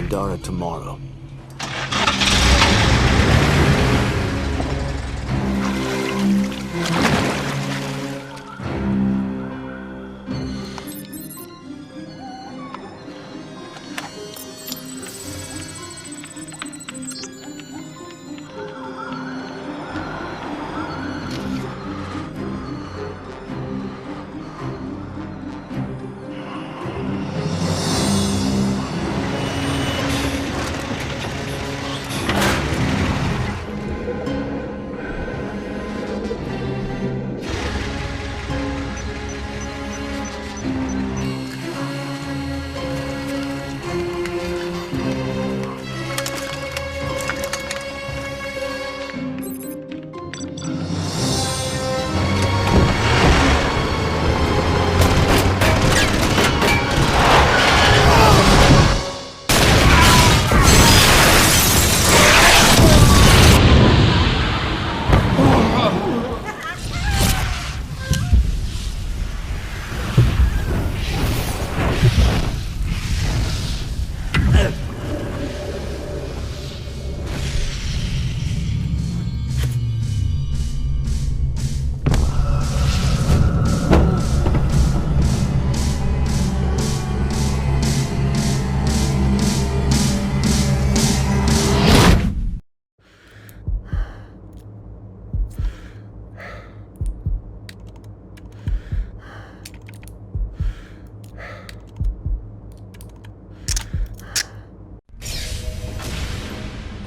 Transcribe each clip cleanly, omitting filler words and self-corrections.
Pandora Tomorrow.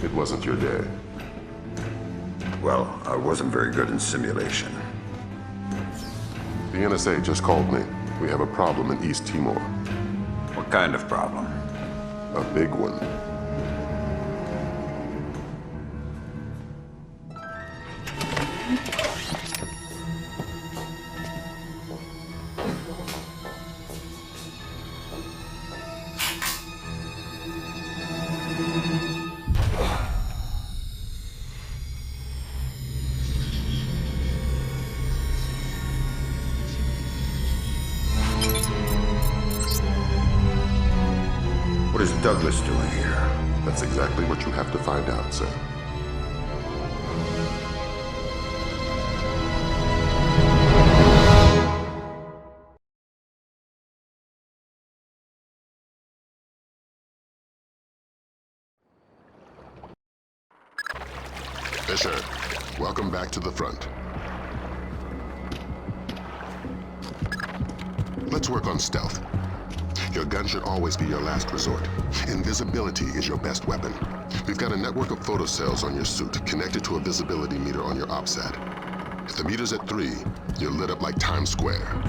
It wasn't your day. Well, I wasn't very good in simulation. The NSA just called me. We have a problem in East Timor. What kind of problem? A big one. What is Douglas doing here? That's exactly what you have to find out, sir. Fisher, welcome back to the front. Let's work on stealth. Your gun should always be your last resort. Invisibility is your best weapon. We've got a network of photocells on your suit connected to a visibility meter on your OPSAT. If the meter's at 3, you're lit up like Times Square.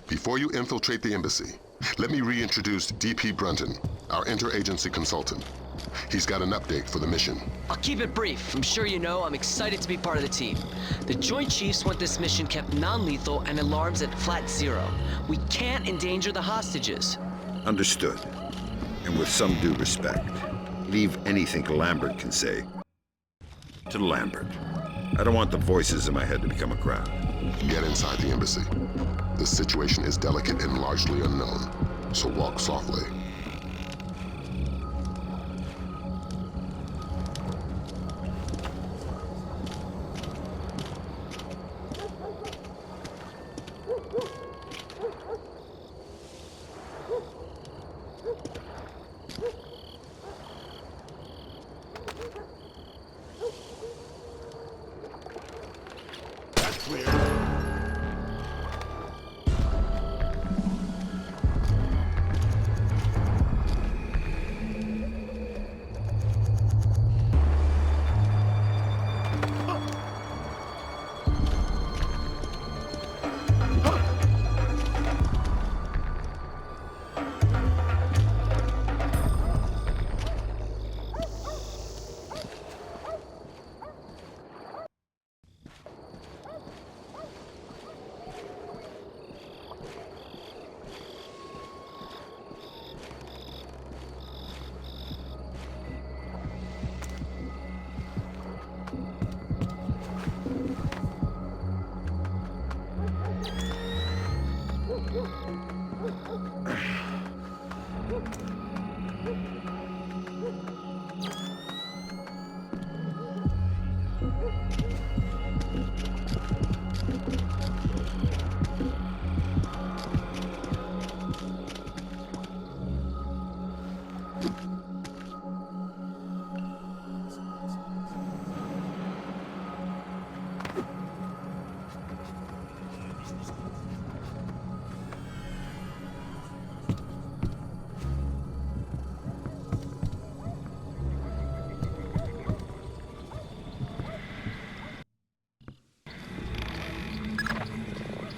Before you infiltrate the embassy, let me reintroduce D.P. Brunton, our interagency consultant. He's got an update for the mission. I'll keep it brief. I'm sure you know I'm excited to be part of the team. The Joint Chiefs want this mission kept non-lethal and alarms at flat 0. We can't endanger the hostages. Understood. And with some due respect. Leave anything Lambert can say to Lambert. I don't want the voices in my head to become a crowd. Get inside the embassy. The situation is delicate and largely unknown, so walk softly.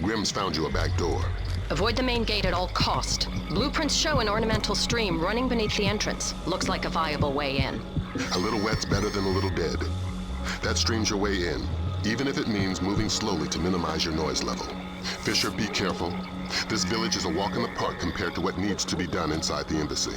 Grim's found you a back door. Avoid the main gate at all cost. Blueprints show an ornamental stream running beneath the entrance. Looks like a viable way in. A little wet's better than a little dead. That stream's your way in, even if it means moving slowly to minimize your noise level. Fisher, be careful. This village is a walk in the park compared to what needs to be done inside the embassy.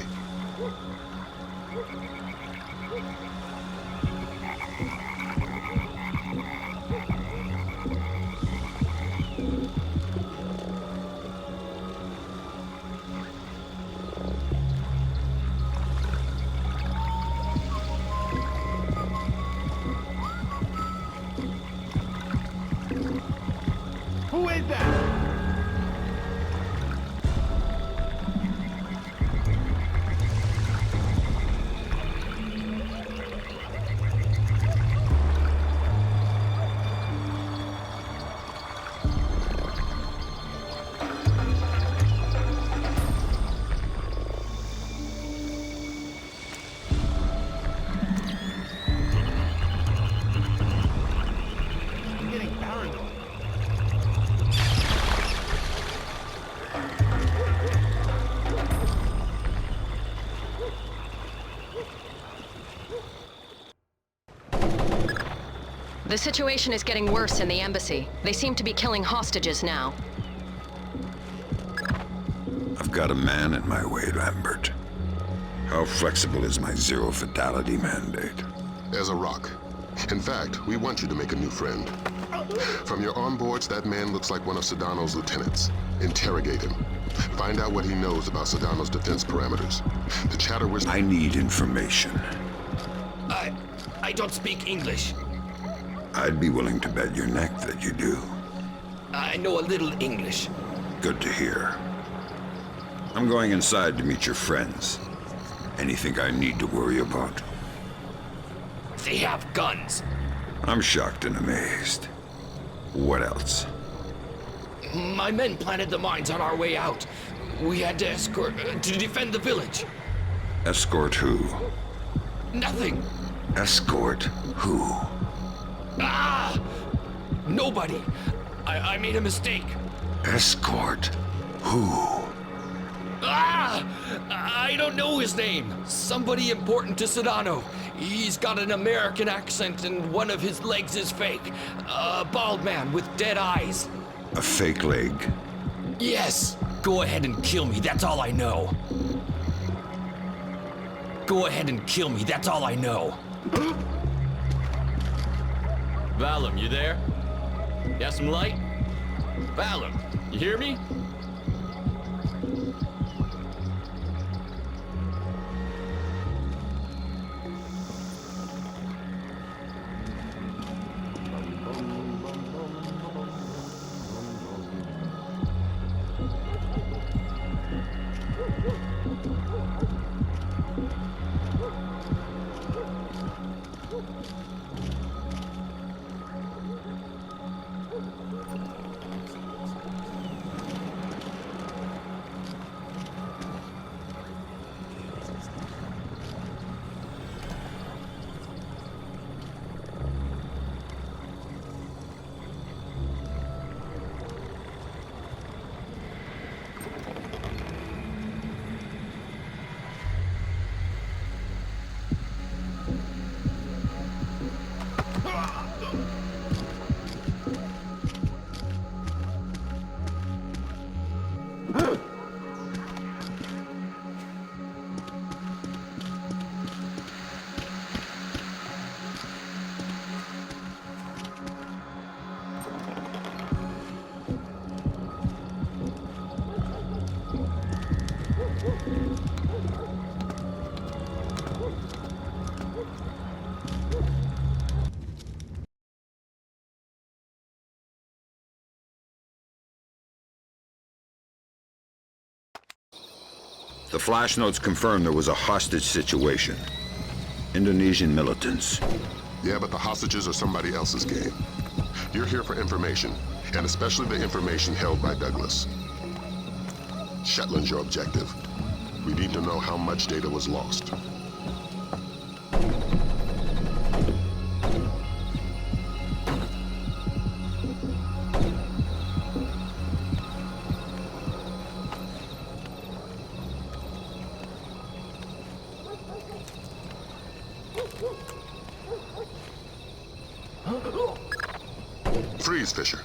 Who is that? I'm getting paranoid. The situation is getting worse in the embassy. They seem to be killing hostages now. I've got a man in my way, Lambert. How flexible is my zero fatality mandate? As a rock. In fact, we want you to make a new friend. From your onboards, that man looks like one of Sedano's lieutenants. Interrogate him. Find out what he knows about Sedano's defense parameters. The chatter was... I need information. I don't speak English. I'd be willing to bet your neck that you do. I know a little English. Good to hear. I'm going inside to meet your friends. Anything I need to worry about? They have guns. I'm shocked and amazed. What else? My men planted the mines on our way out. We had to escort to defend the village. Escort who? Nothing. Escort who? Ah! Nobody. I made a mistake. Escort who? Ah! I don't know his name. Somebody important to Sedano. He's got an American accent and one of his legs is fake. A bald man with dead eyes. A fake leg. Yes. Go ahead and kill me. That's all I know. Go ahead and kill me, that's all I know. Valum, you there? Got some light? Valum, you hear me? The flash notes confirmed there was a hostage situation. Indonesian militants. Yeah, but the hostages are somebody else's game. You're here for information, and especially the information held by Douglas. Shetland's your objective. We need to know how much data was lost. Freeze, Fisher.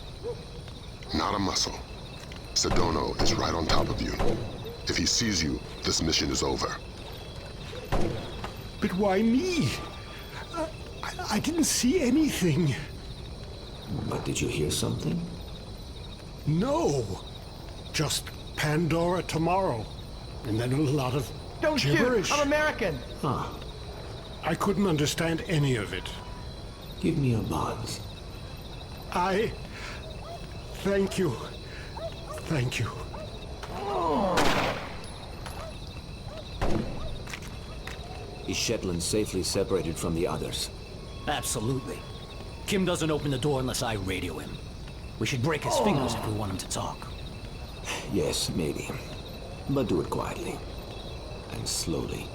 Not a muscle. Sedono is right on top of you. If he sees you, this mission is over. But why me? I didn't see anything. But did you hear something? No. Just Pandora Tomorrow. And then a lot of Don't gibberish. shoot! I'm American! Ah, I couldn't understand any of it. give me your bonds. Thank you. Thank you. Is Shetland safely separated from the others? Absolutely. Kim doesn't open the door unless I radio him. We should break his fingers if we want him to talk. Yes, maybe. But do it quietly. And slowly.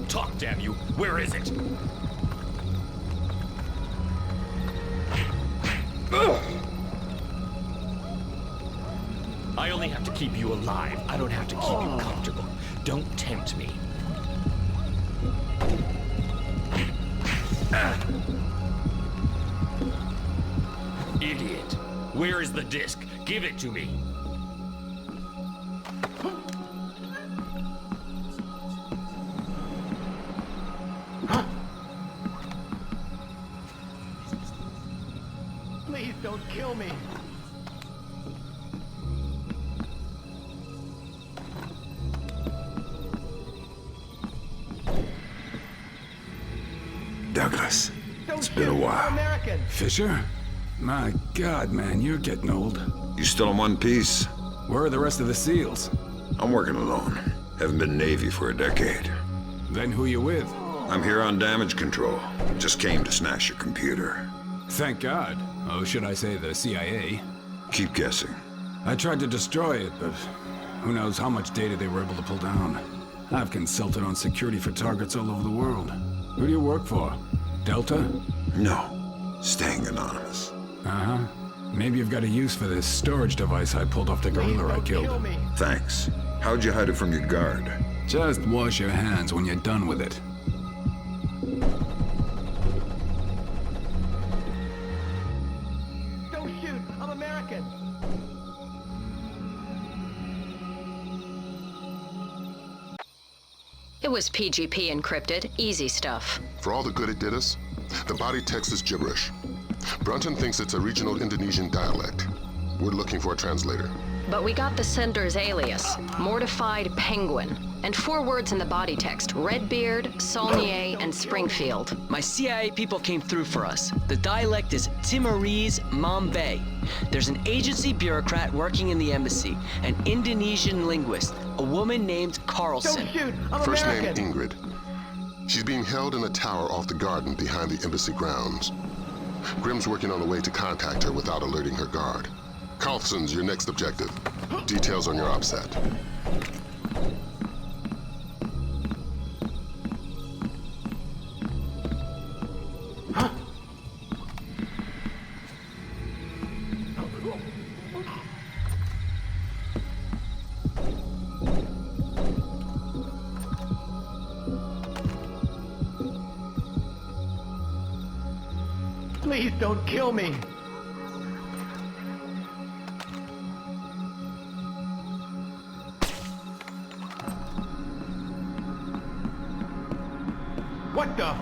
Talk, damn you! Where is it? I only have to keep you alive. I don't have to keep you comfortable. Don't tempt me. Idiot. Where is the disc? Give it to me. Please don't kill me! Douglas, Don't it's been a shoot! I'm while. American! Fisher? My God, man, you're getting old. You still in one piece? Where are the rest of the SEALs? I'm working alone. Haven't been Navy for a decade. Then who you with? I'm here on damage control. Just came to snatch your computer. Thank God. Oh, should I say the CIA? Keep guessing. I tried to destroy it, but who knows how much data they were able to pull down. I've consulted on security for targets all over the world. Who do you work for? Delta? No. Staying anonymous. Uh-huh. Maybe you've got a use for this storage device I pulled off the gorilla I killed. Kill me. Thanks. How'd you hide it from your guard? Just wash your hands when you're done with it. Don't shoot. I'm American. It was PGP encrypted. Easy stuff. For all the good it did us, the body text is gibberish. Brunton thinks it's a regional Indonesian dialect. We're looking for a translator. But we got the sender's alias, Mortified Penguin, and 4 words in the body text: Redbeard, Saulnier, and Springfield. My CIA people came through for us. The dialect is Timorese Mambay. There's an agency bureaucrat working in the embassy, an Indonesian linguist, a woman named Carlson. Don't shoot. I'm First name American. Ingrid. She's being held in a tower off the garden behind the embassy grounds. Grimm's working on a way to contact her without alerting her guard. Carlson's your next objective. Details on your OPSAT. Please don't kill me. What the?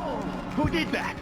Who did that?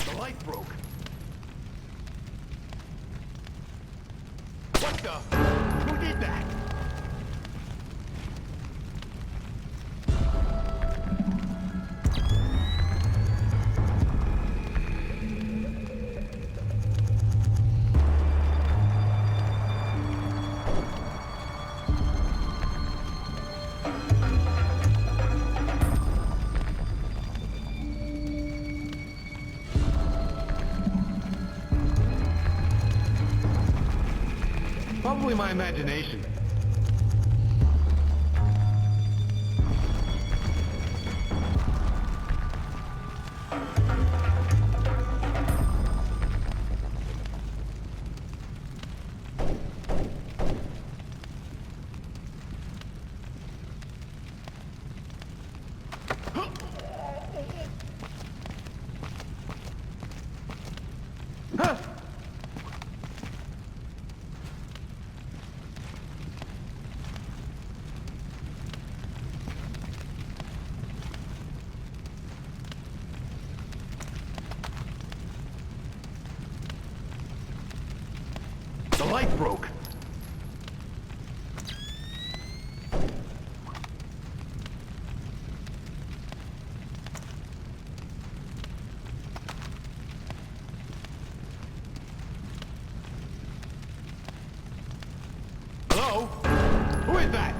The light broke. What the? Who did that? Probably my imagination. Huh? The light broke. Hello? Who is that?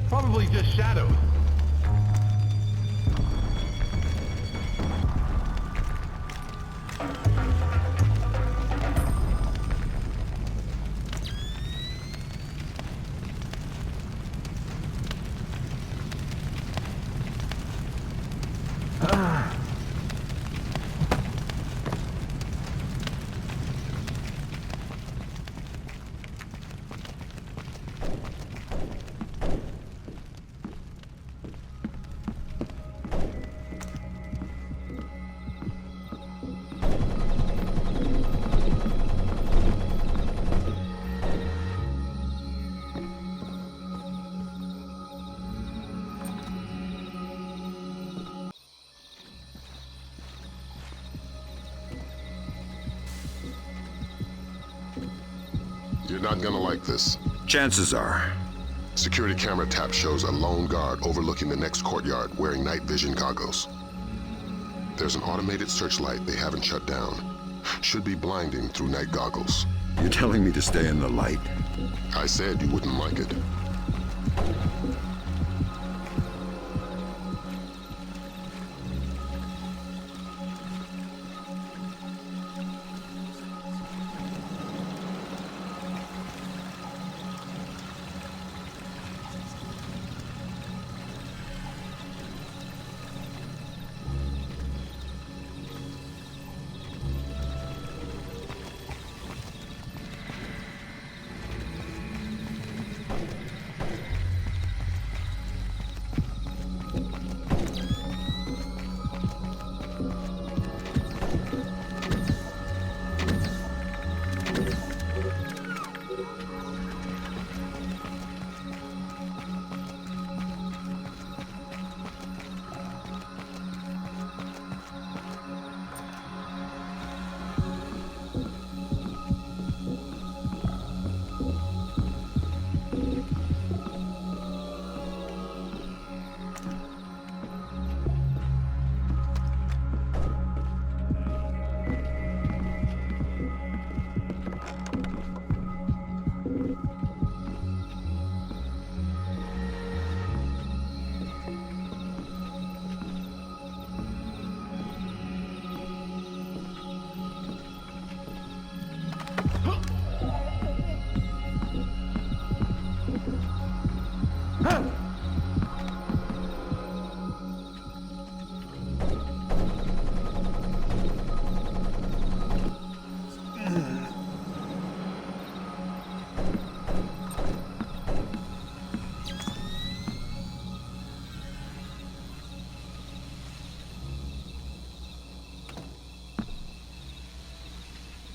Probably just shadows. You're not gonna like this. Chances are. Security camera tap shows a lone guard overlooking the next courtyard wearing night vision goggles. There's an automated searchlight they haven't shut down. Should be blinding through night goggles. You're telling me to stay in the light? I said you wouldn't like it.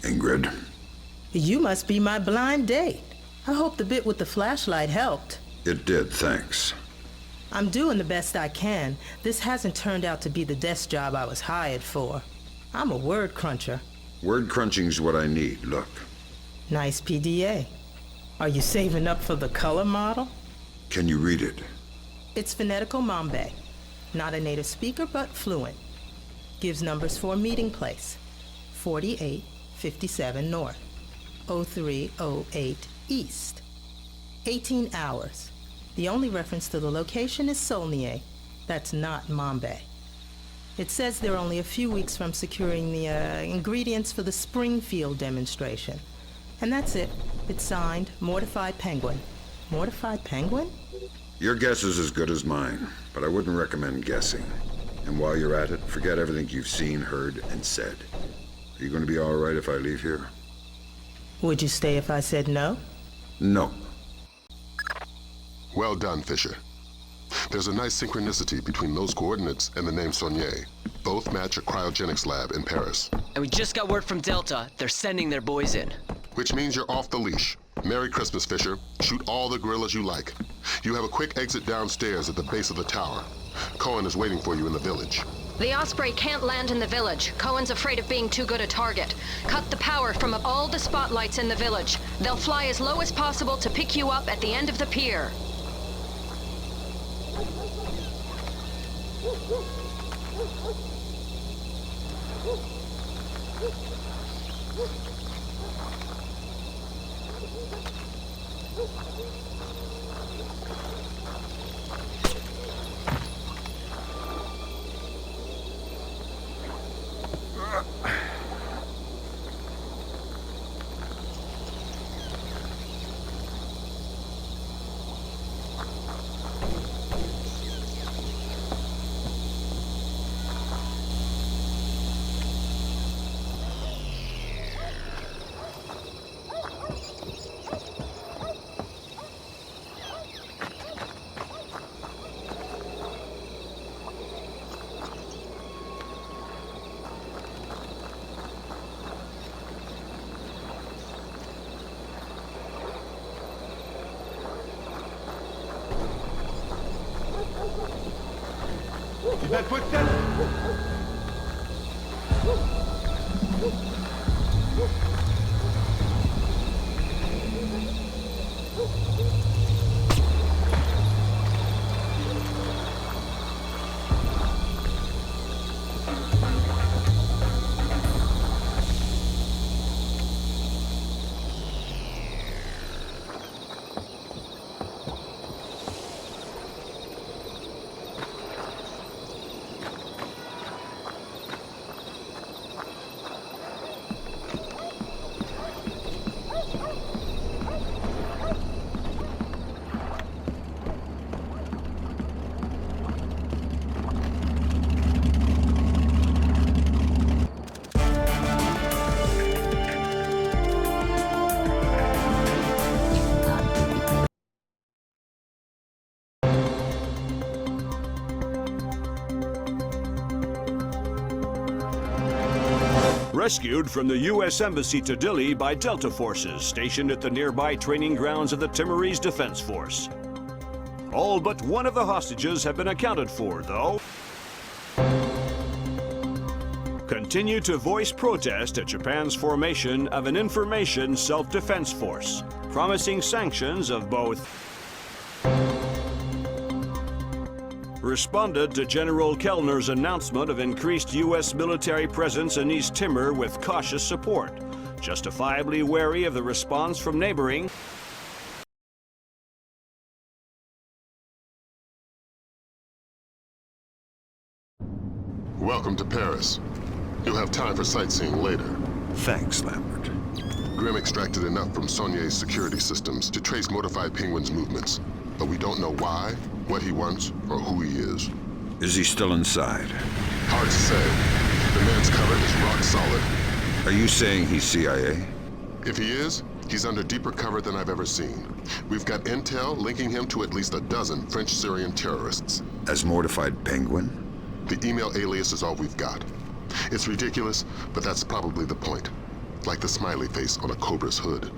Ingrid. You must be my blind date. I hope the bit with the flashlight helped. It did, thanks. I'm doing the best I can. This hasn't turned out to be the desk job I was hired for. I'm a word cruncher. Word crunching's what I need, look. Nice PDA. Are you saving up for the color model? Can you read it? It's phonetical Mambe. Not a native speaker, but fluent. Gives numbers for a meeting place. 4857 North. 0308 East. 18 hours. The only reference to the location is Solnier. That's not Mambe. It says they're only a few weeks from securing the ingredients for the Springfield demonstration. And that's it. It's signed, Mortified Penguin. Mortified Penguin? Your guess is as good as mine, but I wouldn't recommend guessing. And while you're at it, forget everything you've seen, heard, and said. Are you going to be all right if I leave here? Would you stay if I said no? No. Well done, Fisher. There's a nice synchronicity between those coordinates and the name Saulnier. Both match a cryogenics lab in Paris. And we just got word from Delta. They're sending their boys in. Which means you're off the leash. Merry Christmas, Fisher. Shoot all the gorillas you like. You have a quick exit downstairs at the base of the tower. Cohen is waiting for you in the village. The Osprey can't land in the village. Cohen's afraid of being too good a target. Cut the power from all the spotlights in the village. They'll fly as low as possible to pick you up at the end of the pier. Is that footsteps? Rescued from the U.S. Embassy to Dili by Delta forces stationed at the nearby training grounds of the Timorese Defense Force. All but one of the hostages have been accounted for, though. Continue to voice protest at Japan's formation of an information self-defense force, promising sanctions of both. Responded to General Kellner's announcement of increased U.S. military presence in East Timor with cautious support, justifiably wary of the response from neighboring. Welcome to Paris. You'll have time for sightseeing later. Thanks, Lambert. Grim extracted enough from Saulnier's security systems to trace Mortified Penguin's movements, but we don't know why, what he wants, or who he is. Is he still inside? Hard to say. The man's cover is rock solid. Are you saying he's CIA? If he is, he's under deeper cover than I've ever seen. We've got intel linking him to at least a dozen French-Syrian terrorists. As Mortified Penguin? The email alias is all we've got. It's ridiculous, but that's probably the point. Like the smiley face on a cobra's hood.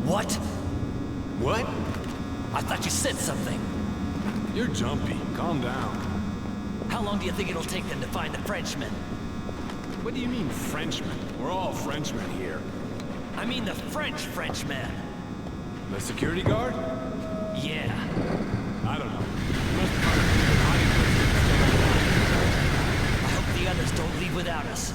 What? What? I thought you said something. You're jumpy. Calm down. How long do you think it'll take them to find the Frenchman? What do you mean, Frenchmen? We're all Frenchmen here. I mean the Frenchman. The security guard? Yeah. I don't know. You must have a hiding place. I hope the others don't leave without us.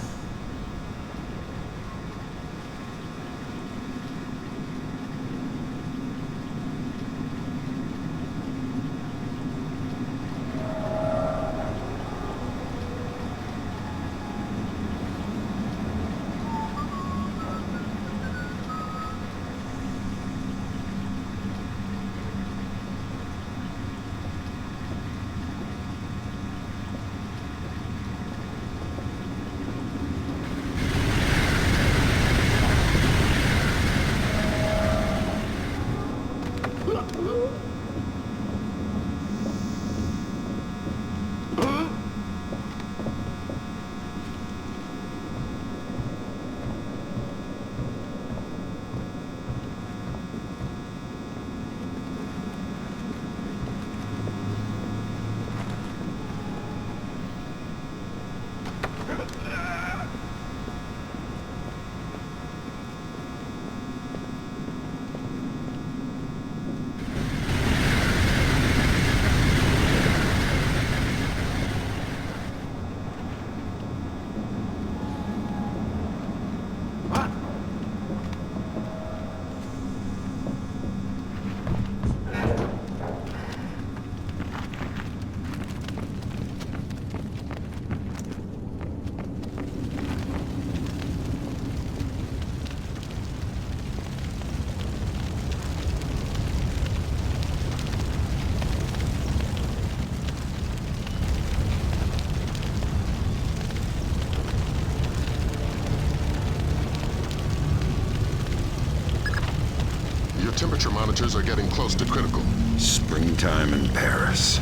temperature monitors are getting close to critical. Springtime in Paris.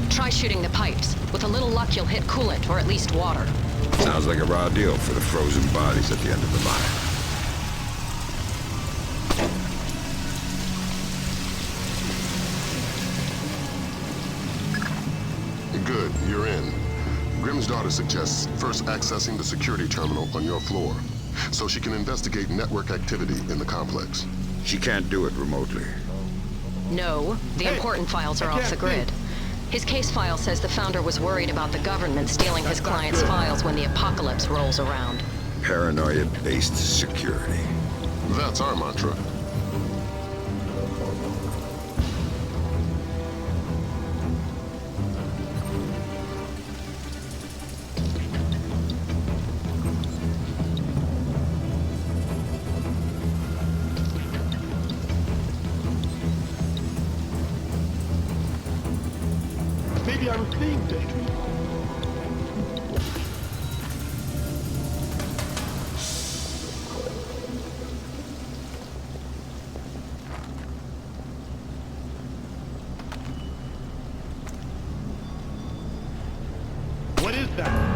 Try shooting the pipes. With a little luck, you'll hit coolant, or at least water. Sounds like a raw deal for the frozen bodies at the end of the line. Good, you're in. Grimm's daughter suggests first accessing the security terminal on your floor, so she can investigate network activity in the complex. She can't do it remotely. No, the important files are off the grid. His case file says the founder was worried about the government stealing his client's files when the apocalypse rolls around. Paranoia-based security. That's our mantra. Maybe I was seeing things. What is that?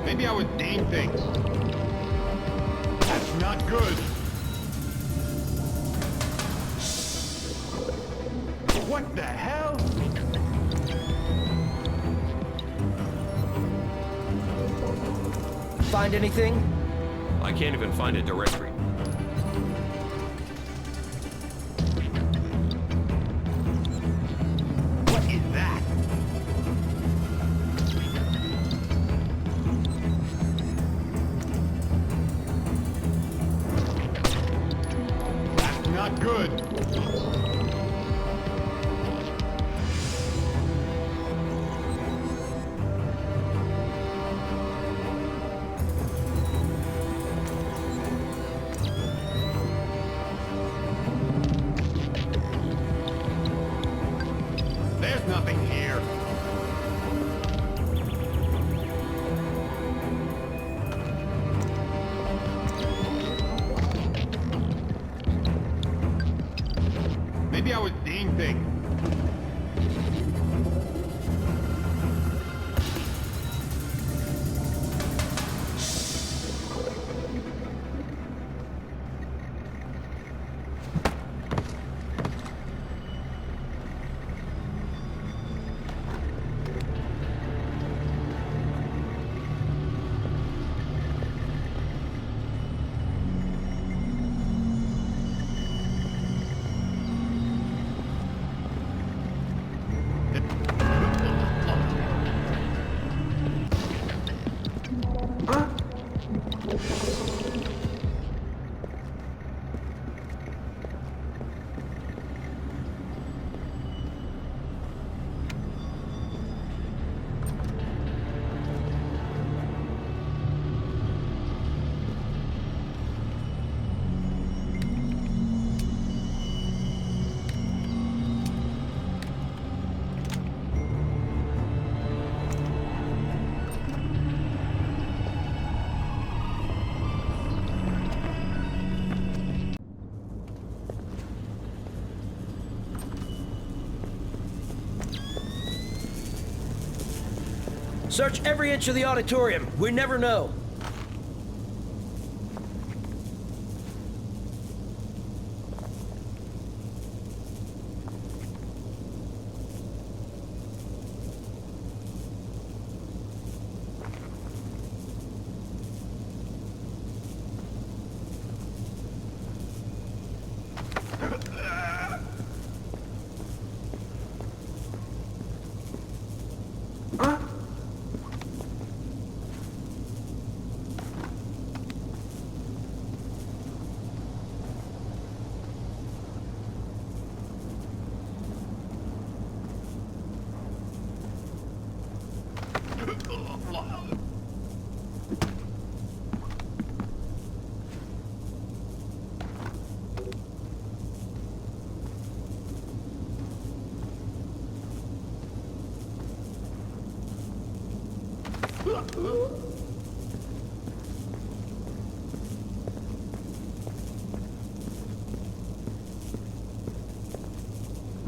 Maybe I was seeing things. That's not good. What the hell? Find anything? I can't even find a directory. What is that? That's not good. There's nothing here. Maybe I was seeing things. Search every inch of the auditorium. We never know.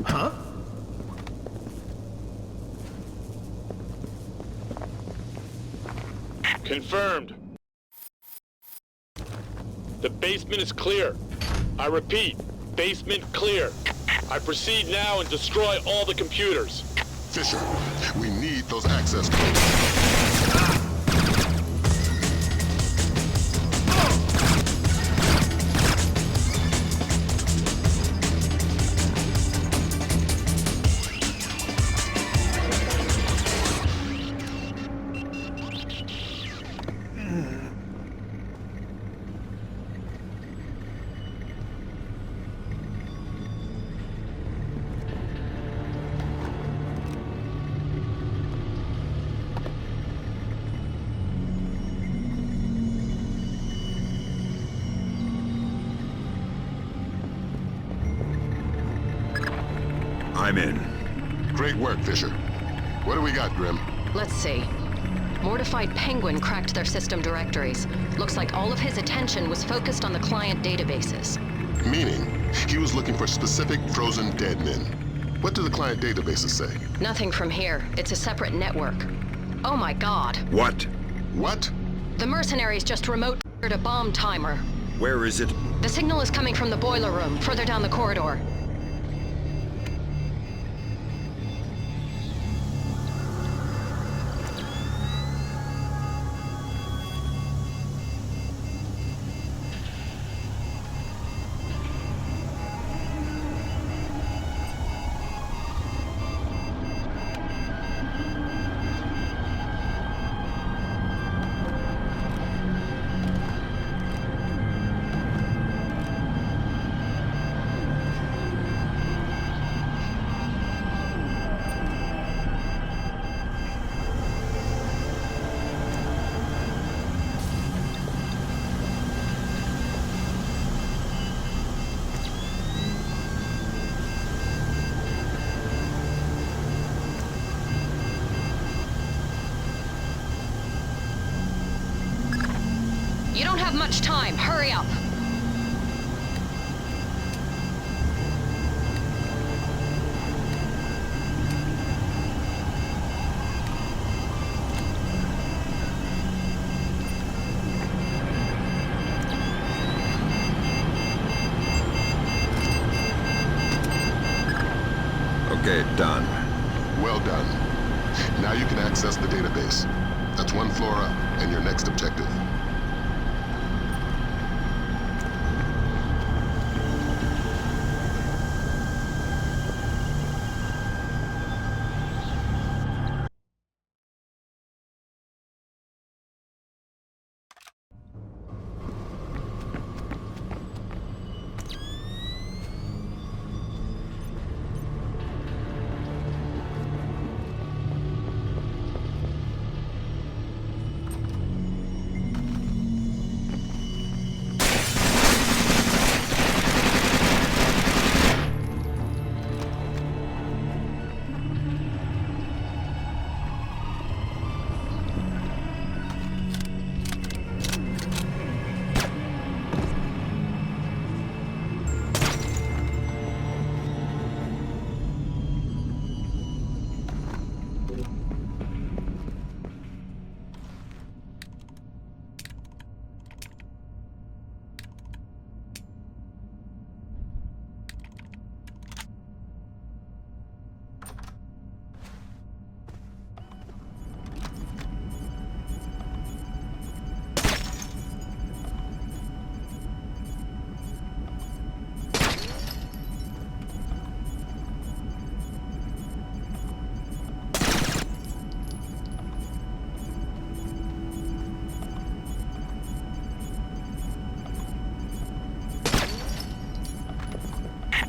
Huh? Confirmed. The basement is clear. I repeat, basement clear. I proceed now and destroy all the computers. Fisher, we need those access codes. I'm in. Great work, Fisher. What do we got, Grim? Let's see. Mortified Penguin cracked their system directories. Looks like all of his attention was focused on the client databases. Meaning, he was looking for specific frozen dead men. What do the client databases say? Nothing from here. It's a separate network. Oh my god. What? What? The mercenaries just remote-triggered a bomb timer. Where is it? The signal is coming from the boiler room, further down the corridor. You don't have much time. Hurry up. Okay, done. Well done. Now you can access the database. That's one floor up and your next objective.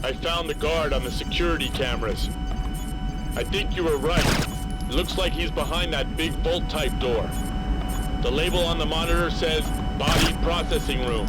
I found the guard on the security cameras. I think you were right. It looks like he's behind that big bolt-type door. The label on the monitor says Body Processing Room.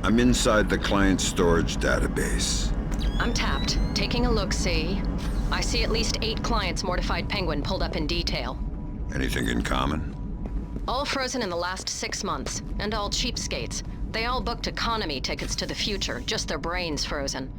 I'm inside the client storage database. I'm tapped. Taking a look-see. I see at least 8 clients Mortified Penguin pulled up in detail. Anything in common? All frozen in the last 6 months, and all cheapskates. They all booked economy tickets to the future, just their brains frozen.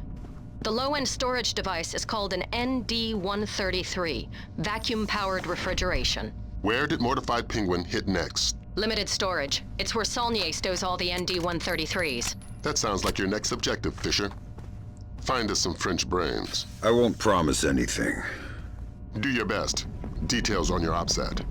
The low-end storage device is called an ND-133, vacuum-powered refrigeration. Where did Mortified Penguin hit next? Limited storage. It's where Saulnier stores all the ND-133s. That sounds like your next objective, Fisher. Find us some French brains. I won't promise anything. Do your best. Details on your OPSAT.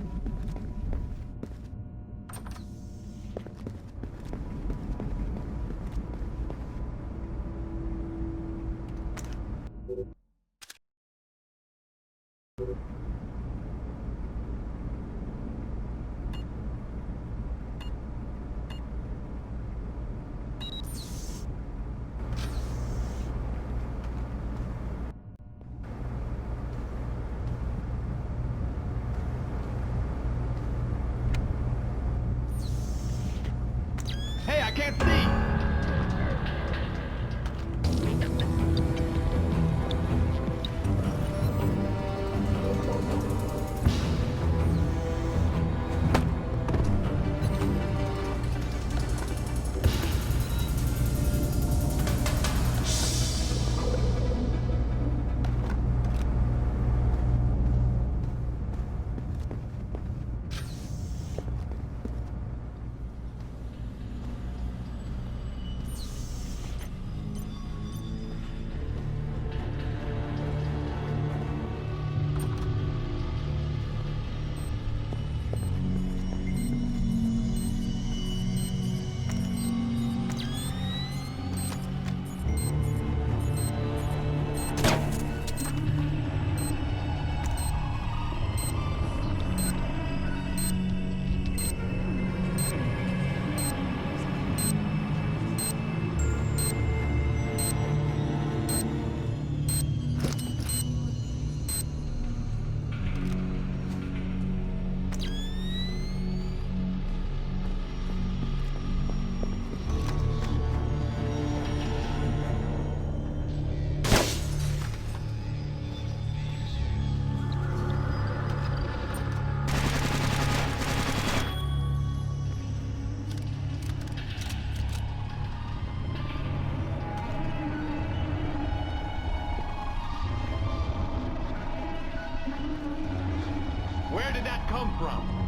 Hey, I can't see! Where did that come from?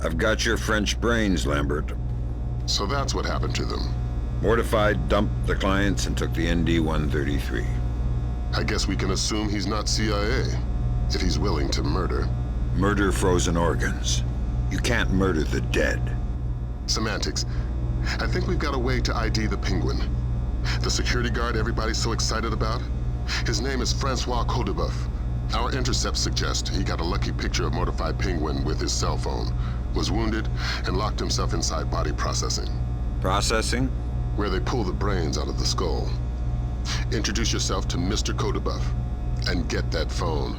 I've got your French brains, Lambert. So that's what happened to them. Mortified, dumped the clients and took the ND-133. I guess we can assume he's not CIA, if he's willing to murder. Murder frozen organs. You can't murder the dead. Semantics. I think we've got a way to ID the Penguin. The security guard everybody's so excited about? His name is Francois Codebuff. Our intercepts suggest he got a lucky picture of Mortified Penguin with his cell phone, was wounded, and locked himself inside body processing. Processing? Where they pull the brains out of the skull. Introduce yourself to Mr. Codebuff, and get that phone.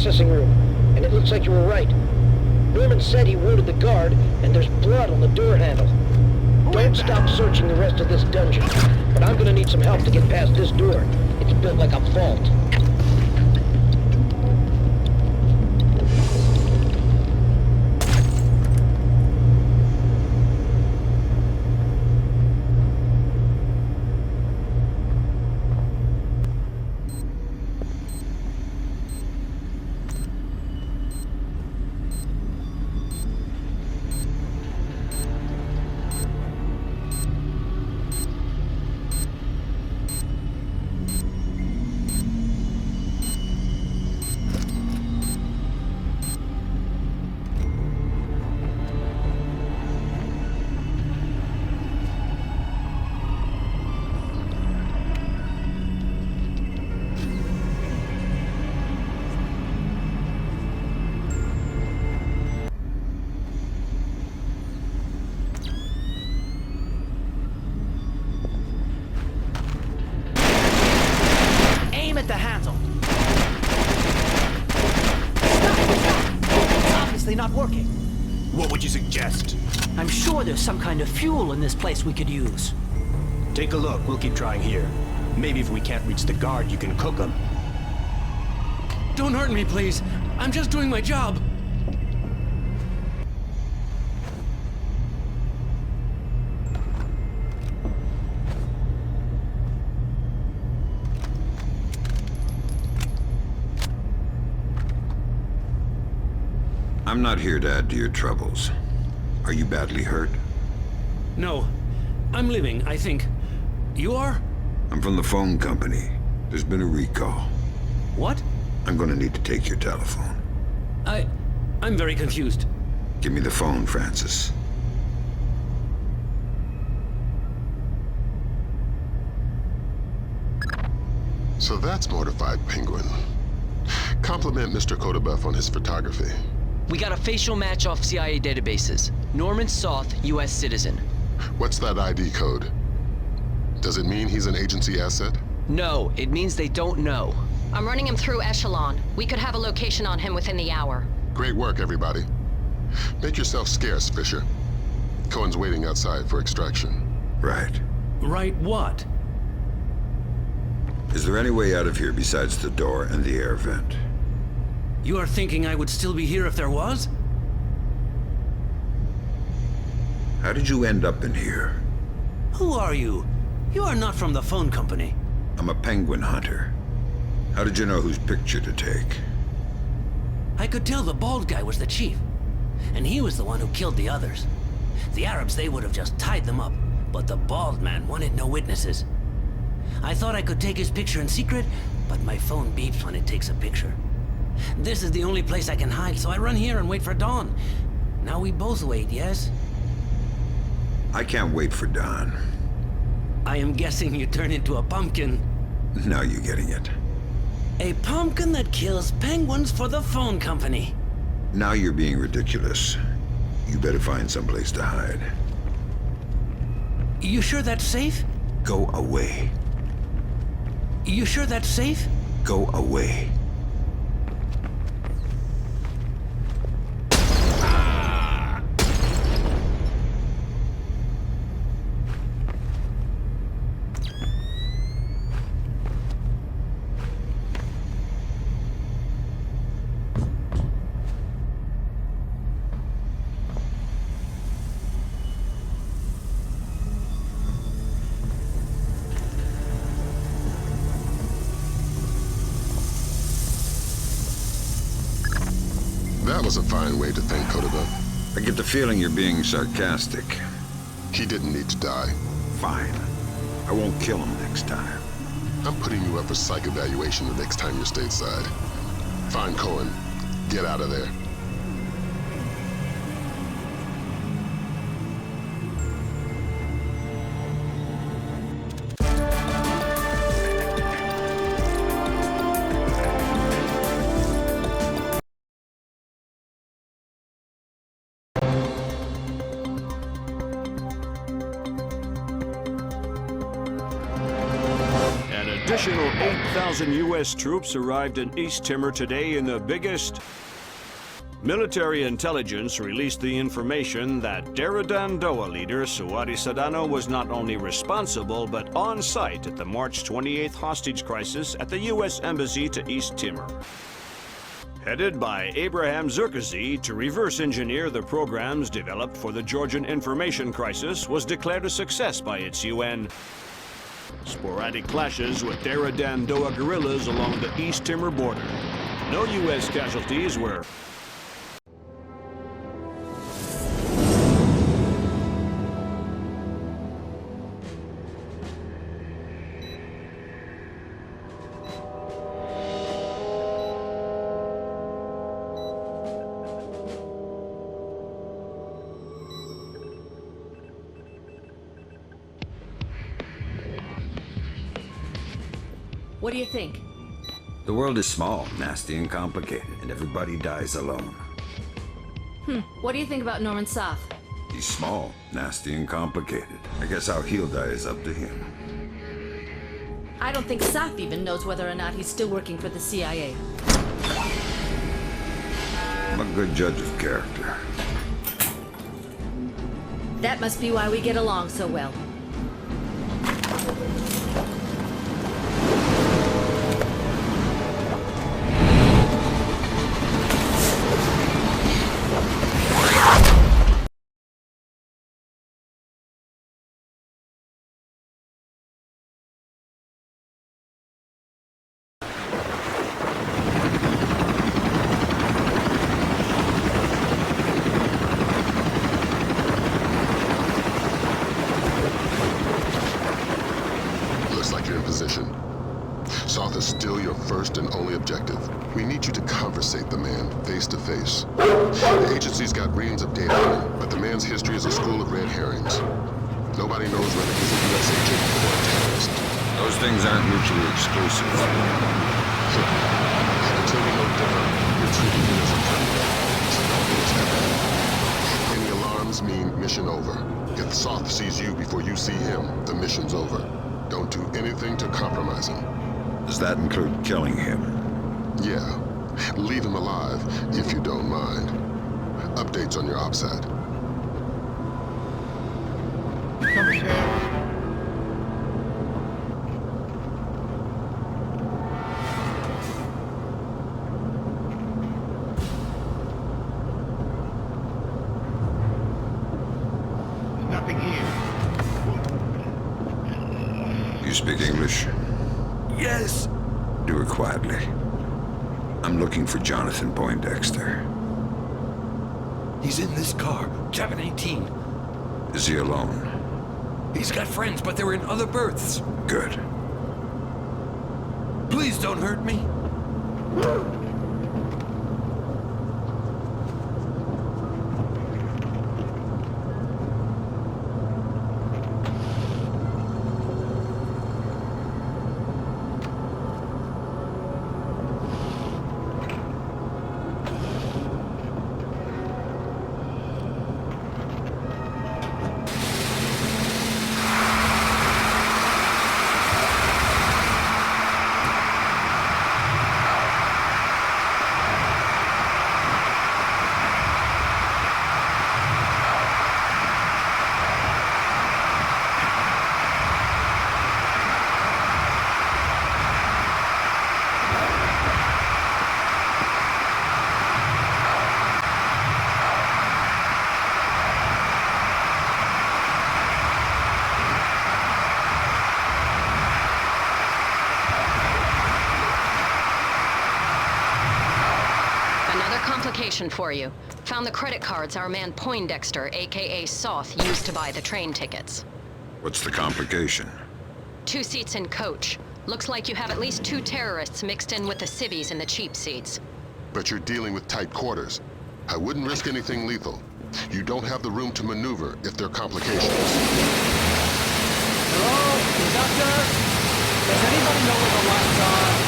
processing room, and it looks like you were right. Norman said he wounded the guard, and there's blood on the door handle. Don't stop searching the rest of this dungeon, but I'm gonna need some help to get past this door. It's built like a vault. At the handle. Stop! It's obviously not working. What would you suggest? I'm sure there's some kind of fuel in this place we could use. Take a look. We'll keep trying here. Maybe if we can't reach the guard, you can cook them. Don't hurt me, please. I'm just doing my job. I'm not here to add to your troubles. Are you badly hurt? No. I'm living, I think. You are? I'm from the phone company. There's been a recall. What? I'm gonna need to take your telephone. I'm very confused. Give me the phone, Francis. So that's Mortified Penguin. Compliment Mr. Kodabuff on his photography. We got a facial match off CIA databases. Norman Soth, U.S. citizen. What's that ID code? Does it mean he's an agency asset? No, it means they don't know. I'm running him through Echelon. We could have a location on him within the hour. Great work, everybody. Make yourself scarce, Fisher. Cohen's waiting outside for extraction. Right. Right what? Is there any way out of here besides the door and the air vent? You are thinking I would still be here if there was? How did you end up in here? Who are you? You are not from the phone company. I'm a penguin hunter. How did you know whose picture to take? I could tell the bald guy was the chief. And he was the one who killed the others. The Arabs, they would have just tied them up. But the bald man wanted no witnesses. I thought I could take his picture in secret, but my phone beeps when it takes a picture. This is the only place I can hide, so I run here and wait for dawn. Now we both wait, yes? I can't wait for dawn. I am guessing you turn into a pumpkin. Now you're getting it. A pumpkin that kills penguins for the phone company. Now you're being ridiculous. You better find someplace to hide. You sure that's safe? Go away. You sure that's safe? Go away. That was a fine way to thank Kodabuff. I get the feeling you're being sarcastic. He didn't need to die. Fine. I won't kill him next time. I'm putting you up for psych evaluation the next time you're stateside. Find Cohen. Get out of there. additional 8,000 U.S. troops arrived in East Timor today in the biggest... Military intelligence released the information that Daradandoa leader Suwari Sadano was not only responsible but on site at the March 28th hostage crisis at the U.S. Embassy to East Timor. Headed by Abraham Zerkazy to reverse engineer the programs developed for the Georgian information crisis was declared a success by its UN. Sporadic clashes with Daradandoa guerrillas along the East Timor border. No U.S. casualties were... What do you think? The world is small, nasty, and complicated, and everybody dies alone. What do you think about Norman Soth? He's small, nasty, and complicated. I guess how he'll die is up to him. I don't think Soth even knows whether or not he's still working for the CIA. I'm a good judge of character. That must be why we get along so well. Soth is still your first and only objective. We need you to conversate the man face to face. The agency's got reams of data on him, but the man's history is a school of red herrings. Nobody knows whether he's a U.S. agent or a terrorist. Those things aren't mutually exclusive. Until we know different, you're treating him as a criminal. Any alarms mean mission over. If Soth sees you before you see him, the mission's over. Don't do anything to compromise him. Does that include killing him? Yeah. Leave him alive, if you don't mind. Updates on your OPSAT. Nothing here. You speak English? Yes. Do it quietly. I'm looking for Jonathan Poindexter. He's in this car, cabin 18. Is he alone? He's got friends, but they're in other berths. Good. Please don't hurt me. Complication for you. Found the credit cards our man Poindexter, aka Soth, used to buy the train tickets. What's the complication? 2 seats in coach. Looks like you have at least 2 terrorists mixed in with the civvies in the cheap seats. But you're dealing with tight quarters. I wouldn't risk anything lethal. You don't have the room to maneuver if there are complications. Hello? Conductor? Does anybody know where the lines are?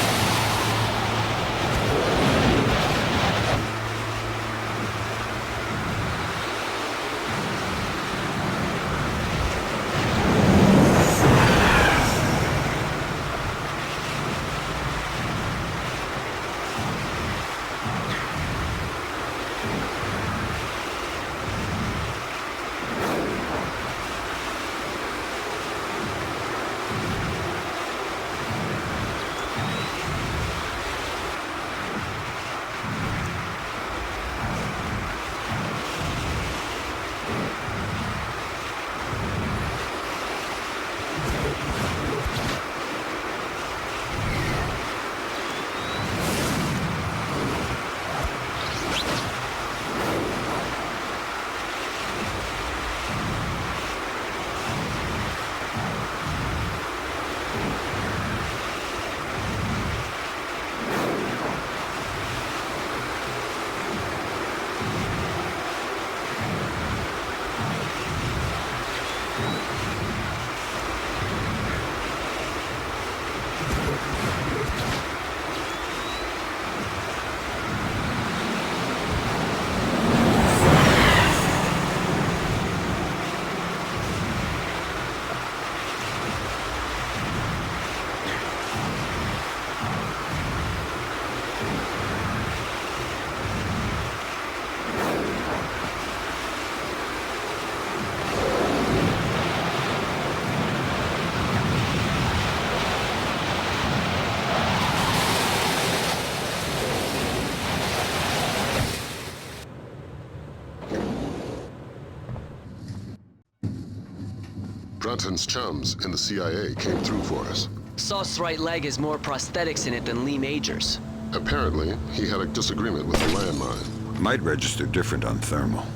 Brunton's chums in the CIA came through for us. Sauce's right leg has more prosthetics in it than Lee Major's. Apparently, he had a disagreement with the landmine. Might register different on thermal.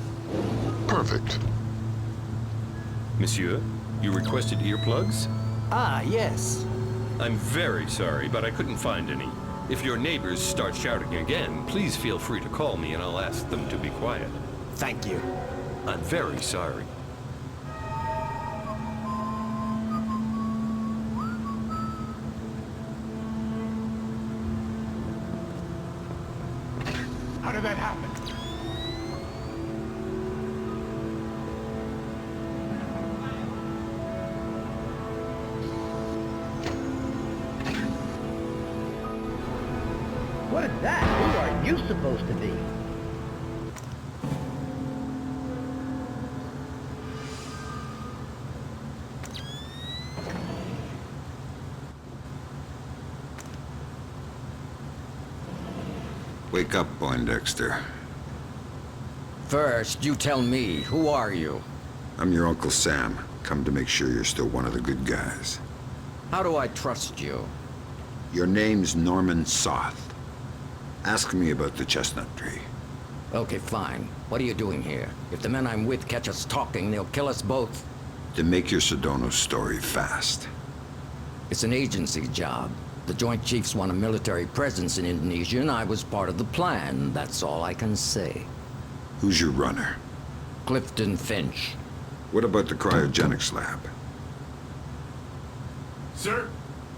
Perfect. Monsieur, you requested earplugs? Ah, yes. I'm very sorry, but I couldn't find any. If your neighbors start shouting again, please feel free to call me and I'll ask them to be quiet. Thank you. I'm very sorry. How did that happen? What is that? Who are you supposed to be? Wake up, Poindexter. First, you tell me, who are you? I'm your Uncle Sam. Come to make sure you're still one of the good guys. How do I trust you? Your name's Norman Soth. Ask me about the chestnut tree. Okay, fine. What are you doing here? If the men I'm with catch us talking, they'll kill us both. To make your Sedona story fast. It's an agency job. The Joint Chiefs want a military presence in Indonesia, and I was part of the plan. That's all I can say. Who's your runner? Clifton Finch. What about the cryogenics lab? Sir?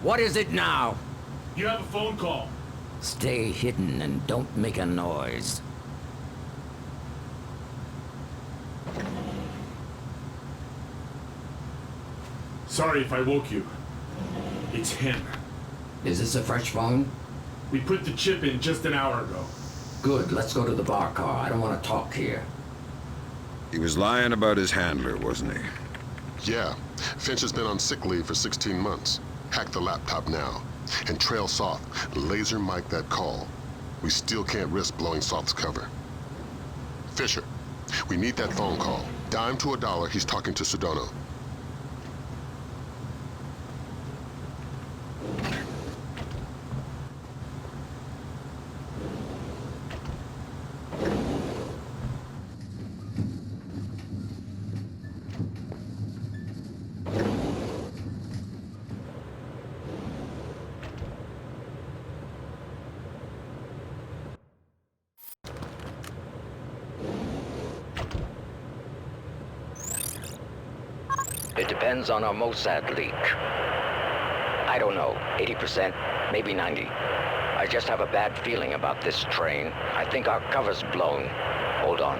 What is it now? You have a phone call. Stay hidden and don't make a noise. Sorry if I woke you. It's him. Is this a fresh phone? We put the chip in just an hour ago. Good, let's go to the bar car. I don't want to talk here. He was lying about his handler, wasn't he? Yeah. Finch has been on sick leave for 16 months. Hack the laptop now. And trail Soth. Laser mic that call. We still can't risk blowing Soth's cover. Fisher, we need that phone call. Dime to $1, he's talking to Sedona. It depends on our Mossad leak. I don't know, 80%, maybe 90. I just have a bad feeling about this train. I think our cover's blown. Hold on.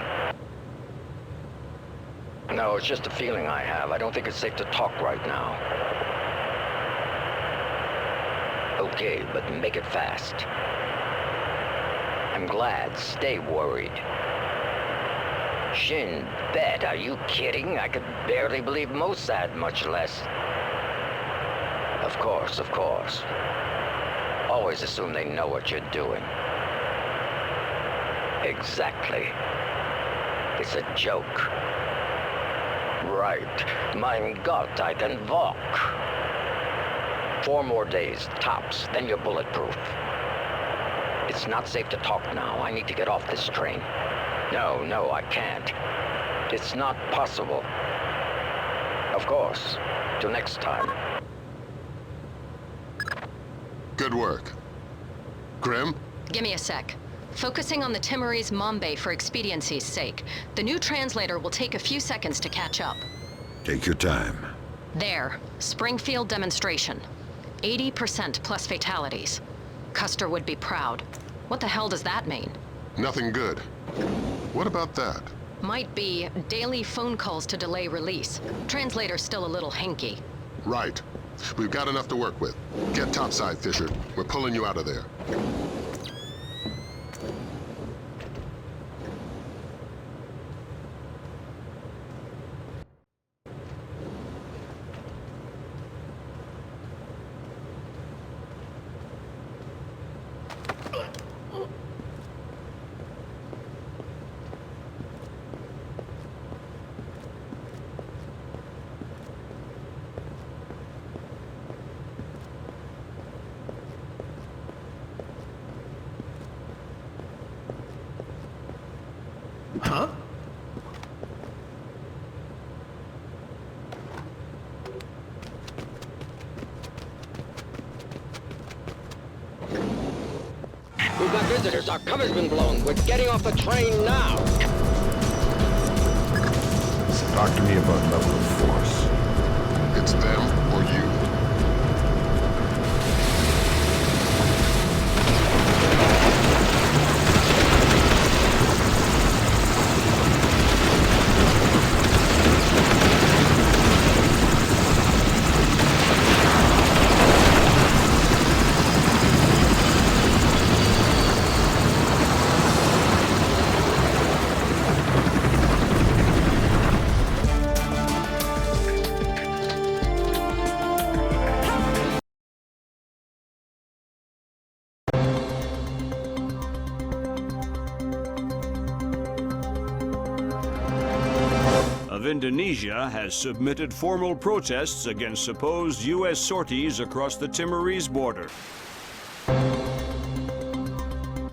No, it's just a feeling I have. I don't think it's safe to talk right now. Okay, but make it fast. I'm glad. Stay worried. Shin Bet, are you kidding? I could barely believe Mossad, much less. Of course, of course. Always assume they know what you're doing. Exactly. It's a joke. Right. Mein Gott, I can walk. 4 more days, tops, then you're bulletproof. It's not safe to talk now. I need to get off this train. No, I can't. It's not possible. Of course. Till next time. Good work. Grim? Give me a sec. Focusing on the Timorese Mambe for expediency's sake. The new translator will take a few seconds to catch up. Take your time. There. Springfield demonstration. 80% plus fatalities. Custer would be proud. What the hell does that mean? Nothing good. What about that? Might be daily phone calls to delay release. Translator's still a little hinky. Right. We've got enough to work with. Get topside, Fisher. We're pulling you out of there. visitors. Our cover's been blown. We're getting off the train now. Talk to me about level of force. It's them or you. Of Indonesia has submitted formal protests against supposed U.S. sorties across the Timorese border.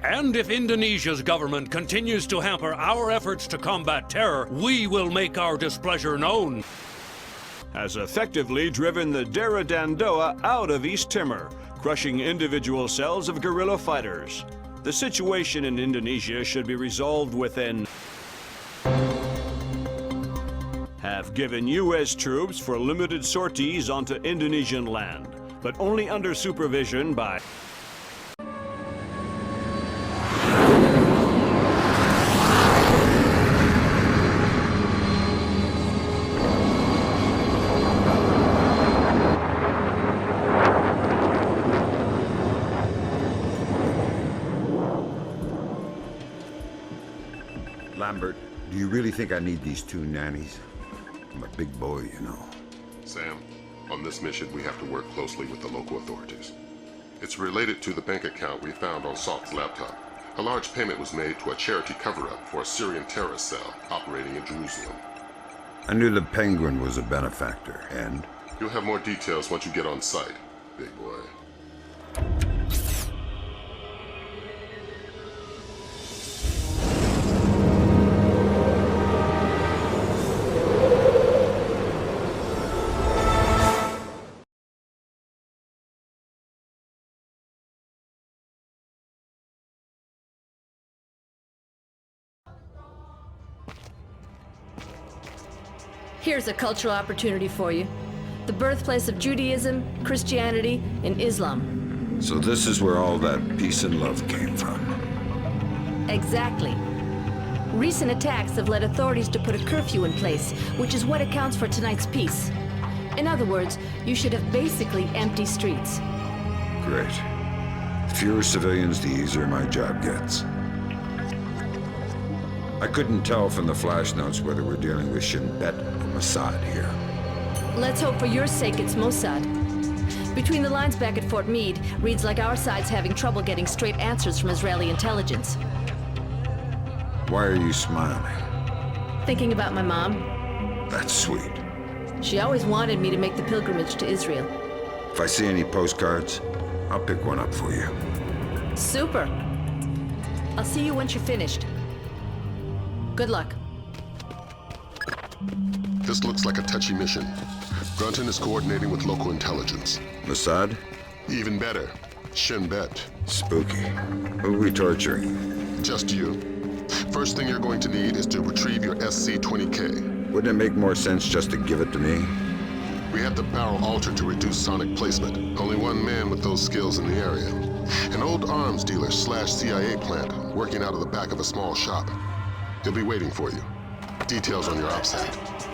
And if Indonesia's government continues to hamper our efforts to combat terror, we will make our displeasure known. Has effectively driven the Dera Dandoa out of East Timor, crushing individual cells of guerrilla fighters. The situation in Indonesia should be resolved within. Have given U.S. troops for limited sorties onto Indonesian land, but only under supervision by. Lambert, do you really think I need these two nannies? I'm a big boy, you know. Sam, on this mission, we have to work closely with the local authorities. It's related to the bank account we found on Salt's laptop. A large payment was made to a charity cover-up for a Syrian terrorist cell operating in Jerusalem. I knew the Penguin was a benefactor, and? You'll have more details once you get on site, big boy. Here's a cultural opportunity for you. The birthplace of Judaism, Christianity, and Islam. So this is where all that peace and love came from. Exactly. Recent attacks have led authorities to put a curfew in place, which is what accounts for tonight's peace. In other words, you should have basically empty streets. Great. The fewer civilians, the easier my job gets. I couldn't tell from the flash notes whether we're dealing with Shin Bet or Mossad here. Let's hope for your sake it's Mossad. Between the lines back at Fort Meade, reads like our side's having trouble getting straight answers from Israeli intelligence. Why are you smiling? Thinking about my mom. That's sweet. She always wanted me to make the pilgrimage to Israel. If I see any postcards, I'll pick one up for you. Super. I'll see you once you're finished. Good luck. This looks like a touchy mission. Grunton is coordinating with local intelligence. Mossad? Even better. Shin Bet. Spooky. Who are we torturing? Just you. First thing you're going to need is to retrieve your SC-20K. Wouldn't it make more sense just to give it to me? We had the barrel altered to reduce sonic placement. Only one man with those skills in the area. An old arms dealer / CIA plant working out of the back of a small shop. He'll be waiting for you. Details on your OPSAT.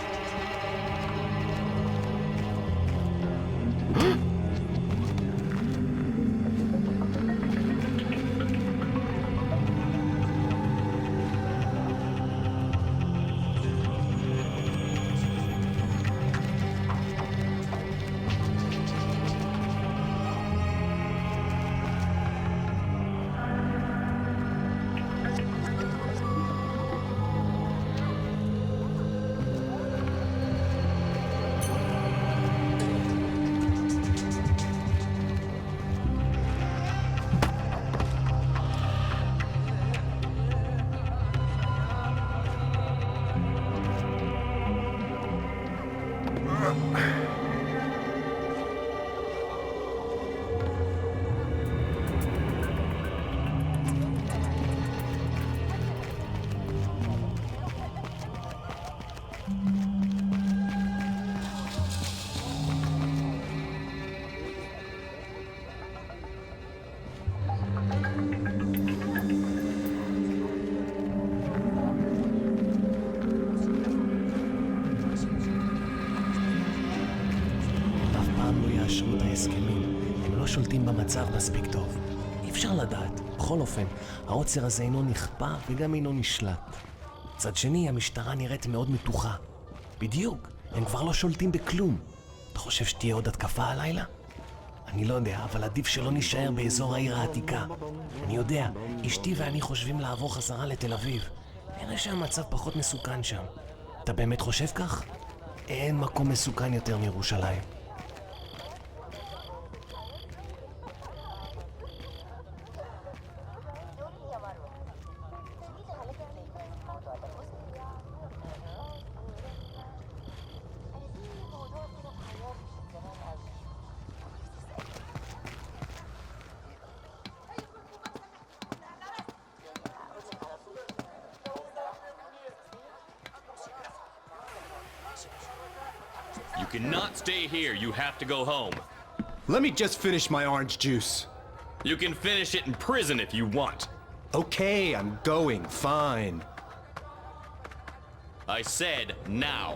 פעם לא יאשרו את ההסכמים. הם לא שולטים במצב מספיק טוב. אי אפשר לדעת. בכל אופן, העוצר הזה אינו נכפה וגם אינו נשלט. מצד שני, המשטרה נראית מאוד מתוחה. בדיוק, הם כבר לא שולטים בכלום. אתה חושב שתהיה עוד התקפה הלילה? אני לא יודע, אבל עדיף שלא נשאר באזור העיר העתיקה. אני יודע, אשתי ואני חושבים לעבור חזרה לתל אביב. נראה שהמצב פחות מסוכן שם. אתה באמת חושב כך? אין מקום מסוכן יותר מירושלים. You cannot stay here. You have to go home. Let me just finish my orange juice. You can finish it in prison if you want. Okay, I'm going. Fine. I said now.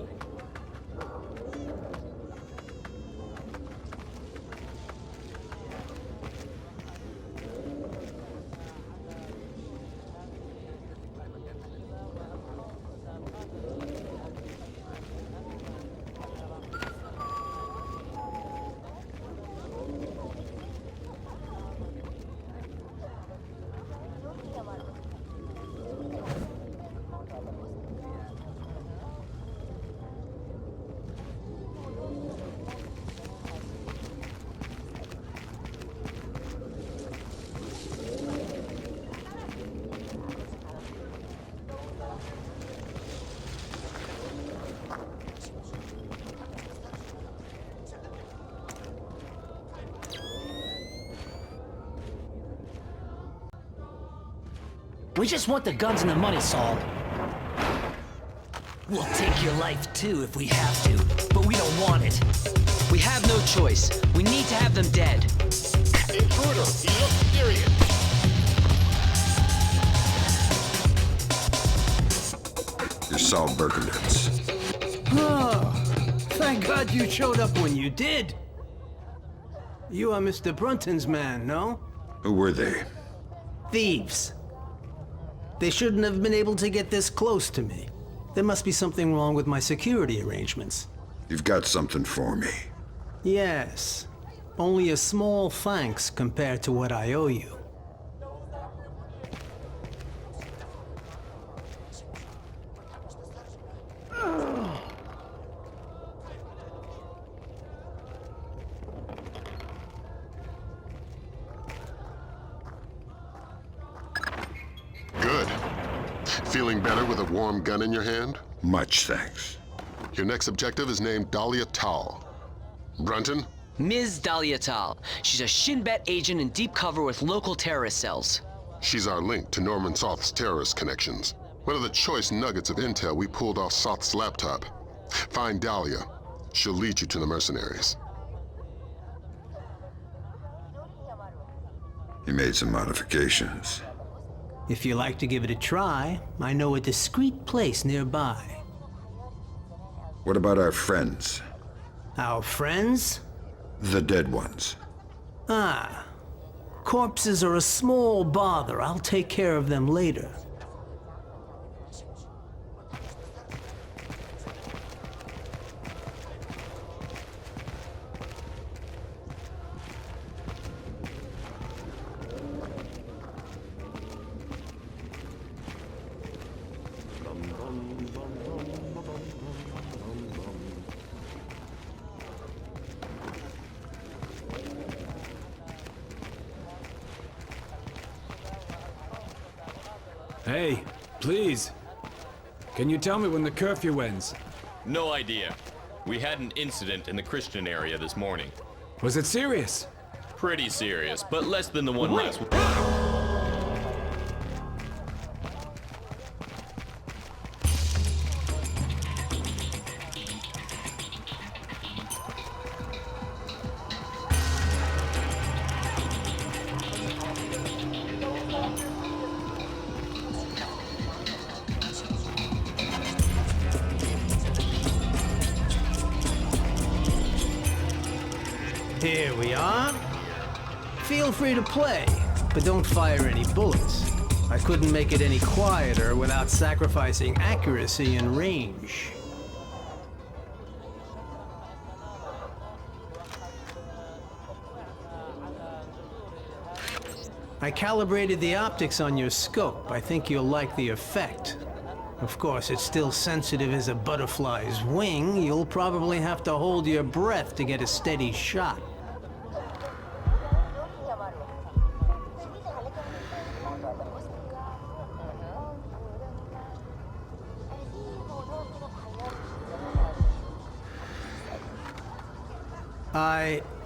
We just want the guns and the money, Saul. We'll take your life too if we have to, but we don't want it. We have no choice. We need to have them dead. Intruder, he looks serious. You're Saul Berkowitz. Oh, thank God you showed up when you did. You are Mr. Brunton's man, no? Who were they? Thieves. They shouldn't have been able to get this close to me. There must be something wrong with my security arrangements. You've got something for me. Yes. Only a small thanks compared to what I owe you. Good. Feeling better with a warm gun in your hand? Much thanks. Your next objective is named Dahlia Tal. Brunton? Ms. Dahlia Tal. She's a Shin Bet agent in deep cover with local terrorist cells. She's our link to Norman Soth's terrorist connections. One of the choice nuggets of intel we pulled off Soth's laptop. Find Dahlia. She'll lead you to the mercenaries. You made some modifications. If you like to give it a try, I know a discreet place nearby. What about our friends? Our friends? The dead ones. Ah. Corpses are a small bother. I'll take care of them later. Hey, please. Can you tell me when the curfew ends? No idea. We had an incident in the Christian area this morning. Was it serious? Pretty serious, but less than the one last week. Here we are. Feel free to play, but don't fire any bullets. I couldn't make it any quieter without sacrificing accuracy and range. I calibrated the optics on your scope. I think you'll like the effect. Of course, it's still sensitive as a butterfly's wing. You'll probably have to hold your breath to get a steady shot.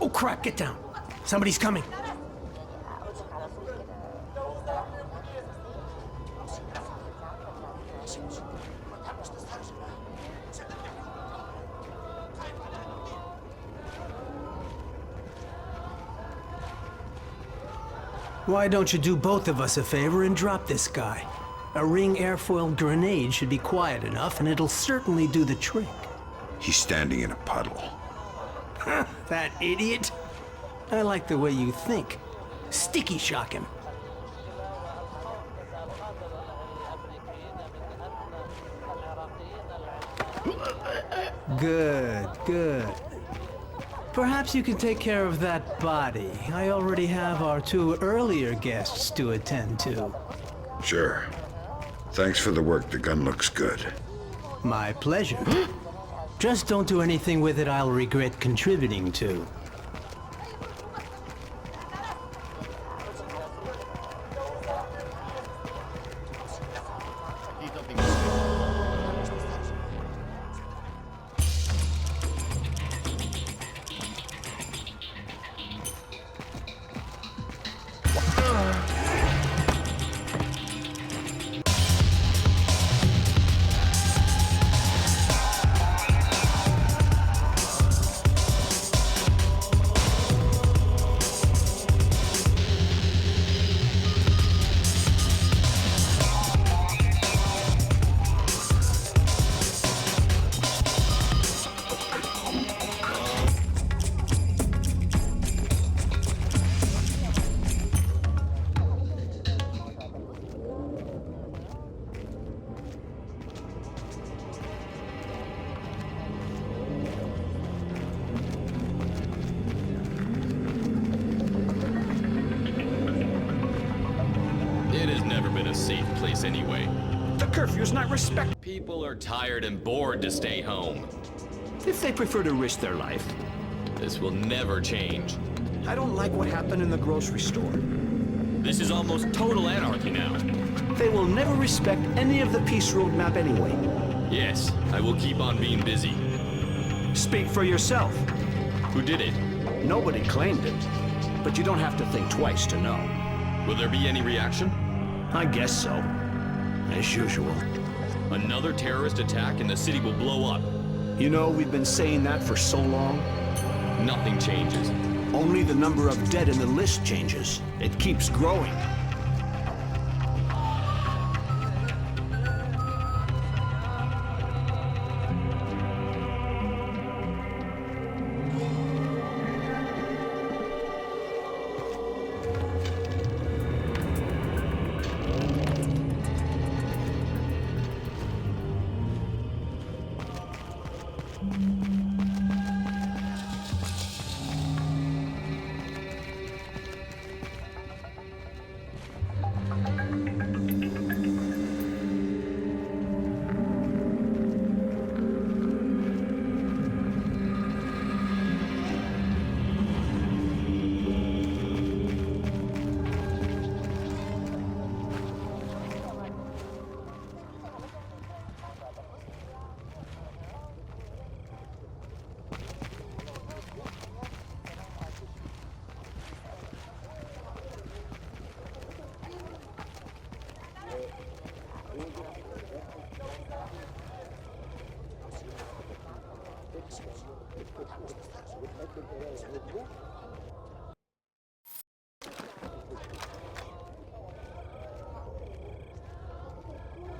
Oh crap, get down. Somebody's coming. Why don't you do both of us a favor and drop this guy? A ring airfoil grenade should be quiet enough, and it'll certainly do the trick. He's standing in a puddle. That idiot. I like the way you think. Sticky shock him. Good, good. Perhaps you can take care of that body. I already have our 2 earlier guests to attend to. Sure. Thanks for the work. The gun looks good. My pleasure. Just don't do anything with it I'll regret contributing to. Anyway. The curfew's not respect. People are tired and bored to stay home. If they prefer to risk their life. This will never change. I don't like what happened in the grocery store. This is almost total anarchy now. They will never respect any of the peace roadmap anyway. Yes, I will keep on being busy. Speak for yourself. Who did it? Nobody claimed it. But you don't have to think twice to know. Will there be any reaction? I guess so. As usual. Another terrorist attack and the city will blow up. You know, we've been saying that for so long. Nothing changes. Only the number of dead in the list changes. It keeps growing.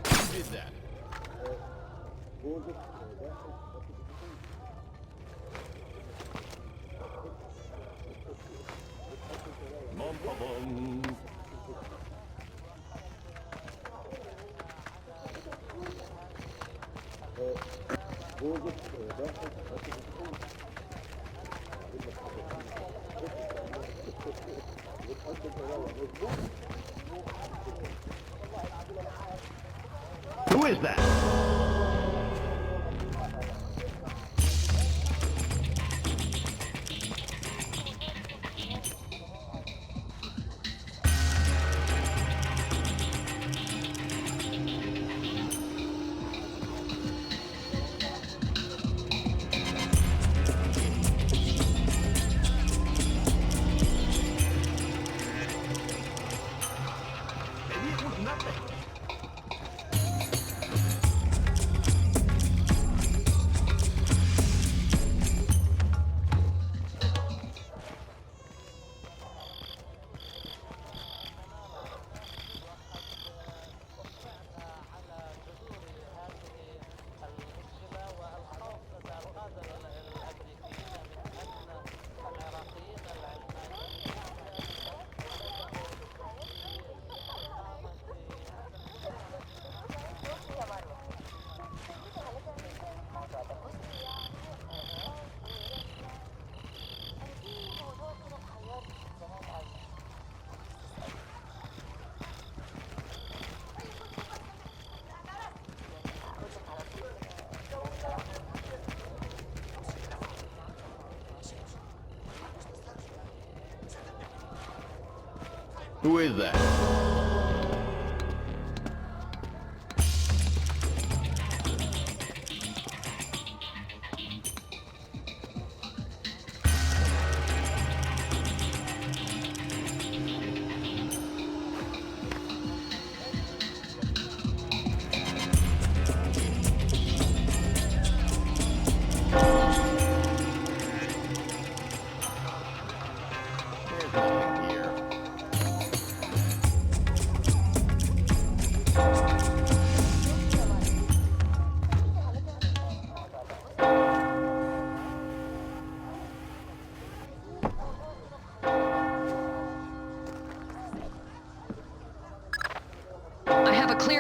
Who did that? Who is that? Who is that?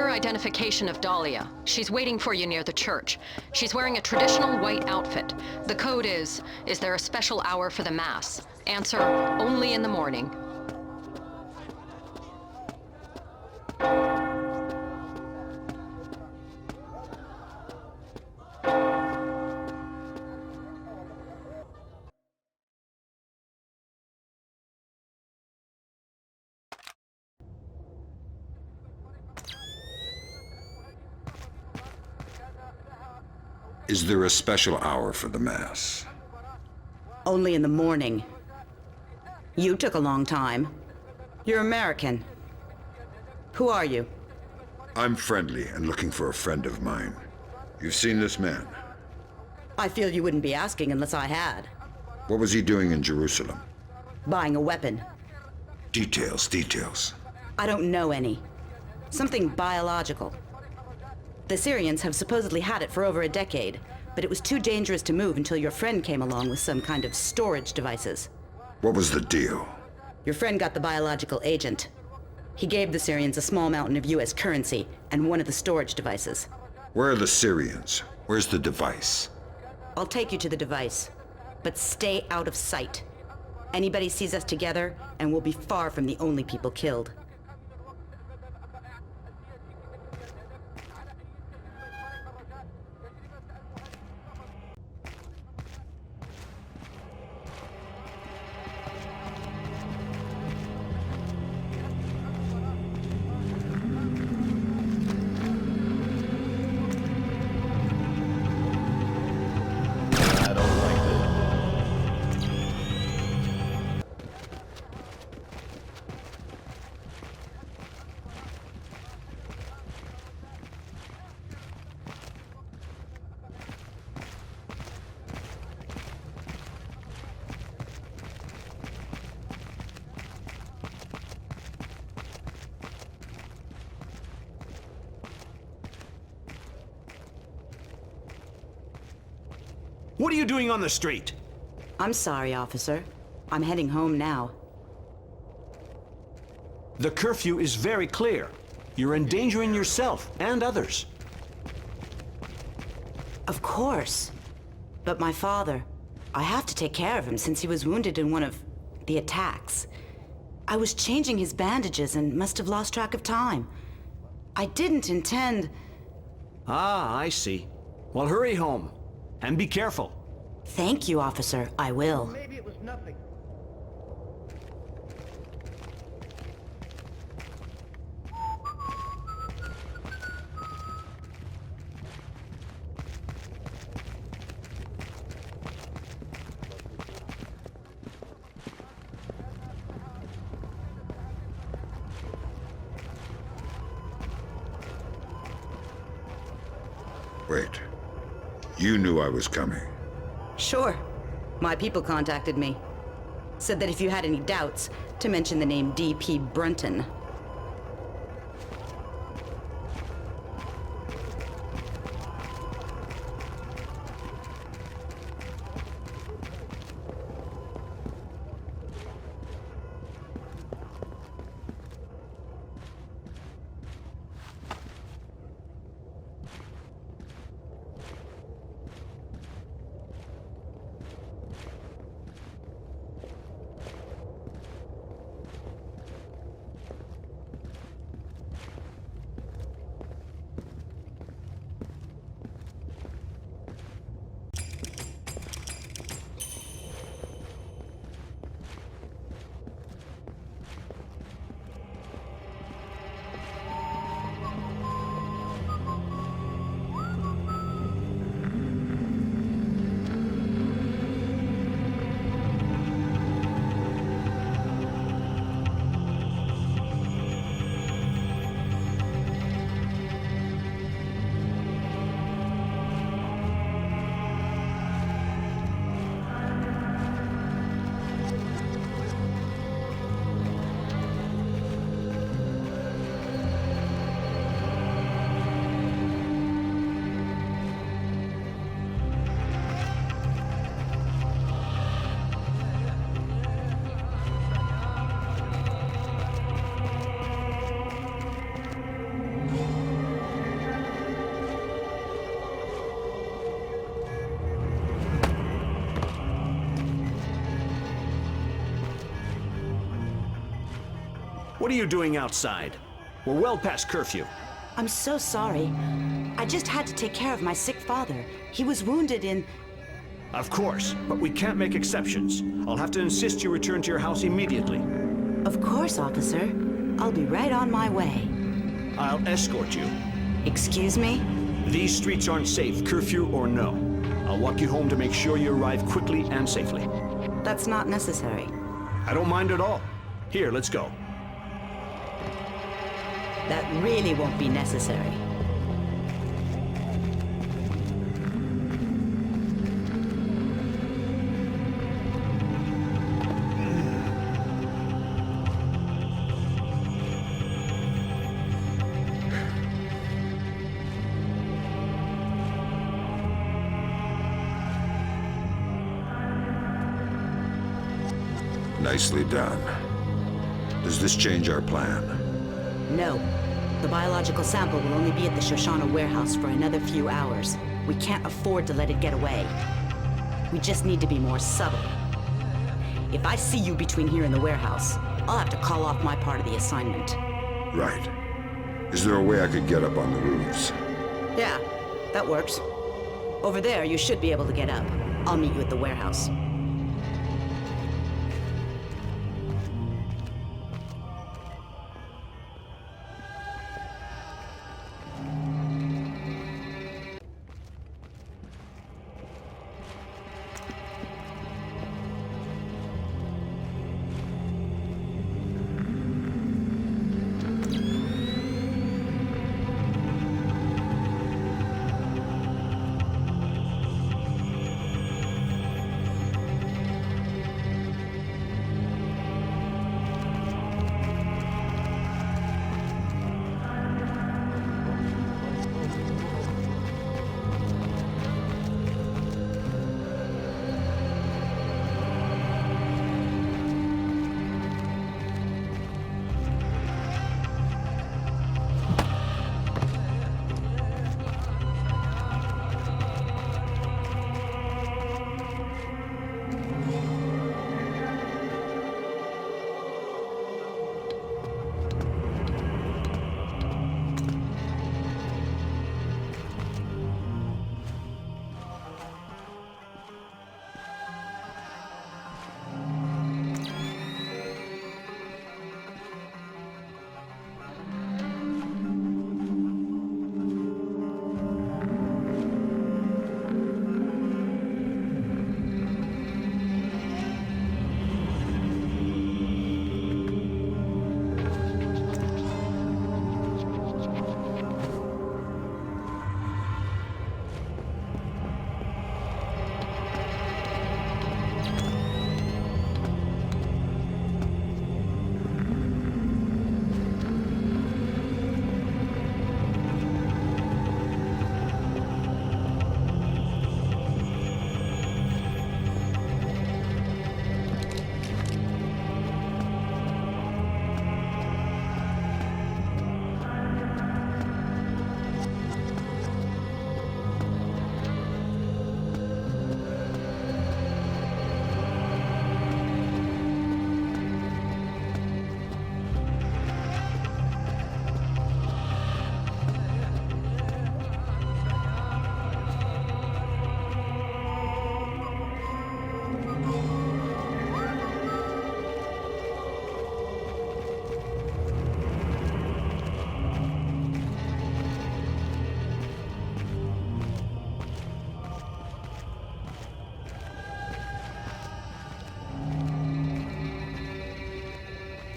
Identification of Dahlia. She's waiting for you near the church. She's wearing a traditional white outfit. The code is there a special hour for the Mass? Answer, only in the morning. Is there a special hour for the Mass? Only in the morning. You took a long time. You're American. Who are you? I'm friendly and looking for a friend of mine. You've seen this man? I feel you wouldn't be asking unless I had. What was he doing in Jerusalem? Buying a weapon. Details. I don't know any. Something biological. The Syrians have supposedly had it for over a decade, but it was too dangerous to move until your friend came along with some kind of storage devices. What was the deal? Your friend got the biological agent. He gave the Syrians a small mountain of US currency and one of the storage devices. Where are the Syrians? Where's the device? I'll take you to the device, but stay out of sight. Anybody sees us together, and we'll be far from the only people killed. What are you doing on the street? I'm sorry, officer. I'm heading home now. The curfew is very clear. You're endangering yourself and others. Of course. But my father, I have to take care of him since he was wounded in one of the attacks. I was changing his bandages and must have lost track of time. I didn't intend... Ah, I see. Well, hurry home. And be careful. Thank you, officer. I will. Maybe it was nothing. Wait. You knew I was coming. Sure. My people contacted me. Said that if you had any doubts, to mention the name D.P. Brunton. What are you doing outside? We're well past curfew. I'm so sorry. I just had to take care of my sick father. He was wounded in... Of course, but we can't make exceptions. I'll have to insist you return to your house immediately. Of course, officer. I'll be right on my way. I'll escort you. Excuse me? These streets aren't safe, curfew or no. I'll walk you home to make sure you arrive quickly and safely. That's not necessary. I don't mind at all. Here, let's go. That really won't be necessary. Nicely done. Does this change our plan? No. The biological sample will only be at the Shoshana warehouse for another few hours. We can't afford to let it get away. We just need to be more subtle. If I see you between here and the warehouse, I'll have to call off my part of the assignment. Right. Is there a way I could get up on the roofs? Yeah, that works. Over there, you should be able to get up. I'll meet you at the warehouse.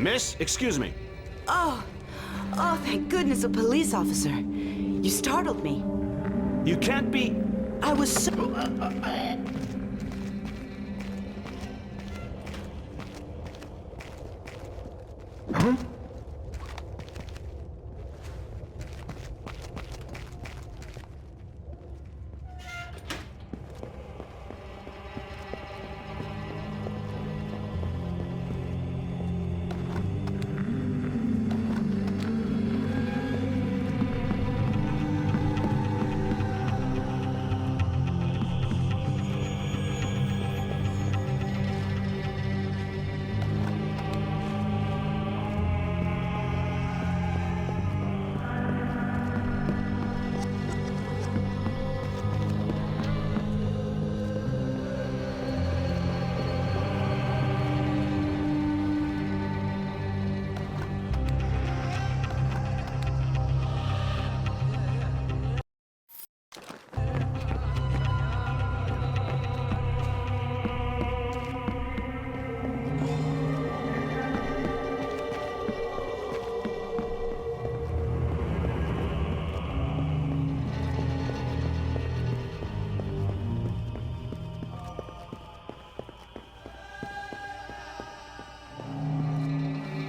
Miss, excuse me. Oh, thank goodness, a police officer. You startled me. You can't be... I was so... Huh?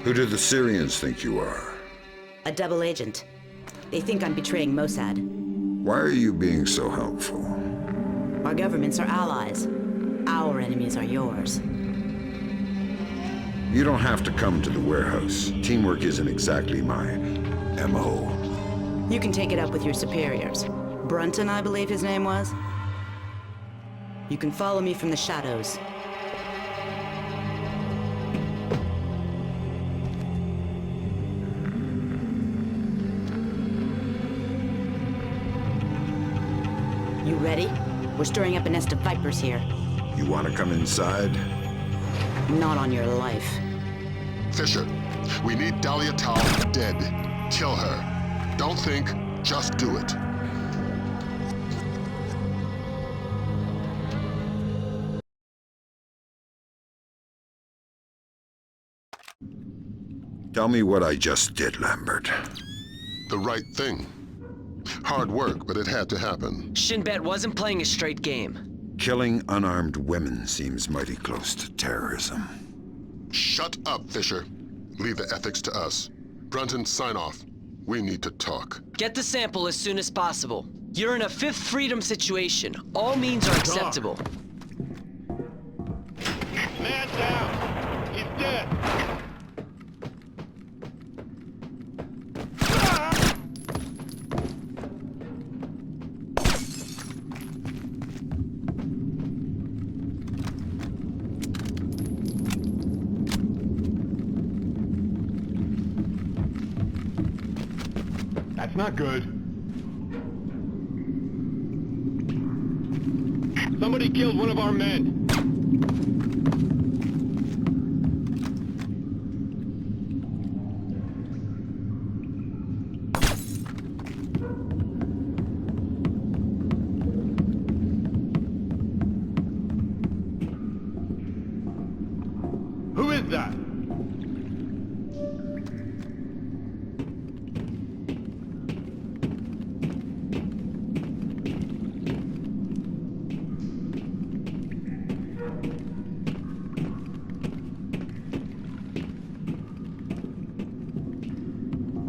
Who do the Syrians think you are? A double agent. They think I'm betraying Mossad. Why are you being so helpful? Our governments are allies. Our enemies are yours. You don't have to come to the warehouse. Teamwork isn't exactly my M.O. You can take it up with your superiors. Brunton, I believe his name was. You can follow me from the shadows. You ready? We're stirring up a nest of vipers here. You want to come inside? Not on your life. Fisher, we need Dahlia Tal dead. Kill her. Don't think, just do it. Tell me what I just did, Lambert. The right thing. Hard work, but it had to happen. Shinbet wasn't playing a straight game. Killing unarmed women seems mighty close to terrorism. Shut up, Fisher. Leave the ethics to us. Brunton, sign off. We need to talk. Get the sample as soon as possible. You're in a Fifth Freedom situation. All means are acceptable. Man down! He's dead! That's not good. Somebody killed one of our men. Who is that?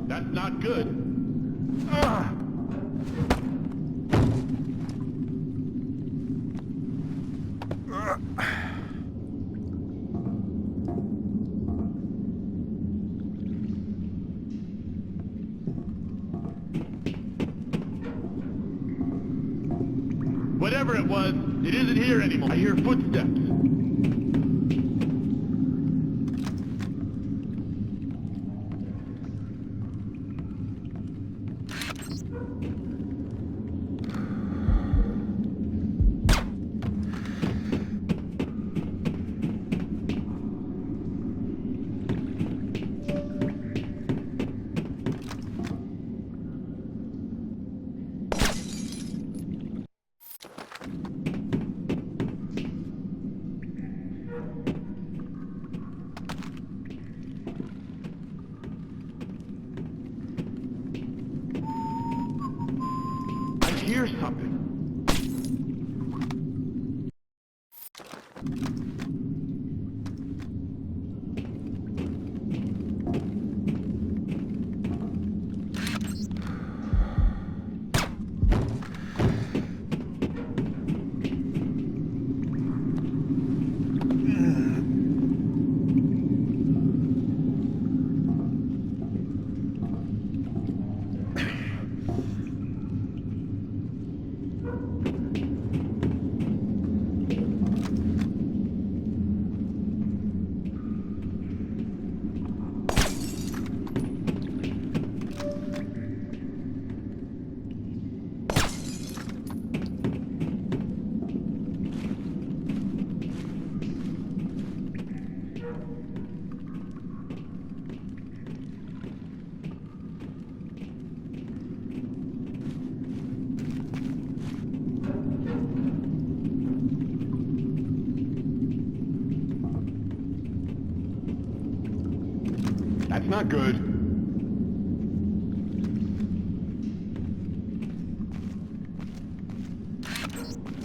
That's not good. Whatever it was, it isn't here anymore. I hear footsteps. That's not good.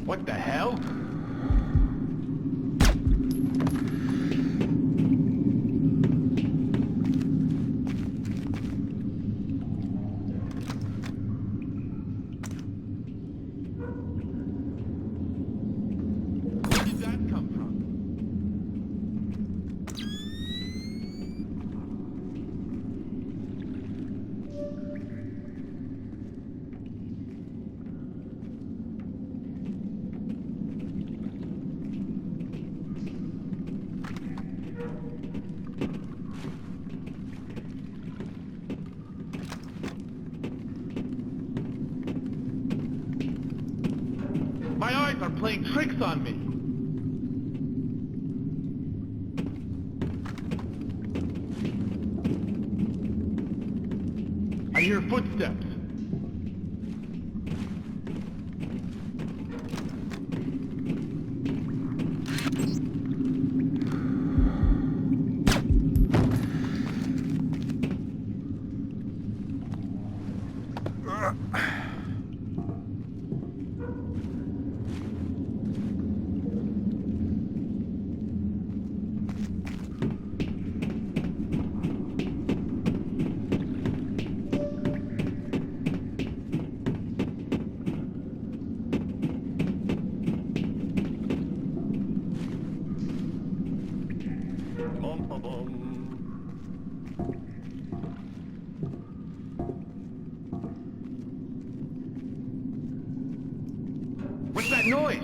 What the hell? Where did that come from? My eyes are playing tricks on me. I hear footsteps. What's that noise?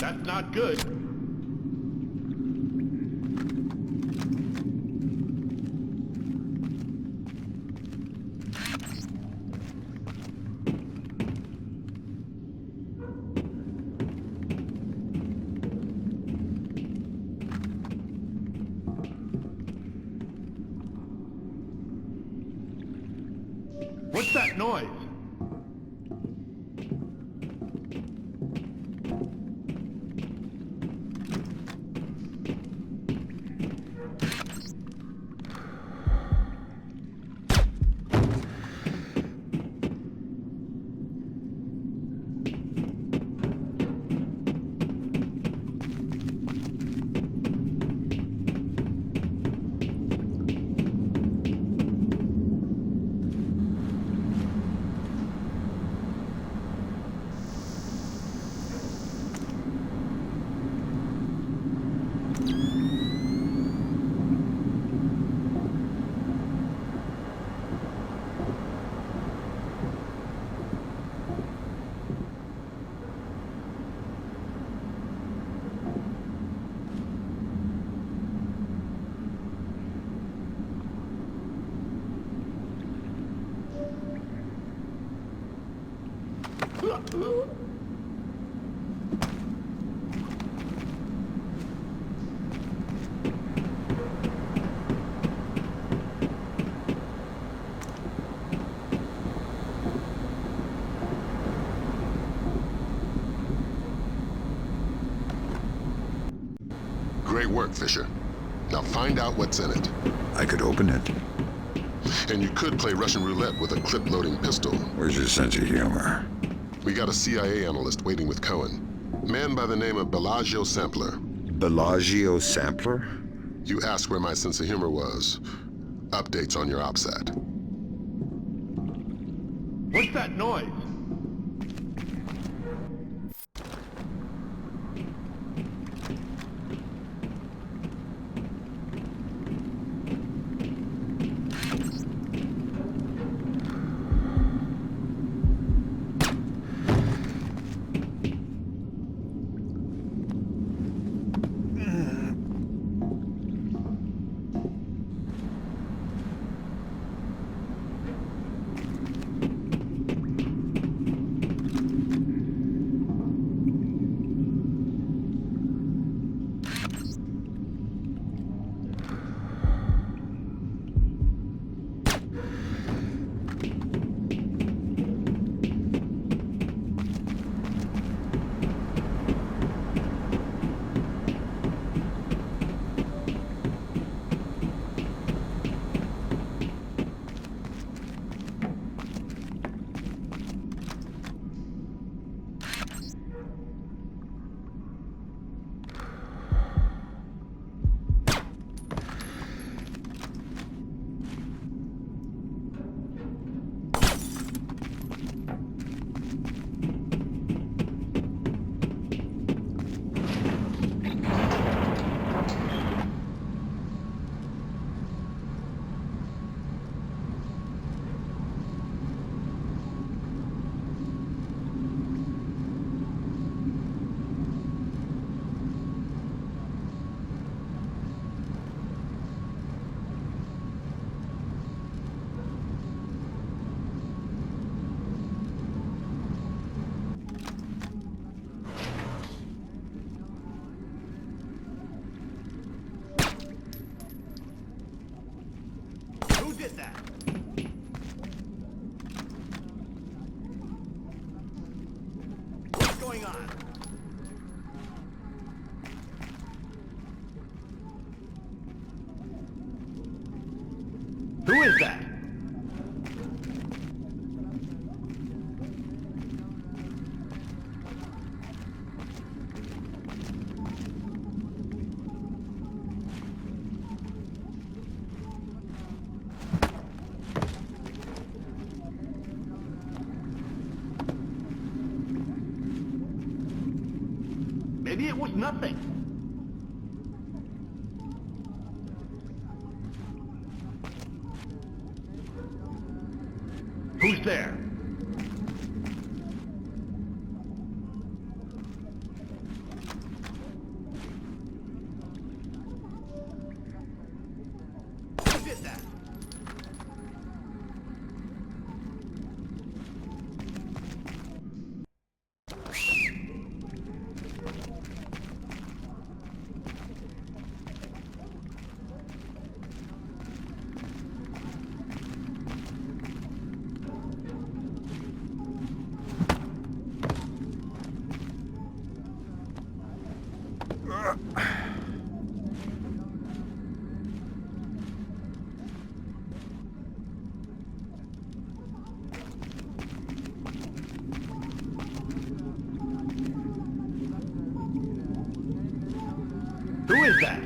That's not good. What's that noise? Great work, Fisher. Now find out what's in it. I could open it. And you could play Russian roulette with a clip-loading pistol. Where's your sense of humor? We got a CIA analyst waiting with Cohen. Man by the name of Bellagio Sampler. Bellagio Sampler? You asked where my sense of humor was. Updates on your OPSAT. What's that noise? Who is that? Maybe it was nothing. Who's there? Who is that?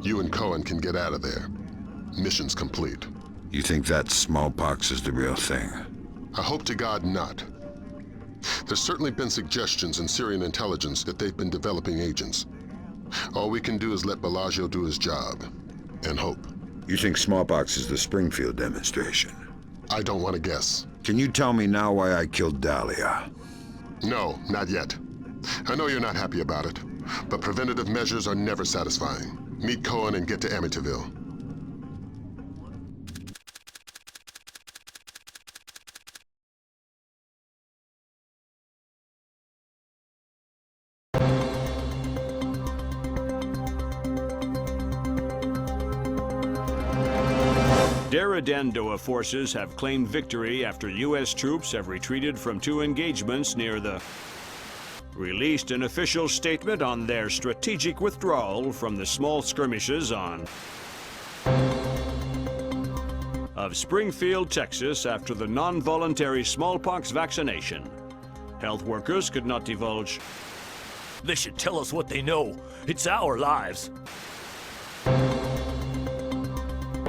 You and Cohen can get out of there. Mission's complete. You think that smallpox is the real thing? I hope to God not. There's certainly been suggestions in Syrian intelligence that they've been developing agents. All we can do is let Bellagio do his job, and hope. You think smallpox is the Springfield demonstration? I don't want to guess. Can you tell me now why I killed Dahlia? No, not yet. I know you're not happy about it, but preventative measures are never satisfying. Meet Cohen and get to Amityville. Dandoa forces have claimed victory after U.S. troops have retreated from 2 engagements near the... released an official statement on their strategic withdrawal from the small skirmishes on... of Springfield, Texas after the non-voluntary smallpox vaccination. Health workers could not divulge... They should tell us what they know. It's our lives.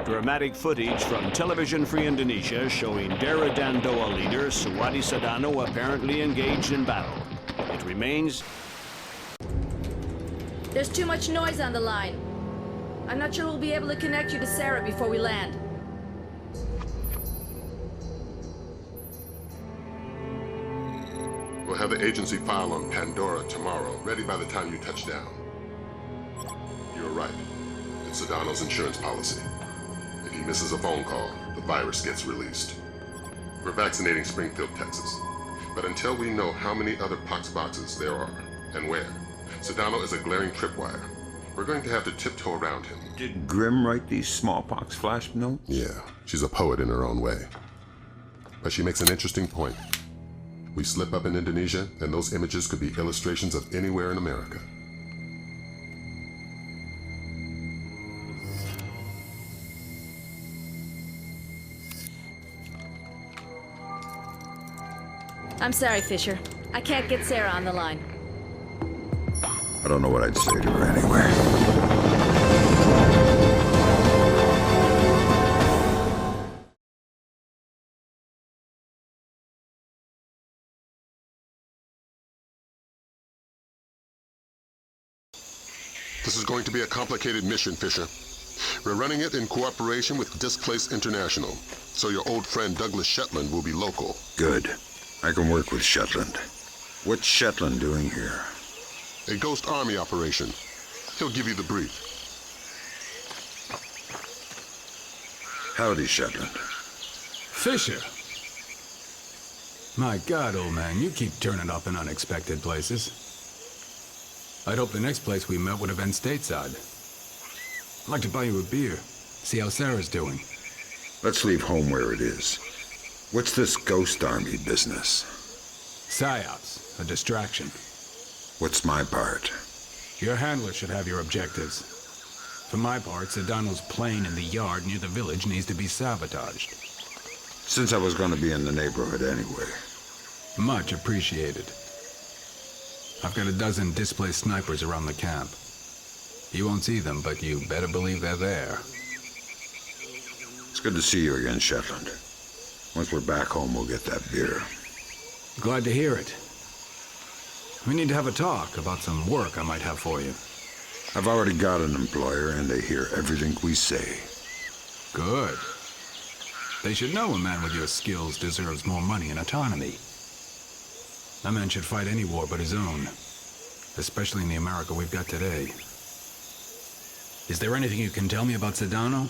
Dramatic footage from Television Free Indonesia showing Dara Dandoa leader Suwadi Sadano apparently engaged in battle. It remains... There's too much noise on the line. I'm not sure we'll be able to connect you to Sarah before we land. We'll have the agency file on Pandora tomorrow, ready by the time you touch down. You're right. It's Sadano's insurance policy. If he misses a phone call, the virus gets released. We're vaccinating Springfield, Texas. But until we know how many other pox boxes there are, and where, Sadano is a glaring tripwire. We're going to have to tiptoe around him. Did Grimm write these smallpox flash notes? Yeah, she's a poet in her own way. But she makes an interesting point. We slip up in Indonesia, and those images could be illustrations of anywhere in America. I'm sorry, Fisher. I can't get Sarah on the line. I don't know what I'd say to her anyway. This is going to be a complicated mission, Fisher. We're running it in cooperation with Displace International, so your old friend Douglas Shetland will be local. Good. I can work with Shetland. What's Shetland doing here? A Ghost Army operation. He'll give you the brief. Howdy, Shetland. Fisher. My God, old man, you keep turning up in unexpected places. I'd hope the next place we met would have been stateside. I'd like to buy you a beer, see how Sarah's doing. Let's leave home where it is. What's this Ghost Army business? PSYOPs, a distraction. What's my part? Your handler should have your objectives. For my part, Sedano's plane in the yard near the village needs to be sabotaged. Since I was going to be in the neighborhood anyway. Much appreciated. I've got a dozen displaced snipers around the camp. You won't see them, but you better believe they're there. It's good to see you again, Shetland. Once we're back home, we'll get that beer. Glad to hear it. We need to have a talk about some work I might have for you. I've already got an employer, and they hear everything we say. Good. They should know a man with your skills deserves more money and autonomy. A man should fight any war but his own, especially in the America we've got today. Is there anything you can tell me about Sedano?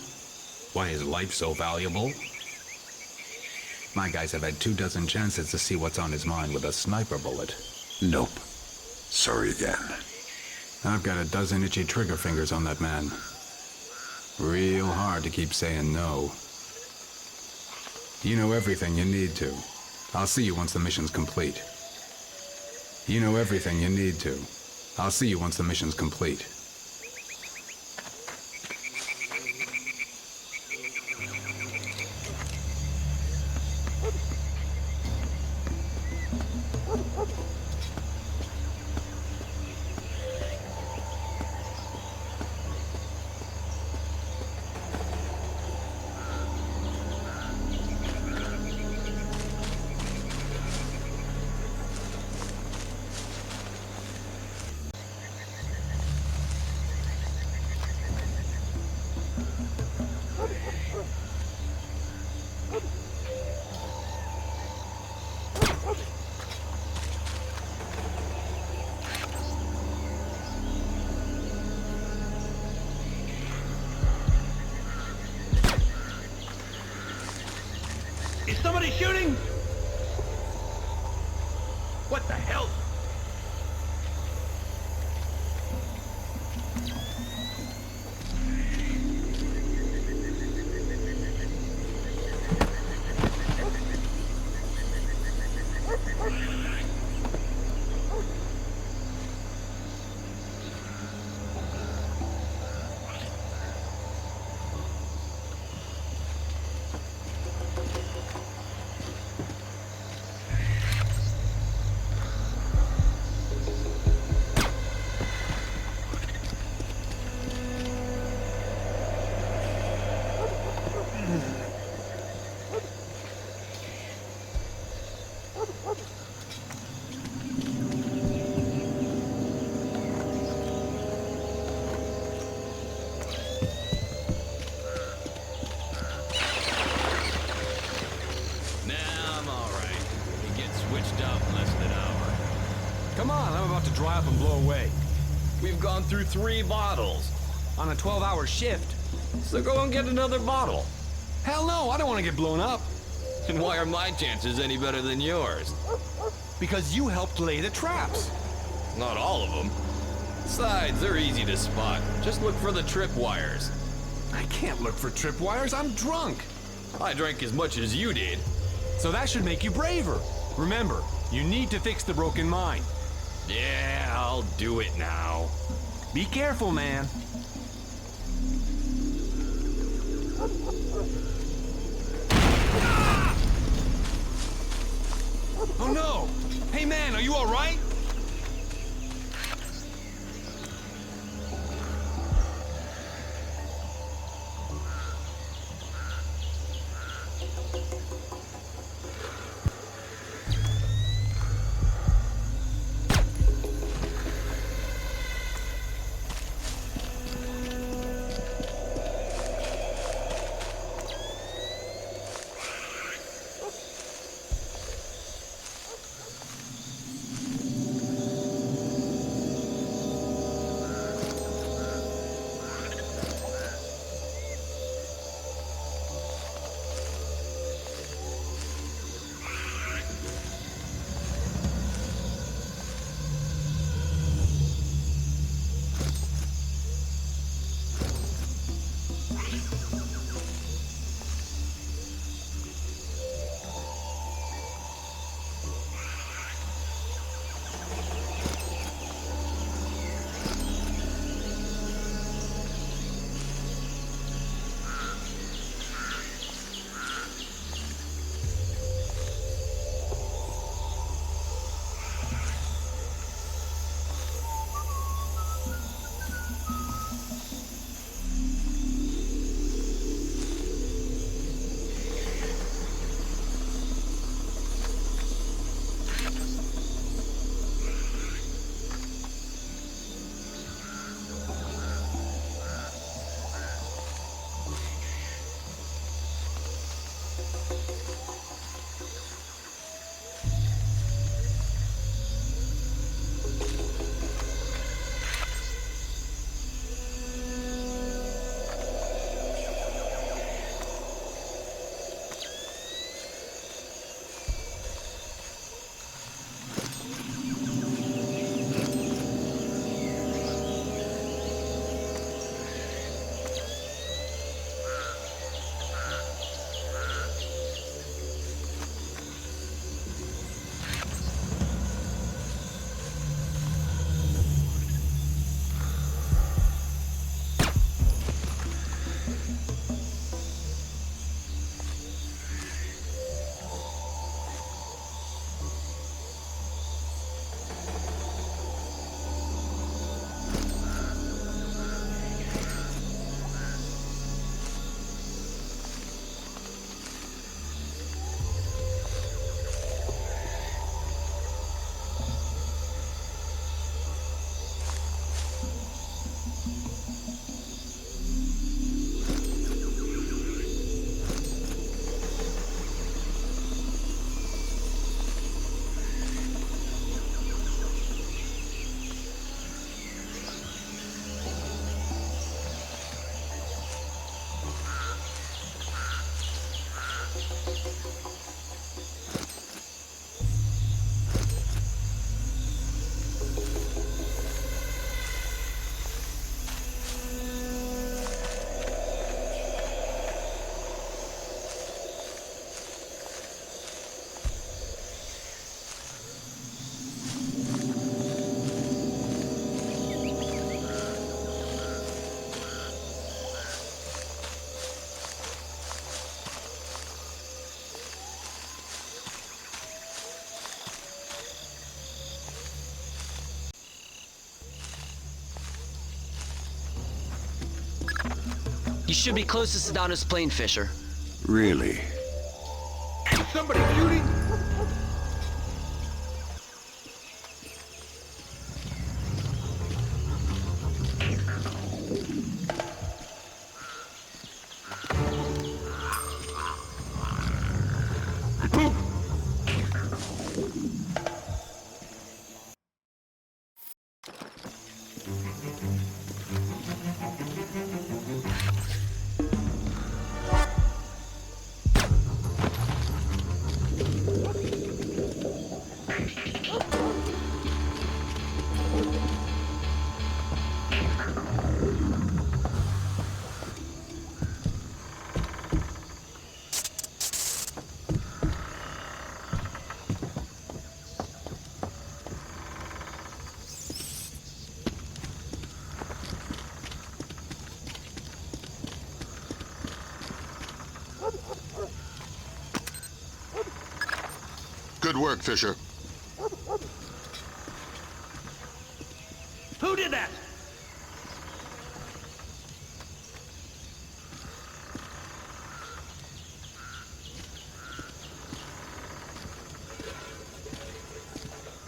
Why is life so valuable? My guys have had 24 chances to see what's on his mind with a sniper bullet. Nope. Sorry again. I've got a dozen itchy trigger fingers on that man. Real hard to keep saying no. You know everything you need to. I'll see you once the mission's complete. You know everything you need to. I'll see you once the mission's complete. Is somebody shooting? What the hell? Come on, I'm about to dry up and blow away. We've gone through 3 bottles. On a 12-hour shift. So go and get another bottle. Hell no, I don't want to get blown up. And why are my chances any better than yours? Because you helped lay the traps. Not all of them. Besides, they're easy to spot. Just look for the tripwires. I can't look for tripwires, I'm drunk. I drank as much as you did. So that should make you braver. Remember, you need to fix the broken mine. Yeah, I'll do it now. Be careful, man. Oh no! Hey man, are you alright? You should be close to Sedano's plane, Fisher. Really? Somebody shooting? Good work, Fisher. Who did that?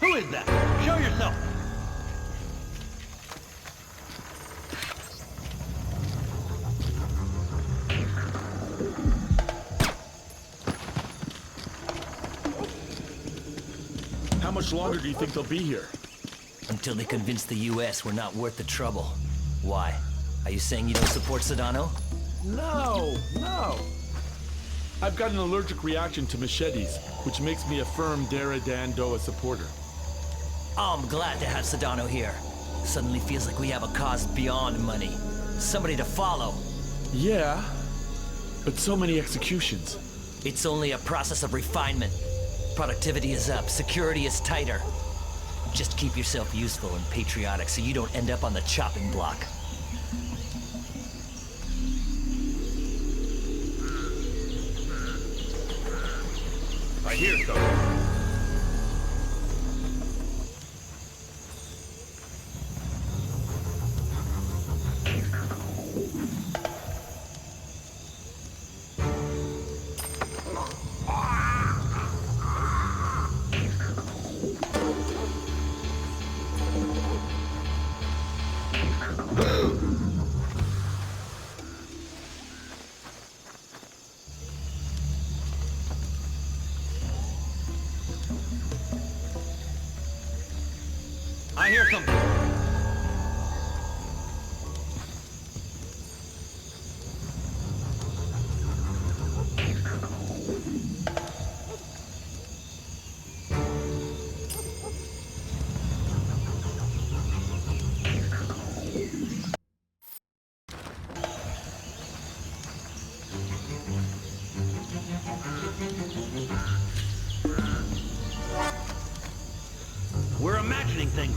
Who is that? Show yourself. How much longer do you think they'll be here? Until they convince the US we're not worth the trouble. Why? Are you saying you don't support Sedano? No, no. I've got an allergic reaction to machetes, which makes me a firm Dara Dandoa supporter. Oh, I'm glad to have Sedano here. Suddenly feels like we have a cause beyond money. Somebody to follow. Yeah, but so many executions. It's only a process of refinement. Productivity is up, security is tighter. Just keep yourself useful and patriotic so you don't end up on the chopping block. I hear something. I hear something. We're imagining things.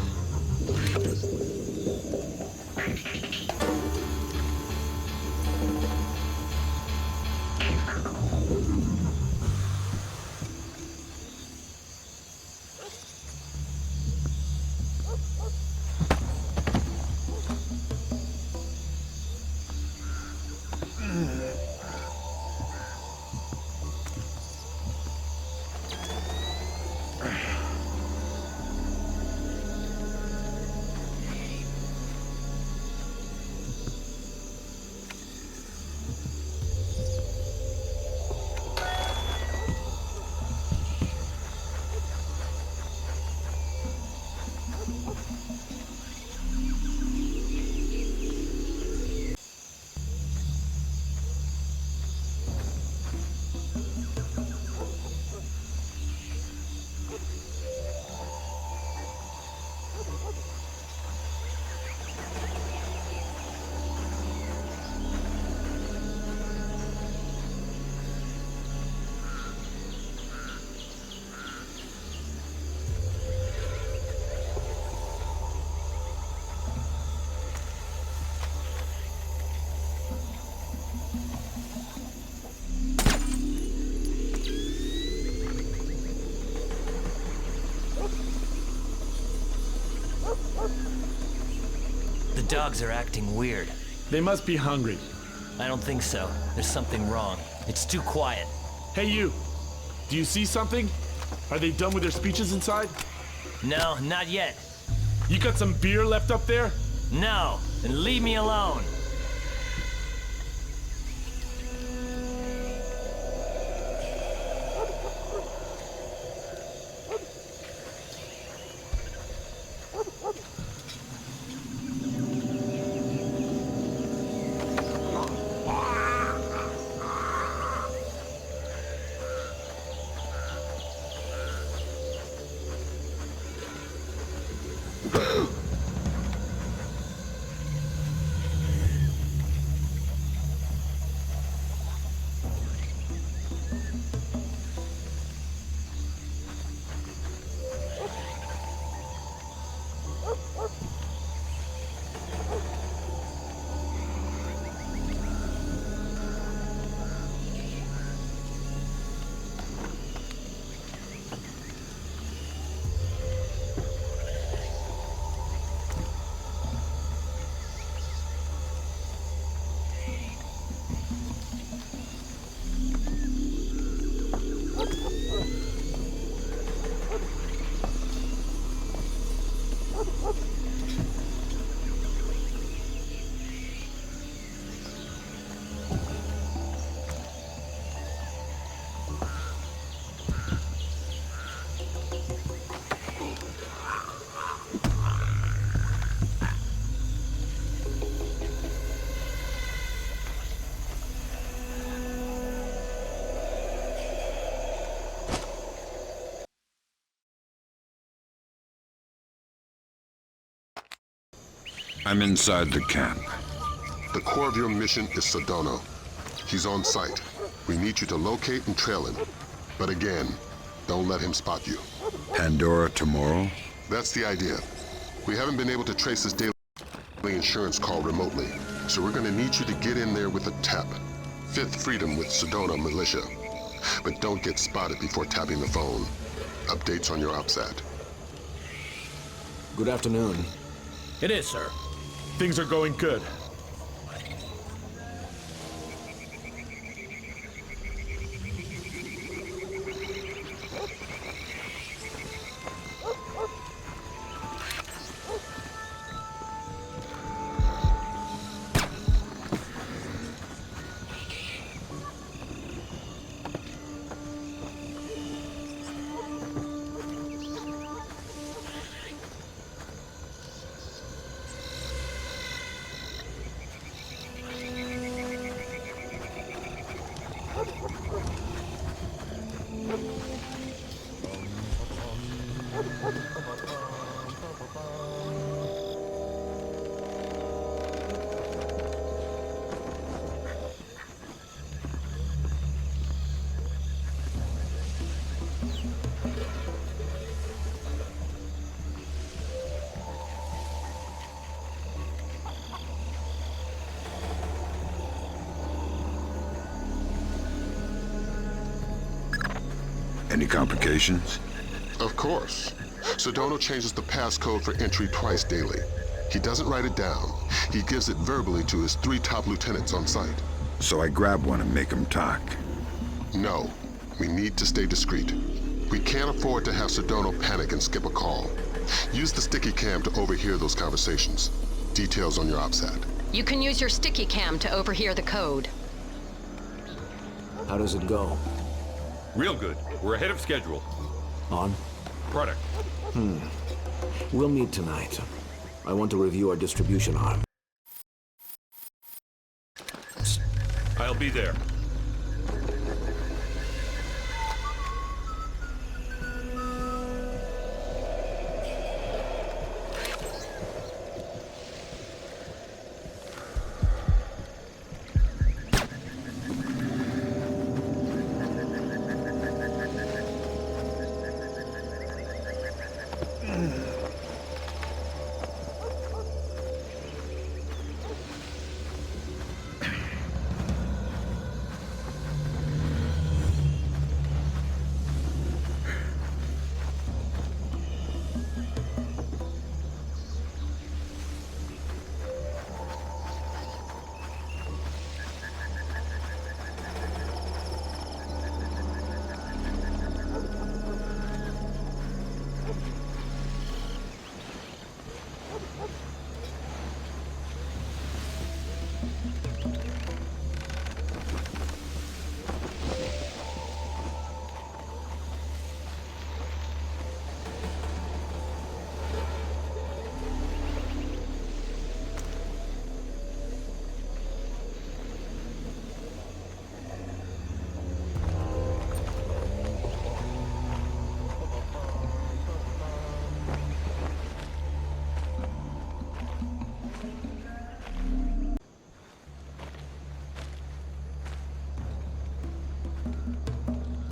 The dogs are acting weird. They must be hungry. I don't think so. There's something wrong. It's too quiet. Hey, you. Do you see something? Are they done with their speeches inside? No, not yet. You got some beer left up there? No, then leave me alone. I'm inside the camp. The core of your mission is Sodono. He's on site. We need you to locate and trail him. But again, don't let him spot you. Pandora Tomorrow? That's the idea. We haven't been able to trace his daily insurance call remotely, so we're gonna need you to get in there with a tap. Fifth Freedom with Sodono Militia. But don't get spotted before tapping the phone. Updates on your OPSAT. Good afternoon. It is, sir. Things are going good. Any complications? Of course. Sodono changes the passcode for entry twice daily. He doesn't write it down. He gives it verbally to his 3 top lieutenants on site. So I grab one and make him talk. No. We need to stay discreet. We can't afford to have Sodono panic and skip a call. Use the sticky cam to overhear those conversations. Details on your OPSAT. You can use your sticky cam to overhear the code. How does it go? Real good. We're ahead of schedule. On? Product. We'll meet tonight. I want to review our distribution arm. I'll be there.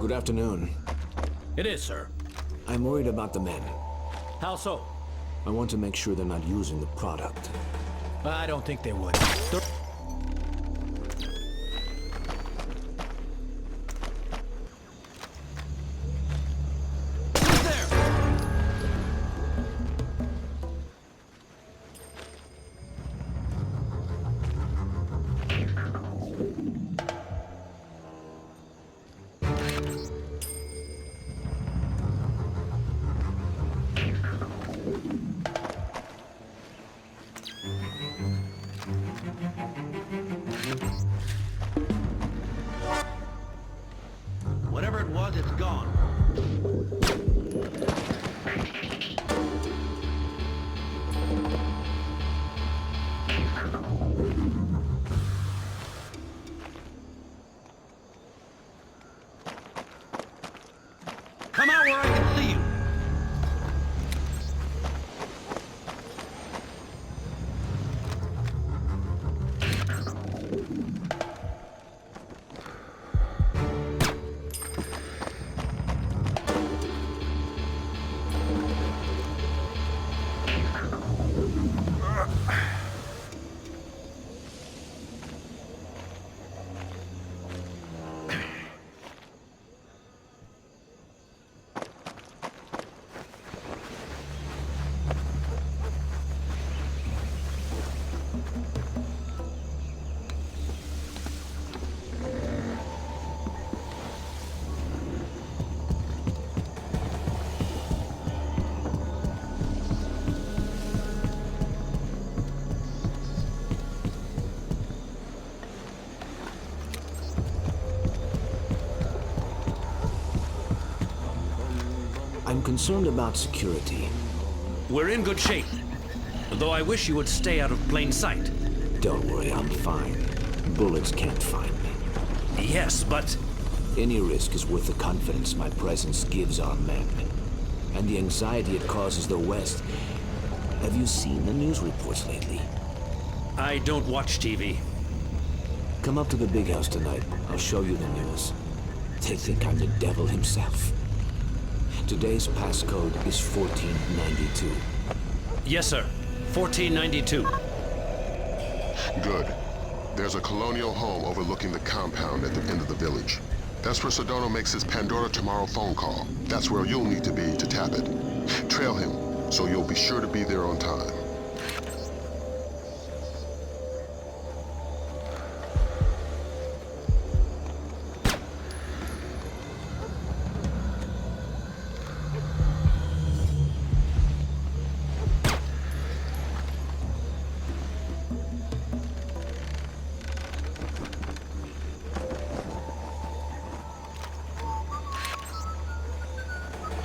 Good afternoon. It is, sir. I'm worried about the men. How so? I want to make sure they're not using the product. I don't think they would. Whatever it was, it's gone. Come out where I can see you. I'm concerned about security. We're in good shape. Though I wish you would stay out of plain sight. Don't worry, I'm fine. Bullets can't find me. Yes, but... Any risk is worth the confidence my presence gives our men. And the anxiety it causes the West. Have you seen the news reports lately? I don't watch TV. Come up to the big house tonight. I'll show you the news. They think I'm the devil himself. Today's passcode is 1492. Yes, sir. 1492. Good. There's a colonial home overlooking the compound at the end of the village. That's where Sedano makes his Pandora Tomorrow phone call. That's where you'll need to be to tap it. Trail him, so you'll be sure to be there on time.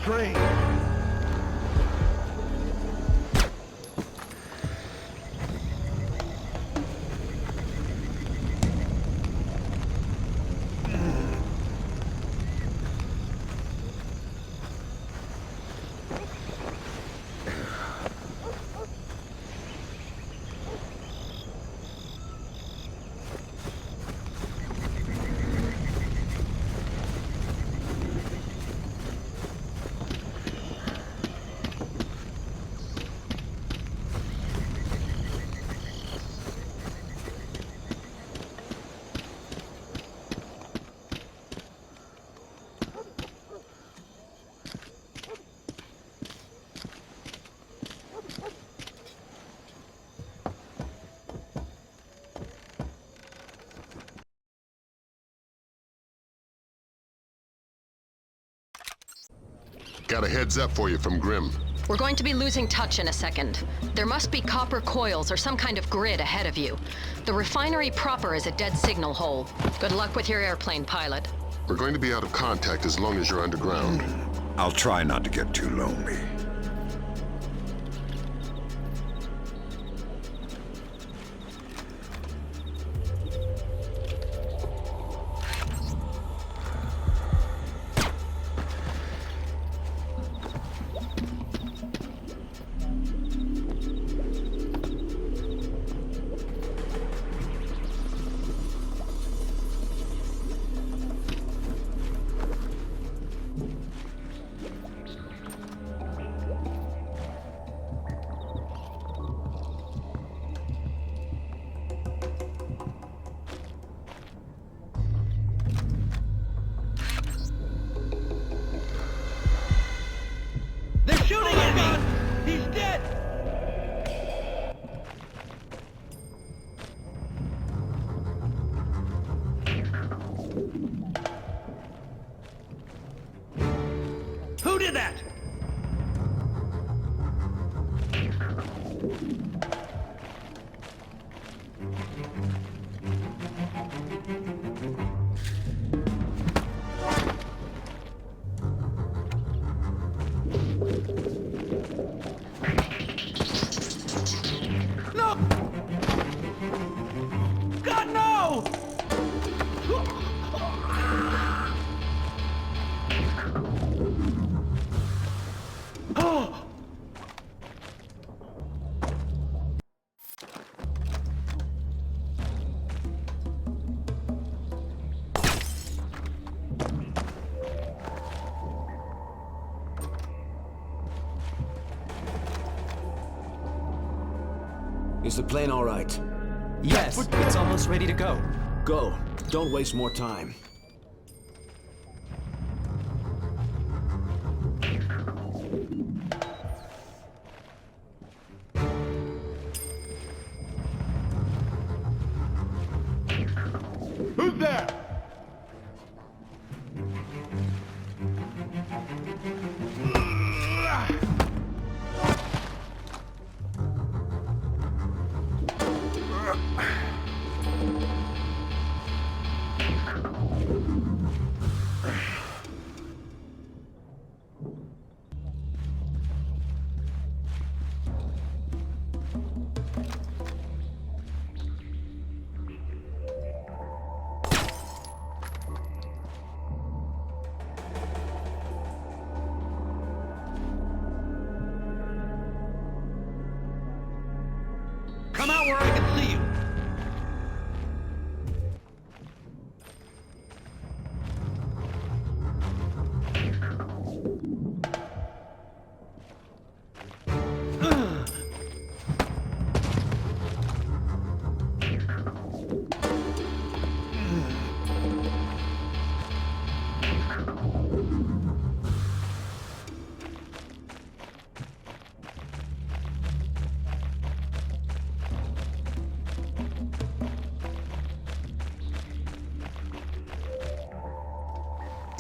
Train. Got a heads up for you from Grim. We're going to be losing touch in a second. There must be copper coils or some kind of grid ahead of you. The refinery proper is a dead signal hole. Good luck with your airplane, pilot. We're going to be out of contact as long as you're underground. I'll try not to get too lonely. you that! No! God, no! Oh! Is the plane all right? Yes, it's almost ready to go. Go. Don't waste more time. Who's there? Come out where I can see you.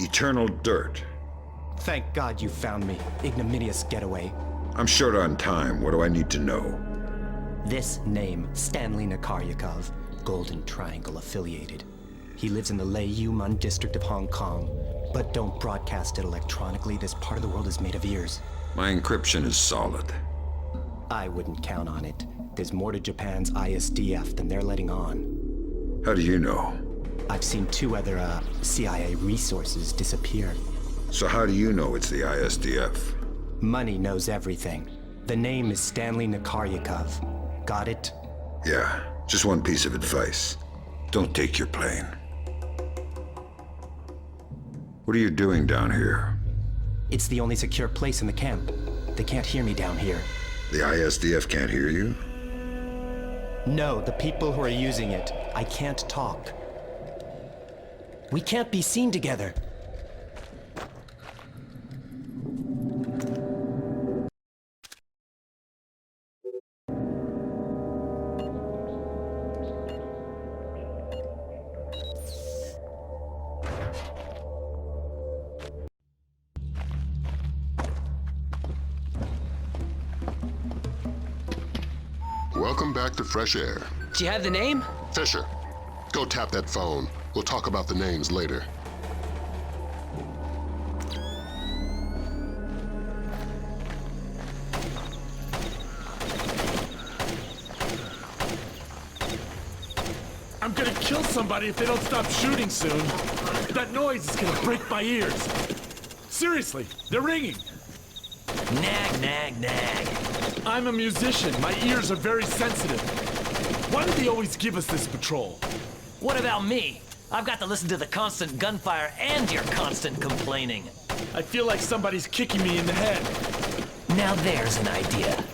Eternal dirt. Thank God you found me. Ignominious getaway. I'm short on time. What do I need to know? This name, Stanley Nakaryakov, Golden Triangle affiliated. He lives in the Lei Yuman district of Hong Kong. But don't broadcast it electronically. This part of the world is made of ears. My encryption is solid. I wouldn't count on it. There's more to Japan's ISDF than they're letting on. How do you know? I've seen 2 other, CIA resources disappear. So how do you know it's the ISDF? Money knows everything. The name is Stanley Nakaryakov. Got it? Yeah, just one piece of advice. Don't take your plane. What are you doing down here? It's the only secure place in the camp. They can't hear me down here. The ISDF can't hear you? No, the people who are using it. I can't talk. We can't be seen together. Welcome back to Fresh Air. Do you have the name? Fisher, go tap that phone. We'll talk about the names later. I'm gonna kill somebody if they don't stop shooting soon. That noise is gonna break my ears. Seriously, they're ringing. Nag, nag, nag. I'm a musician. My ears are very sensitive. Why do they always give us this patrol? What about me? I've got to listen to the constant gunfire and your constant complaining. I feel like somebody's kicking me in the head. Now there's an idea.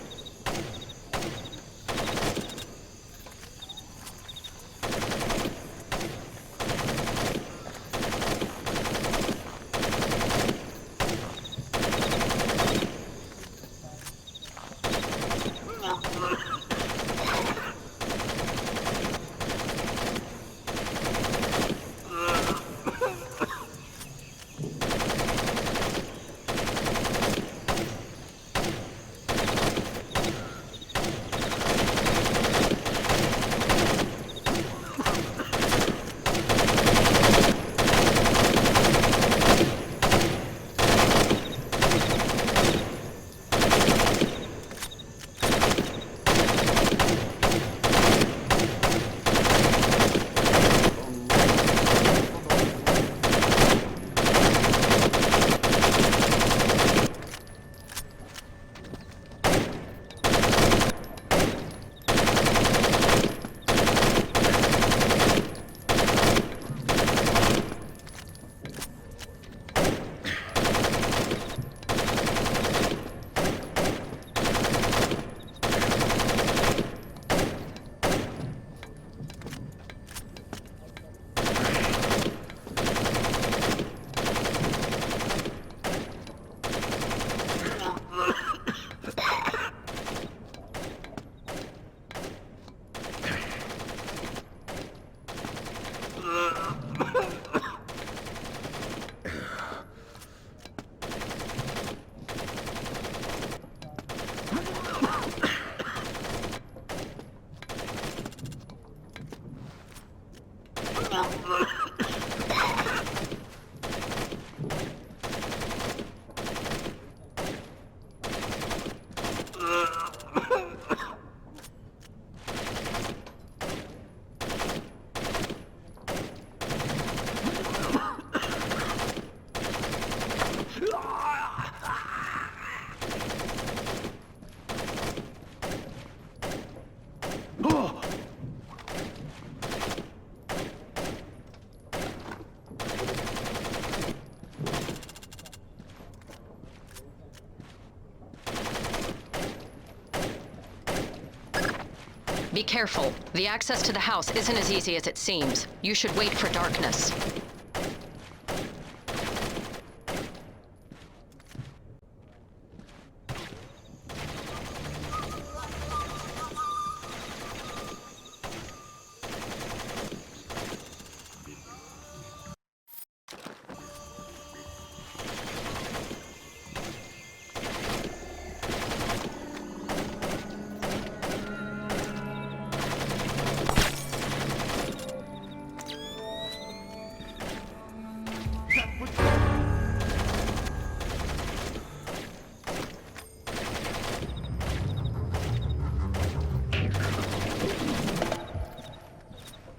Be careful. The access to the house isn't as easy as it seems. You should wait for darkness.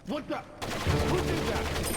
What the? Who did that?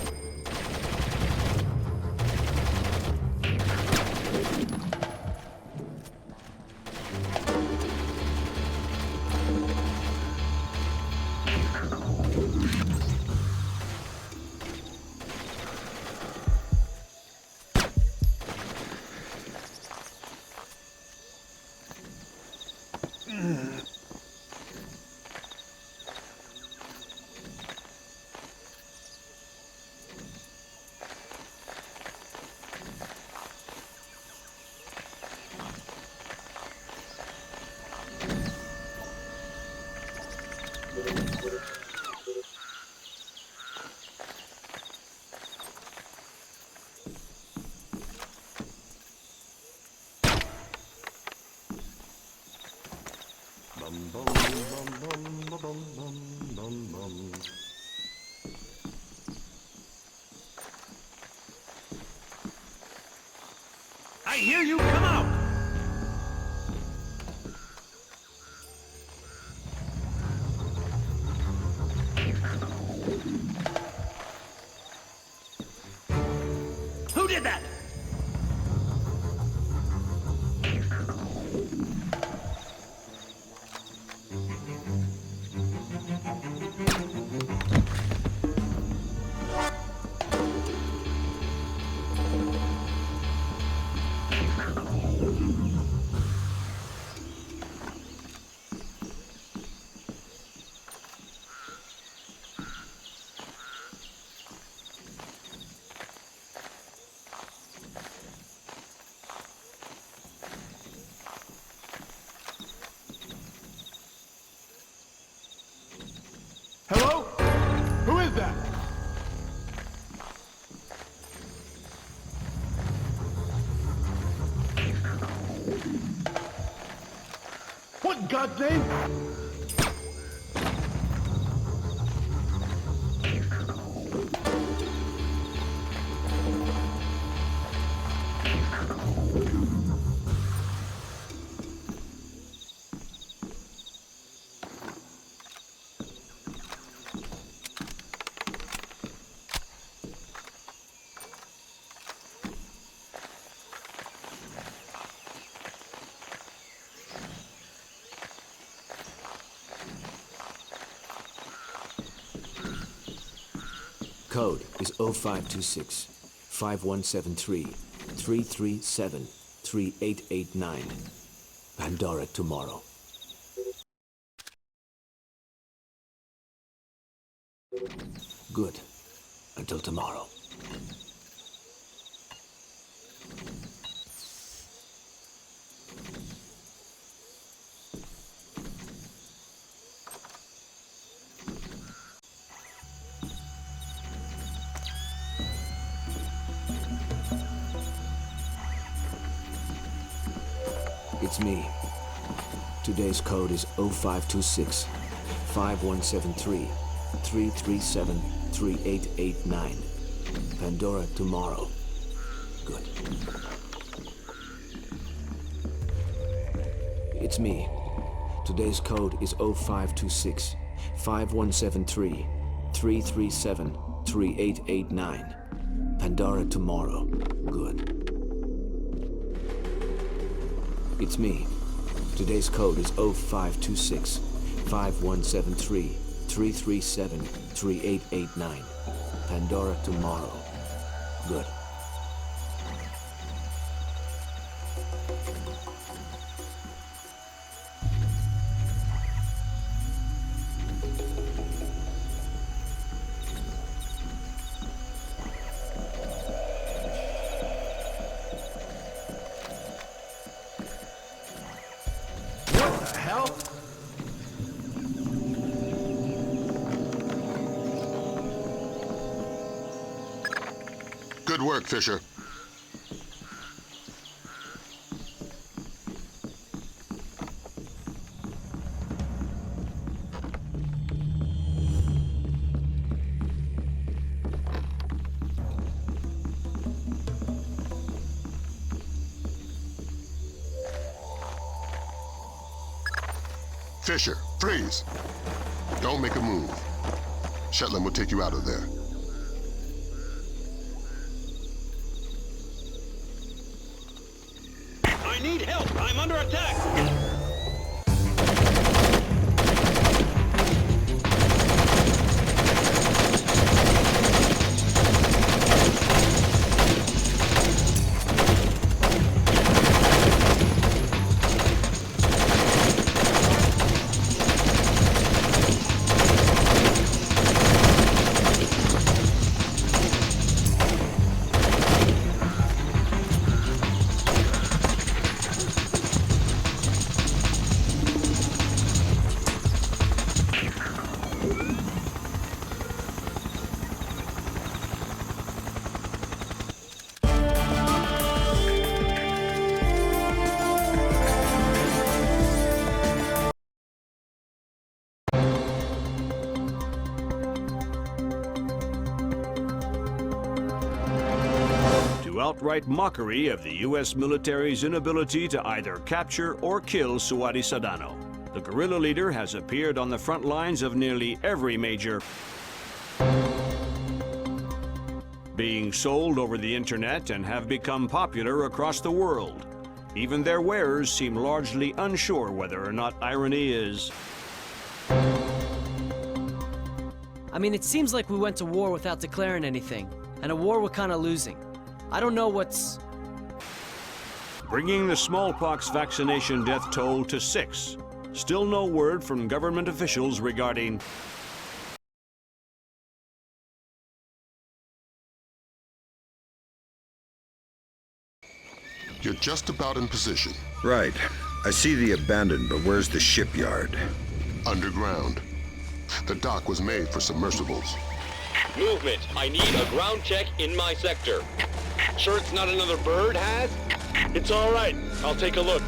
I hear you! Come out! Who did that? Hello? Who is that? What in God's name? Code is 0526 5173 337 3889. Pandora Tomorrow. Good. Until tomorrow. It's me. Today's code is 0526 5173 337 3889. Pandora Tomorrow. Good. It's me. Today's code is 0526 5173 337 3889. Pandora Tomorrow. Good. It's me. Today's code is 0526 5173 337 3889. Pandora Tomorrow. Good. hell? Good work, Fisher. Fisher, freeze! Don't make a move. Shetland will take you out of there. I need help! I'm under attack! Outright mockery of the U.S. military's inability to either capture or kill Suwadi Sadano. The guerrilla leader has appeared on the front lines of nearly every major, being sold over the internet and have become popular across the world. Even their wearers seem largely unsure whether or not irony is. I mean, it seems like we went to war without declaring anything, and a war we're kind of losing. I don't know what's... Bringing the smallpox vaccination death toll to 6. Still no word from government officials regarding... You're just about in position. Right. I see the abandoned, but where's the shipyard? Underground. The dock was made for submersibles. Movement. I need a ground check in my sector. Sure it's not another bird, Has? It's all right. I'll take a look.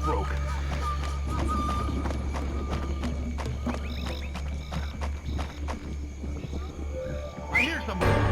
Broke. I hear somebody.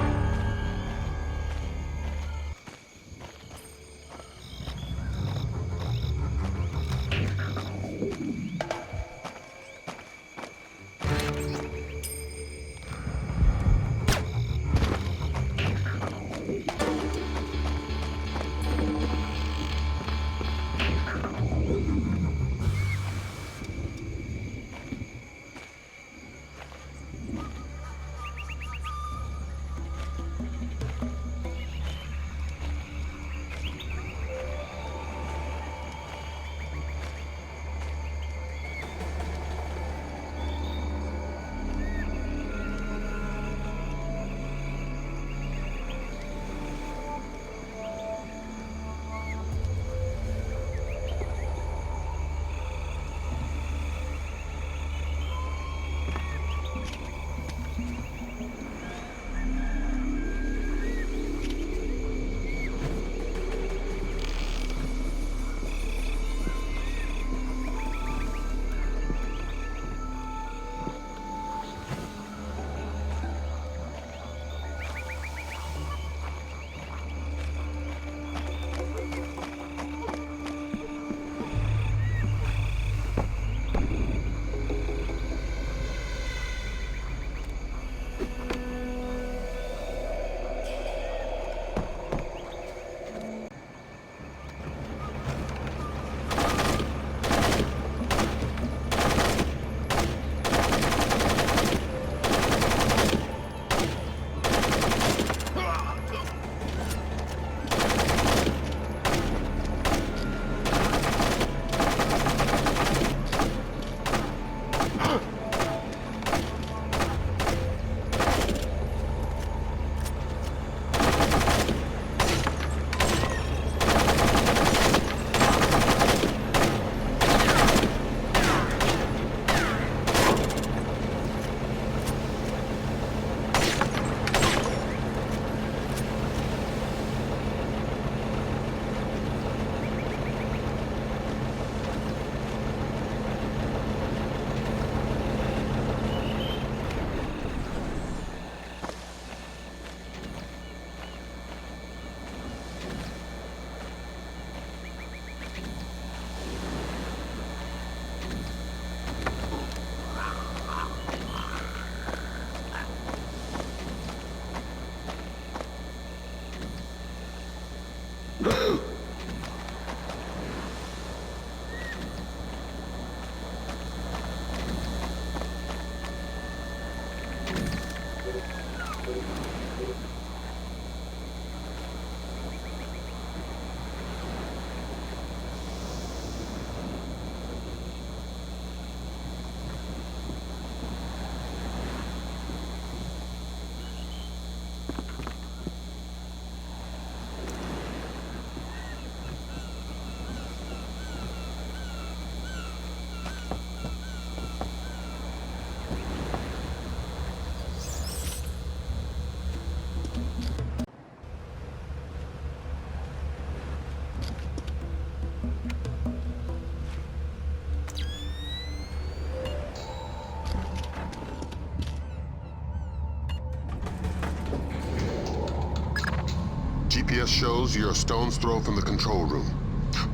GPS shows you're a stone's throw from the control room.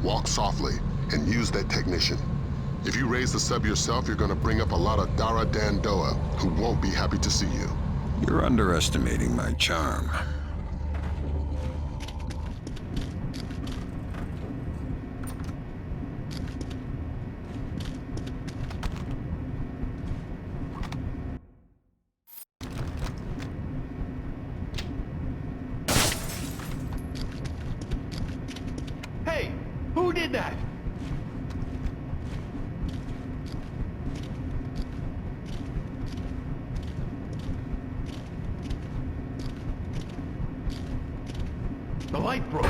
Walk softly and use that technician. If you raise the sub yourself, you're gonna bring up a lot of Dara Dandoa who won't be happy to see you. You're underestimating my charm. Hey, who did that? The light broke.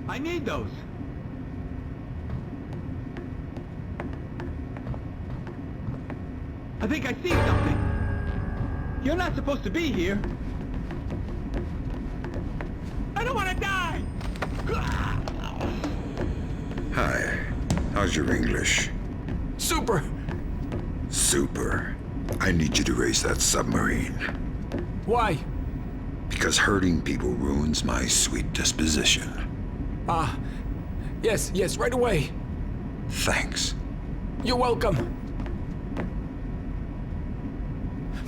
I need those. I think I see something. You're not supposed to be here. I don't want to die! Hi. How's your English? Super! Super. I need you to raise that submarine. Why? Because hurting people ruins my sweet disposition. Yes, right away. Thanks. You're welcome.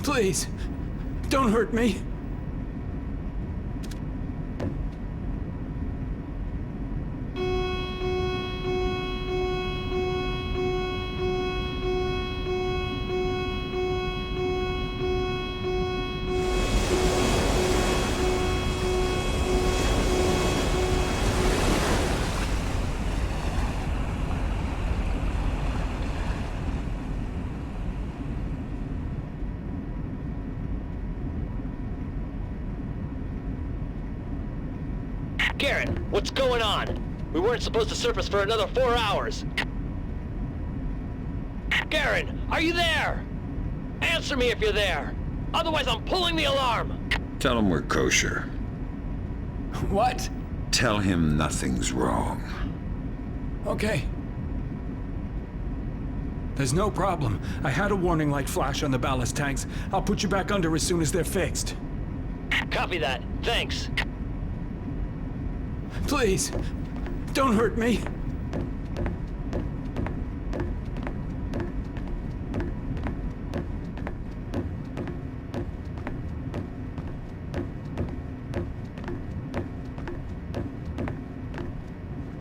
Please, don't hurt me. Garrett, what's going on? We weren't supposed to surface for another 4 hours. Garrett, are you there? Answer me if you're there. Otherwise, I'm pulling the alarm. Tell him we're kosher. What? Tell him nothing's wrong. Okay. There's no problem. I had a warning light flash on the ballast tanks. I'll put you back under as soon as they're fixed. Copy that. Thanks. Please, don't hurt me.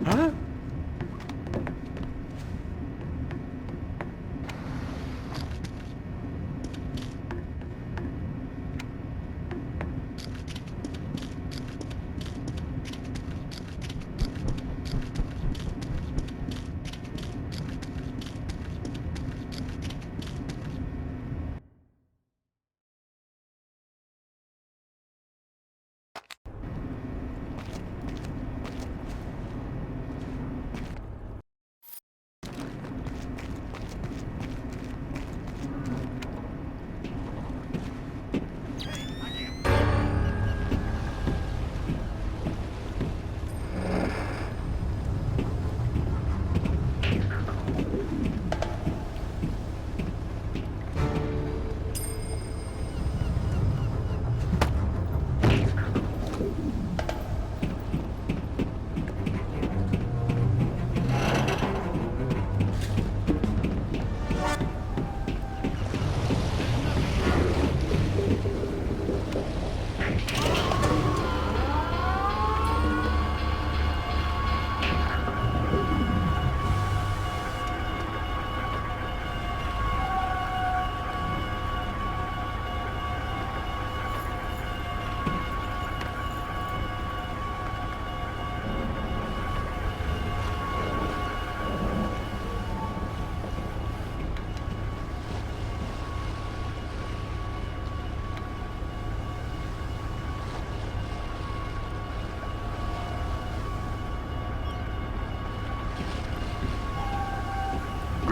Huh?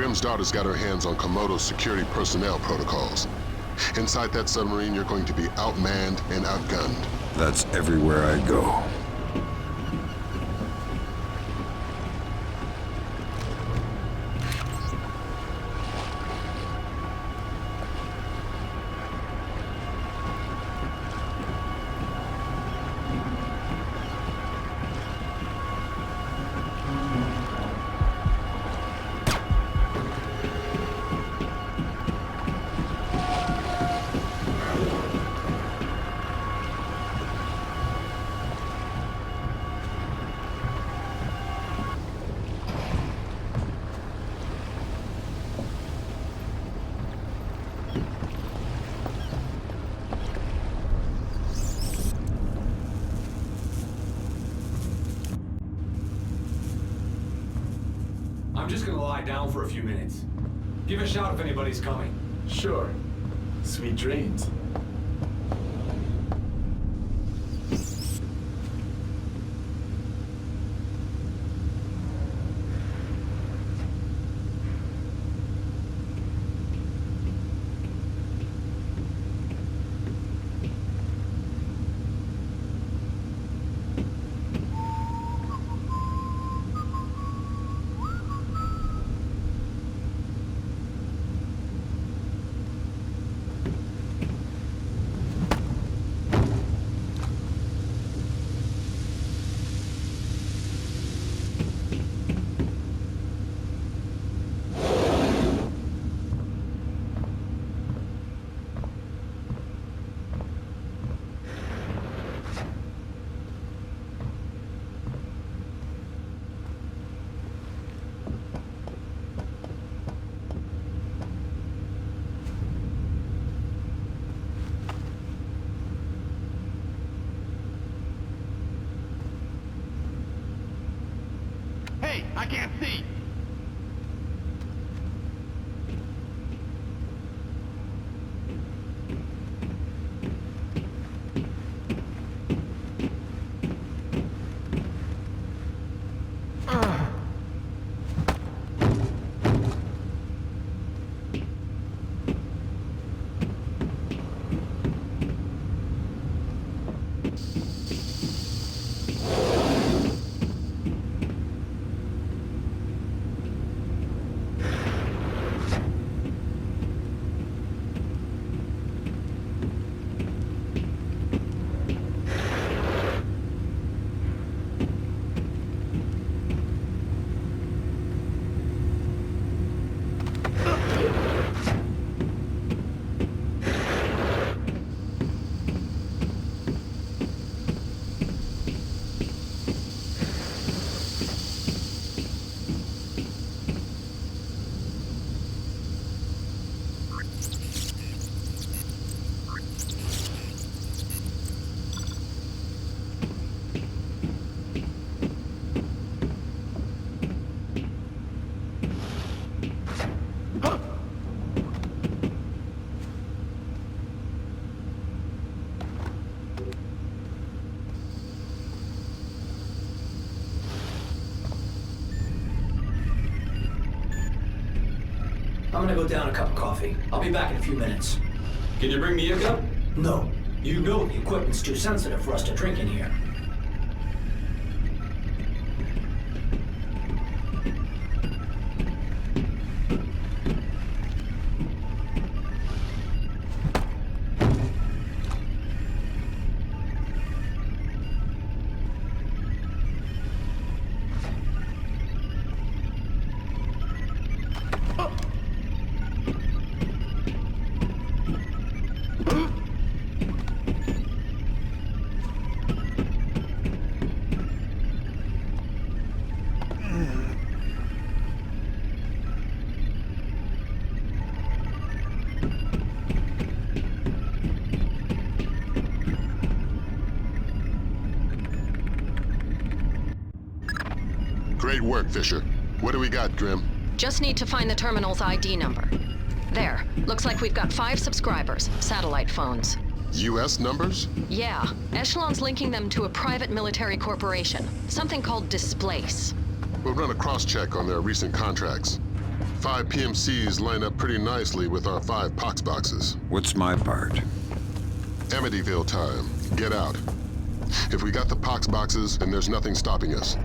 Grim's daughter's got her hands on Komodo's security personnel protocols. Inside that submarine, you're going to be outmanned and outgunned. That's everywhere I go. I'm just gonna lie down for a few minutes. Give a shout if anybody's coming. Sure. Sweet dreams. Hey, I can't see! I'm gonna go down a cup of coffee. I'll be back in a few minutes. Can you bring me a cup? No. You know the equipment's too sensitive for us to drink in here. Great work, Fisher. What do we got, Grim? Just need to find the terminal's ID number. There. Looks like we've got 5 subscribers, satellite phones. U.S. numbers? Yeah. Echelon's linking them to a private military corporation. Something called Displace. We'll run a cross-check on their recent contracts. 5 PMCs line up pretty nicely with our 5 pox boxes. What's my part? Amityville time. Get out. If we got the pox boxes, then there's nothing stopping us.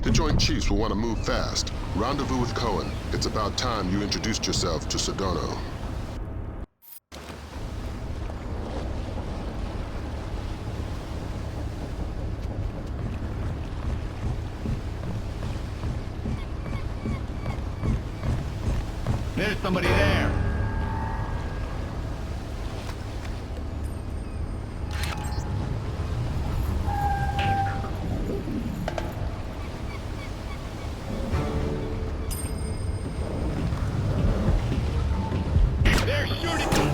The Joint Chiefs will want to move fast. Rendezvous with Cohen. It's about time you introduced yourself to Sedano. There's somebody there. They're shooting me.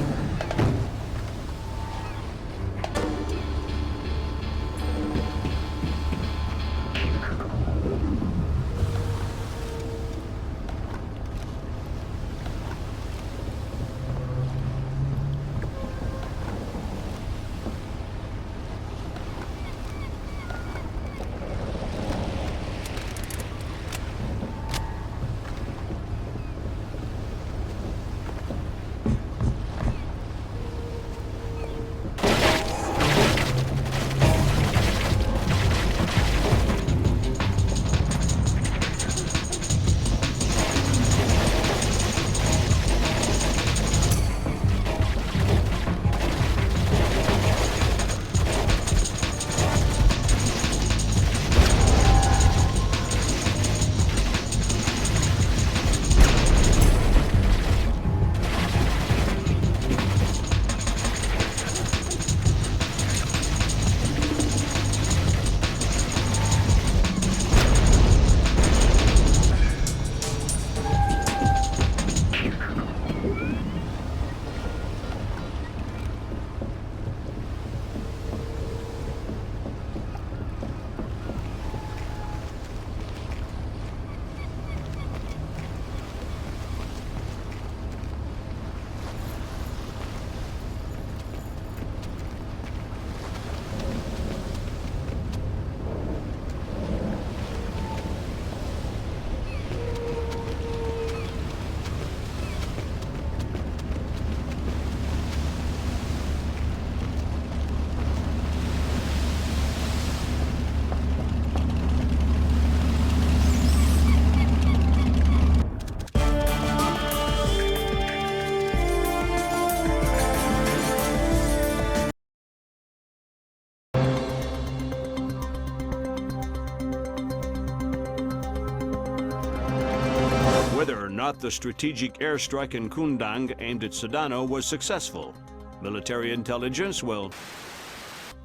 Whether or not the strategic airstrike in Kundang aimed at Sedano was successful, military intelligence, well,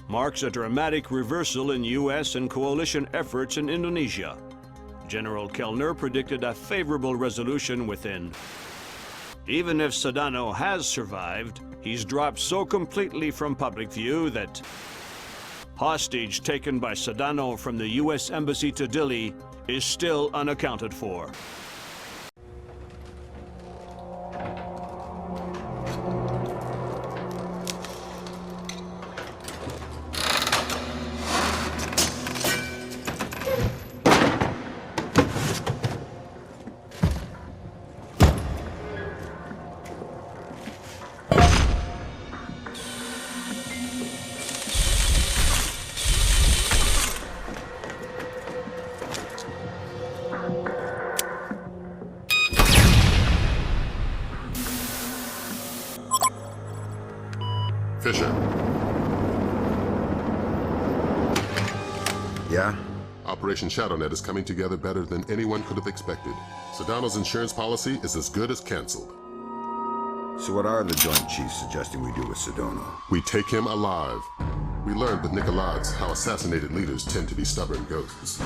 marks a dramatic reversal in U.S. and coalition efforts in Indonesia. General Kellner predicted a favorable resolution within. Even if Sedano has survived, he's dropped so completely from public view that hostage taken by Sedano from the U.S. Embassy to Dili is still unaccounted for. Fisher. Yeah? Operation ShadowNet is coming together better than anyone could have expected. Sedano's insurance policy is as good as canceled. So what are the Joint Chiefs suggesting we do with Sedano? We take him alive. We learned with Nicolaides how assassinated leaders tend to be stubborn ghosts.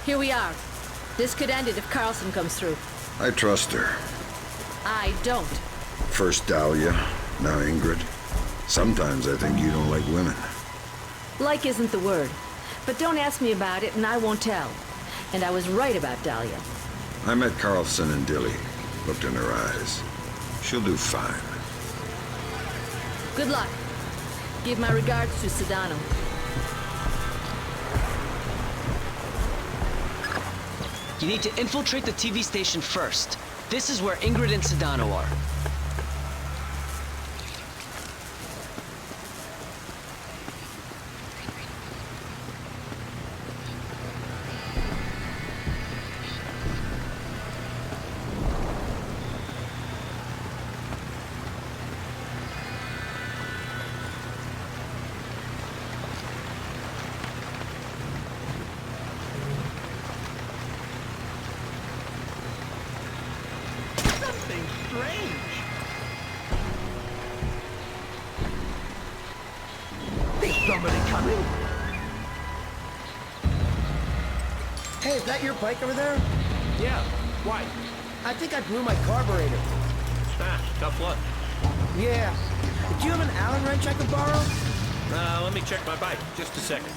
Here we are. This could end it if Carlson comes through. I trust her. I don't. First Dahlia, Now, Ingrid, sometimes I think you don't like women. Like isn't the word. But don't ask me about it and I won't tell. And I was right about Dahlia. I met Carlson and Dili. Looked in her eyes. She'll do fine. Good luck. Give my regards to Sedano. You need to infiltrate the TV station first. This is where Ingrid and Sedano are. Hey, is that your bike over there? Yeah, why? I think I blew my carburetor. Ah, tough luck. Yeah. Do you have an Allen wrench I could borrow? Let me check my bike. Just a second.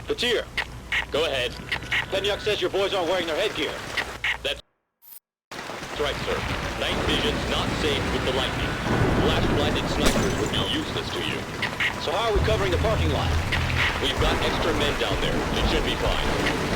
Fatir, go ahead. Penyuk says your boys aren't wearing their headgear. That's That's right, sir. Night vision's not safe with the lightning. Flash-blinded snipers would be useless to you. So how are we covering the parking lot? We've got extra men down there. It should be fine.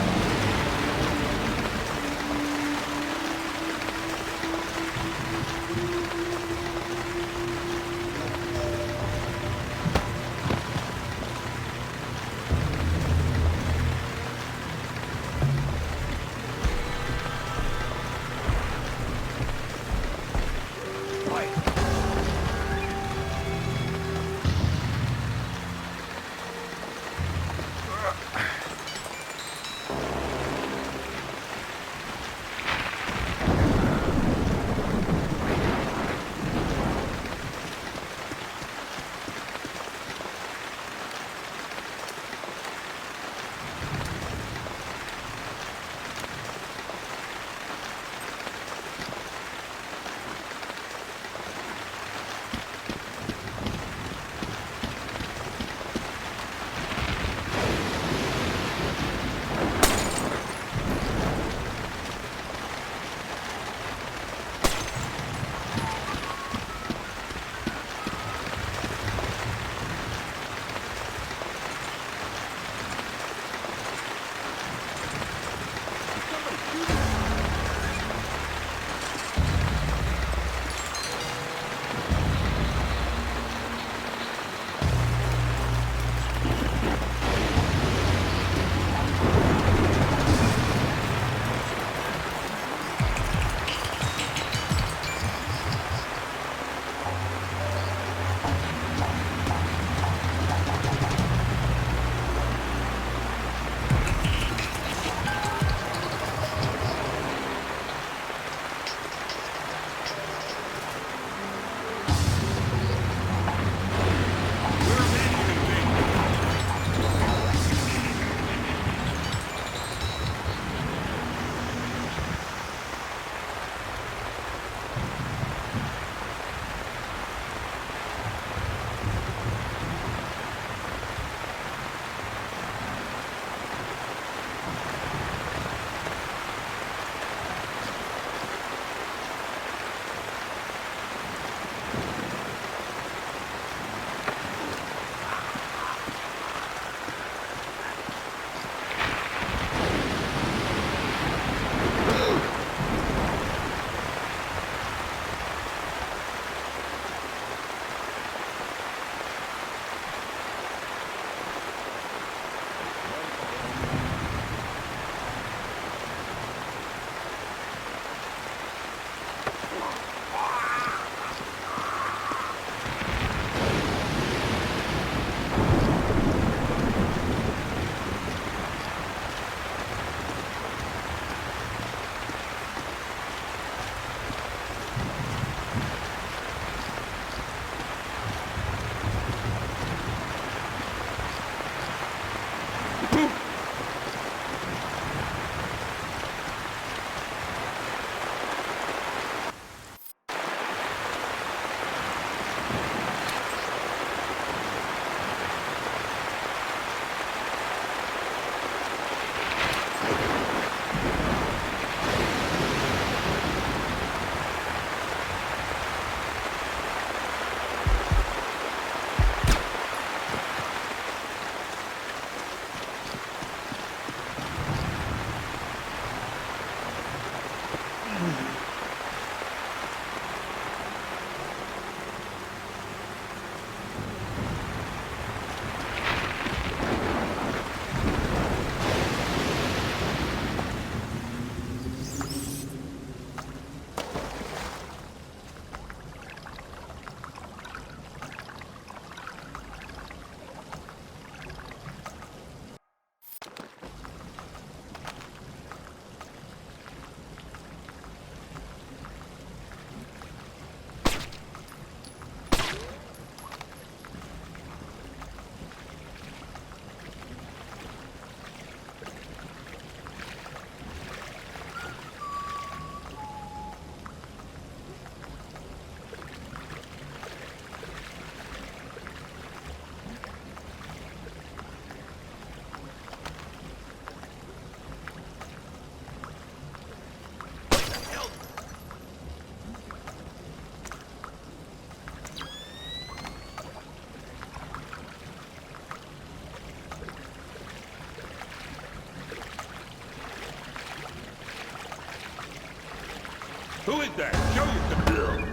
Who is that? Show yourself.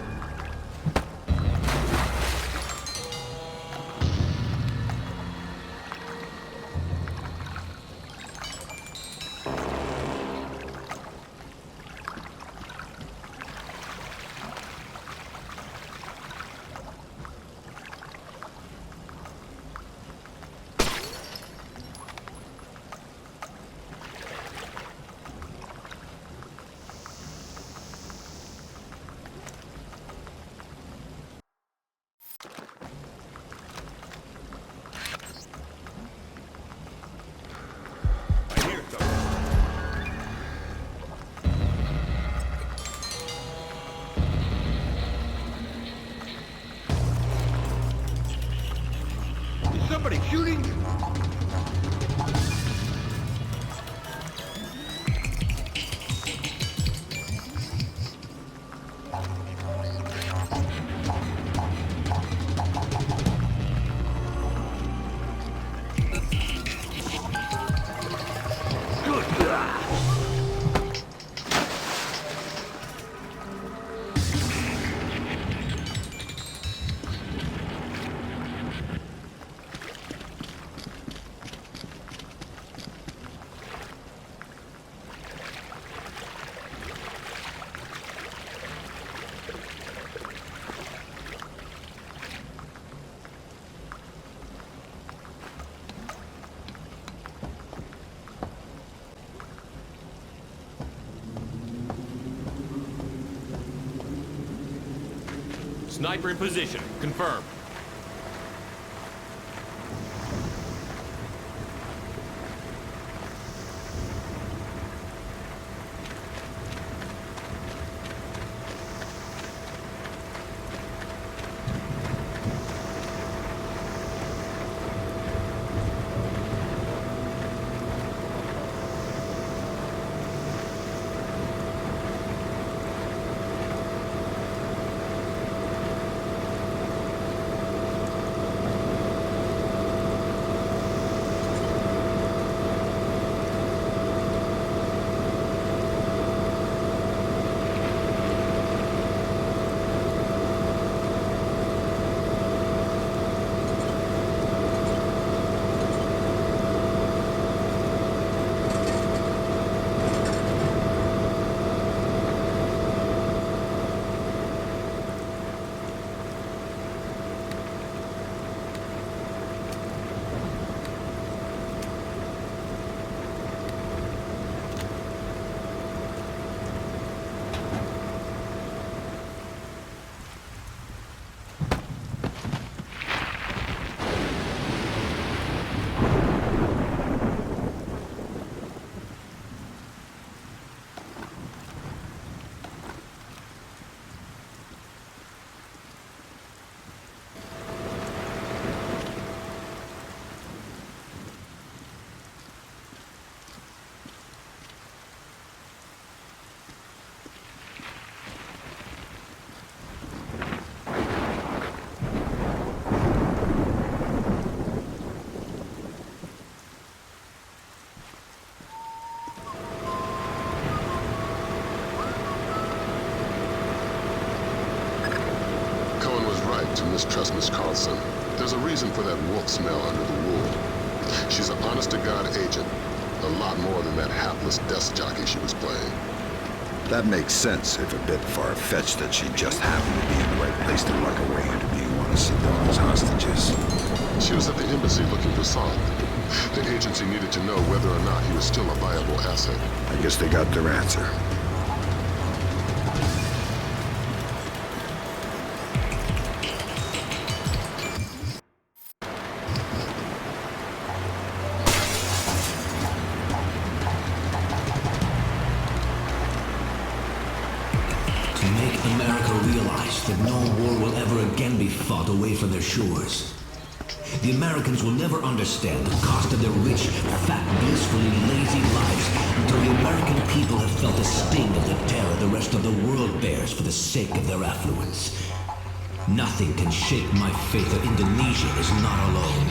Somebody shooting? Sniper in position. Confirmed. To mistrust Miss Carlson. There's a reason for that wolf smell under the wool. She's an honest-to-God agent. A lot more than that hapless desk jockey she was playing. That makes sense, if a bit far-fetched that she just happened to be in the right place to luck her way into being one of Sidon's hostages. She was at the embassy looking for Song. The agency needed to know whether or not he was still a viable asset. I guess they got their answer. That no war will ever again be fought away from their shores. The Americans will never understand the cost of their rich, fat, blissfully lazy lives until the American people have felt the sting of the terror the rest of the world bears for the sake of their affluence. Nothing can shake my faith that Indonesia is not alone.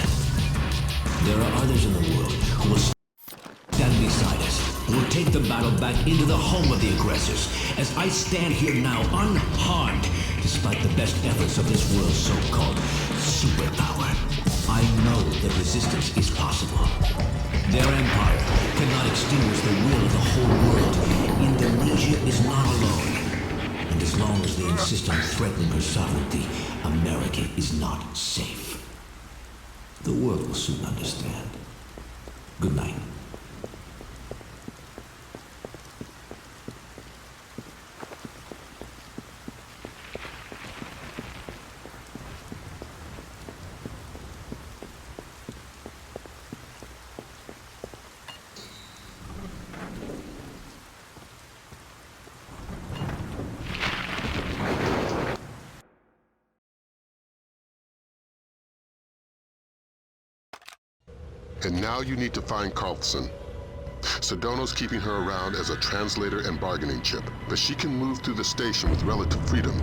There are others in the world who will stand beside us, who will take the battle back into the home of the aggressors, as I stand here now unharmed, despite the best efforts of this world's so-called superpower. I know that resistance is possible. Their empire cannot extinguish the will of the whole world. Indonesia is not alone. And as long as they insist on threatening her sovereignty, America is not safe. The world will soon understand. Good night. And now you need to find Carlson. Sedono's keeping her around as a translator and bargaining chip, but she can move through the station with relative freedom.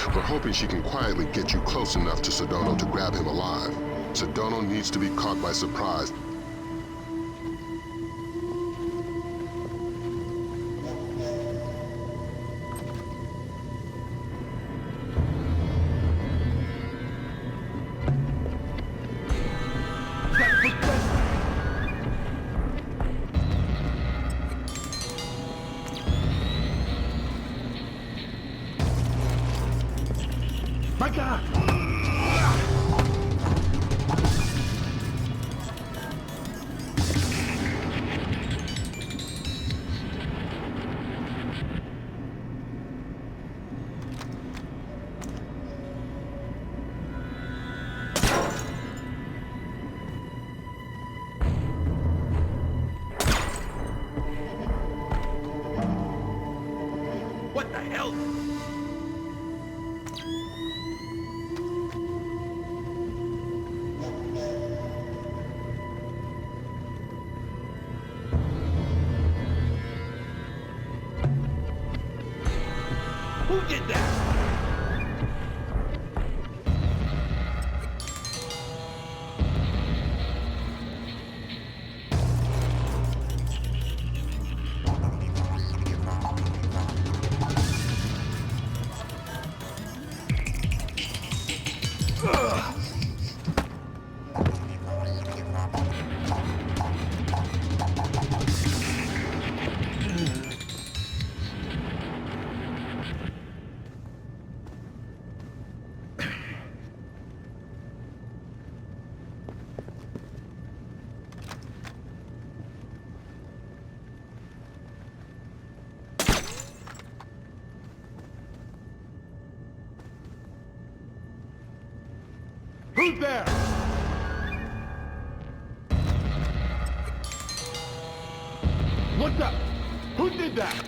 We're hoping she can quietly get you close enough to Sedono to grab him alive. Sedono needs to be caught by surprise. My God! What the hell? Who did that? Who's there? What's up? Who did that?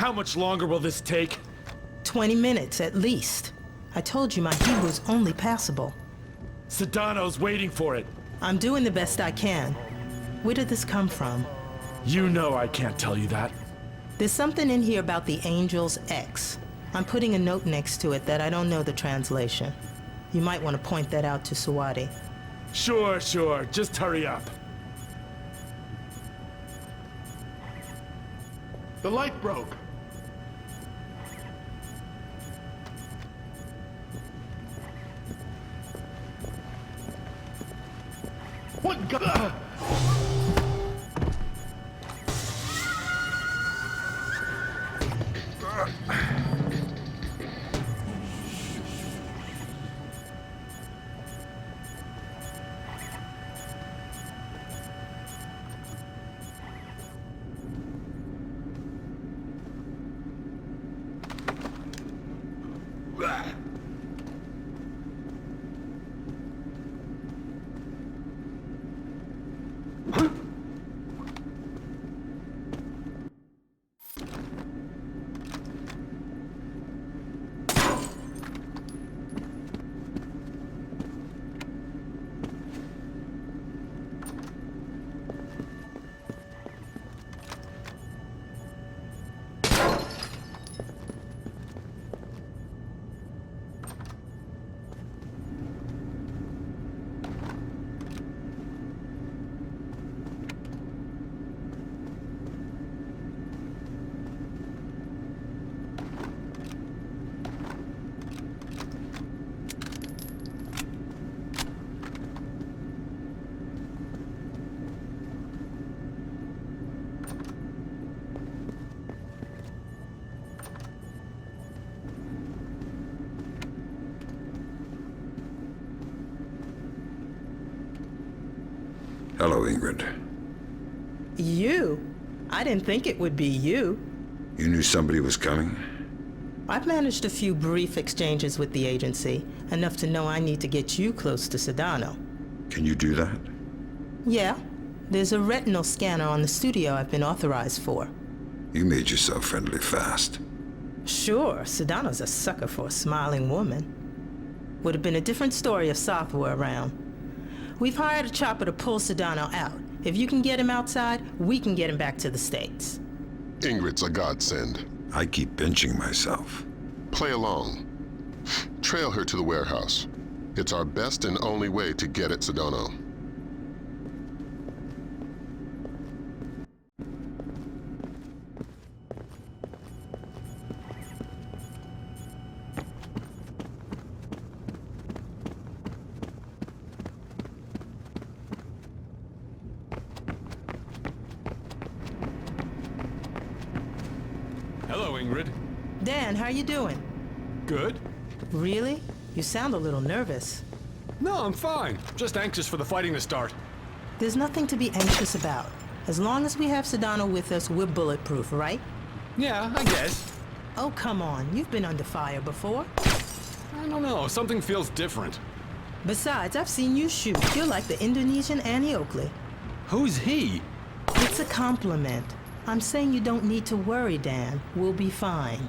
How much longer will this take? 20 minutes, at least. I told you my Hebrew's only passable. Sedano's waiting for it. I'm doing the best I can. Where did this come from? You know I can't tell you that. There's something in here about the Angel's X. I'm putting a note next to it that I don't know the translation. You might want to point that out to Sawadi. Sure. Just hurry up. The light broke. What God? Hello, Ingrid. You? I didn't think it would be you. You knew somebody was coming? I've managed a few brief exchanges with the agency, enough to know I need to get you close to Sedano. Can you do that? Yeah. There's a retinal scanner on the studio I've been authorized for. You made yourself friendly fast. Sure, Sedano's a sucker for a smiling woman. Would have been a different story if Soth were around. We've hired a chopper to pull Sedano out. If you can get him outside, we can get him back to the States. Ingrid's a godsend. I keep pinching myself. Play along. Trail her to the warehouse. It's our best and only way to get at Sedano. Hello, Ingrid. Dan, how you doing? Good. Really? You sound a little nervous. No, I'm fine. Just anxious for the fighting to start. There's nothing to be anxious about. As long as we have Sedano with us, we're bulletproof, right? Yeah, I guess. Oh, come on. You've been under fire before. I don't know. Something feels different. Besides, I've seen you shoot. You're like the Indonesian Annie Oakley. Who's he? It's a compliment. I'm saying you don't need to worry, Dan. We'll be fine.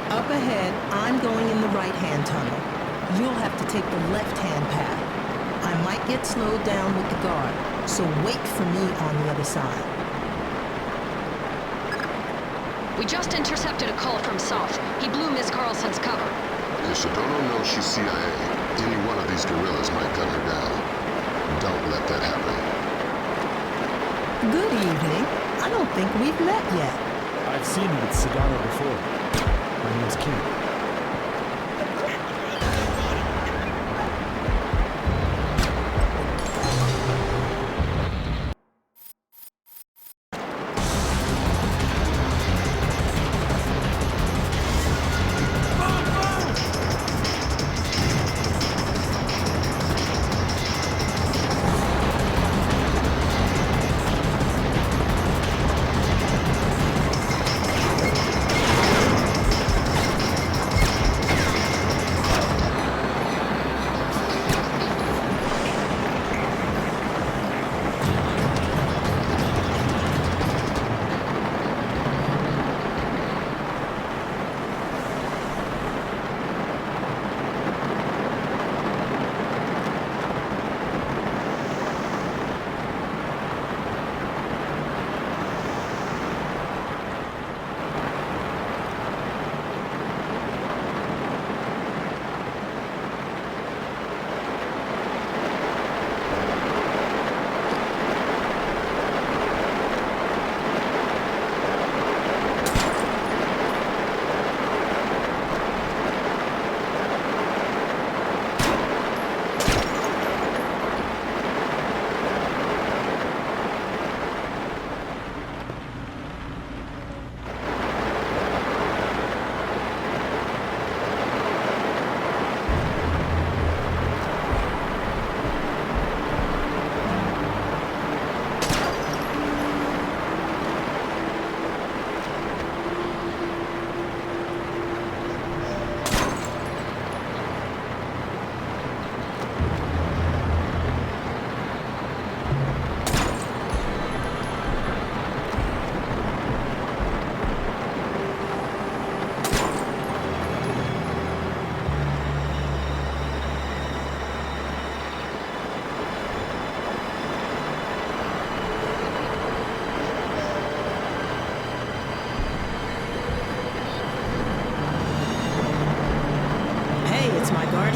Up ahead, I'm going in the right-hand tunnel. You'll have to take the left-hand path. I might get slowed down with the guard, so wait for me on the other side. We just intercepted a call from Soth. He blew Miss Carlson's cover. If Sedano knows she's CIA, any one of these guerrillas might gun her down. Don't let that happen. Good evening. I don't think we've met yet. I've seen you with Sedano before. My name's Kim.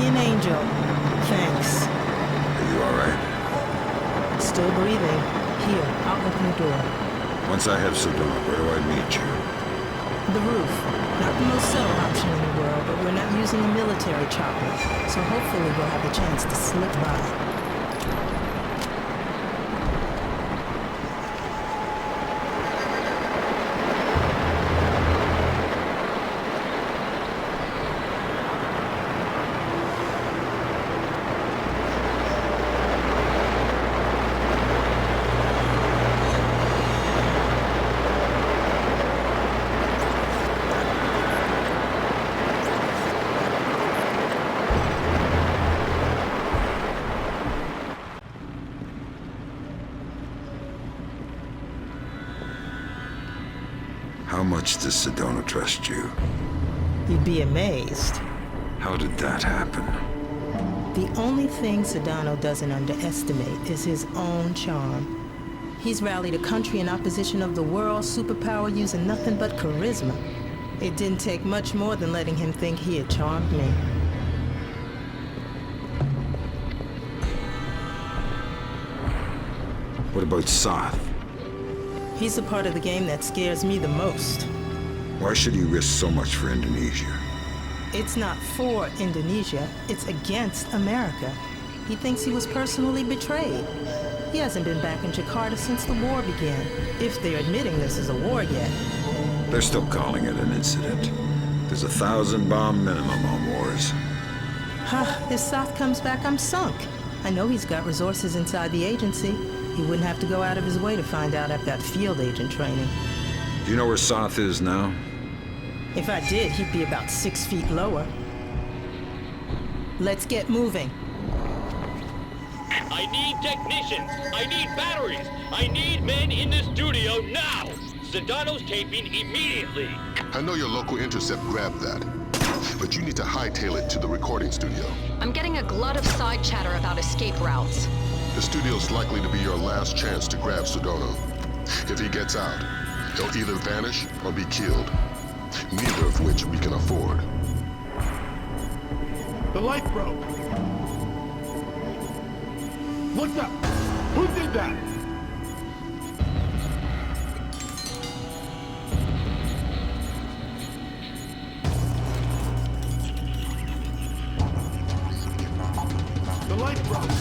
guardian angel. Thanks. Are you all right? Still breathing. Here, I'll open the door. Once I have Sedona, where do I meet you? The roof. Not the most subtle option in the world, but we're not using a military chopper, so hopefully we'll have a chance to slip by. How much does Sedona trust you? You'd be amazed. How did that happen? The only thing Sedano doesn't underestimate is his own charm. He's rallied a country in opposition of the world's superpower using nothing but charisma. It didn't take much more than letting him think he had charmed me. What about Soth? He's the part of the game that scares me the most. Why should he risk so much for Indonesia? It's not for Indonesia, it's against America. He thinks he was personally betrayed. He hasn't been back in Jakarta since the war began, if they're admitting this is a war yet. They're still calling it an incident. There's 1,000 bomb minimum on wars. If Soth comes back, I'm sunk. I know he's got resources inside the agency. He wouldn't have to go out of his way to find out I've got field agent training. Do you know where Soth is now? If I did, he'd be about 6 feet lower. Let's get moving. I need technicians. I need batteries. I need men in the studio now. Sedano's taping immediately. I know your local intercept grabbed that, but you need to hightail it to the recording studio. I'm getting a glut of side chatter about escape routes. The studio's likely to be your last chance to grab Sedona. If he gets out, he'll either vanish or be killed. Neither of which we can afford. The light broke. What the? Who did that? The light broke.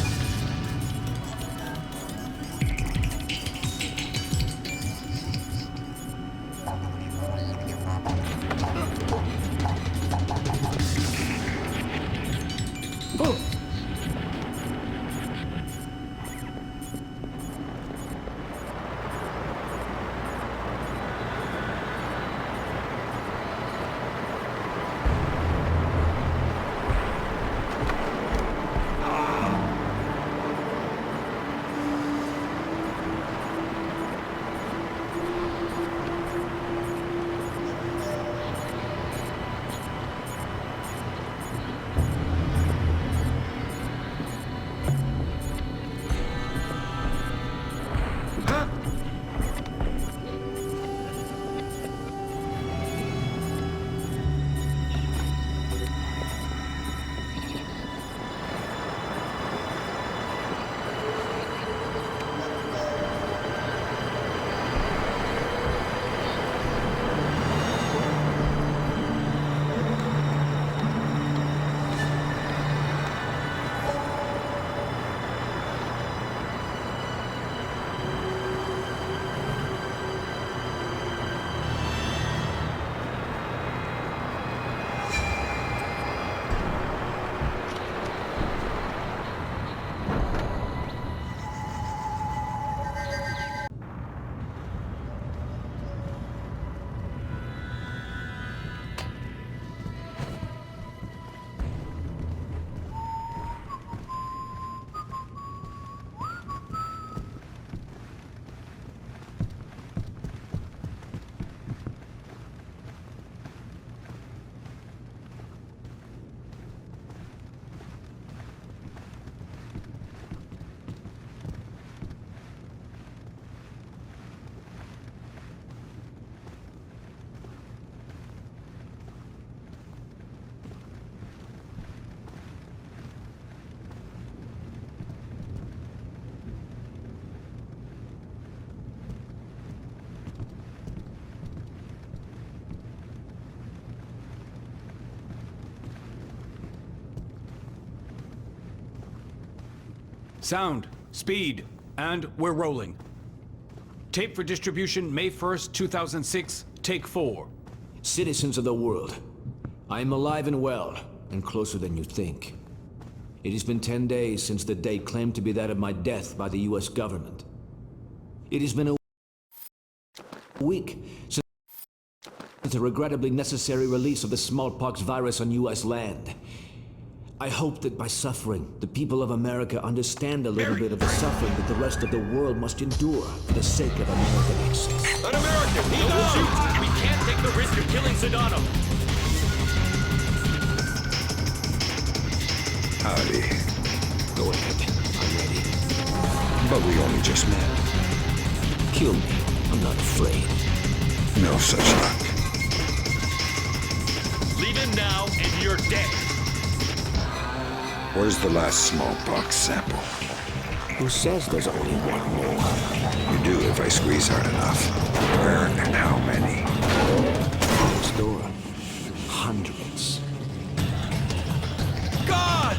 Sound, speed, and we're rolling. Tape for distribution May 1st, 2006, take 4. Citizens of the world, I am alive and well, and closer than you think. It has been 10 days since the date claimed to be that of my death by the US government. It has been a week since the regrettably necessary release of the smallpox virus on US land. I hope that by suffering, the people of America understand a little bit of the suffering that the rest of the world must endure for the sake of American excess. An American! Don't shoot! We can't take the risk of killing Sedano! Howdy. Go ahead. I'm ready. But we only just met. Kill me. I'm not afraid. No such luck. Leave him now, and you're dead! Where's the last smallpox sample? Who says there's only one more? You do if I squeeze hard enough. Where and how many? Next door. Hundreds. God!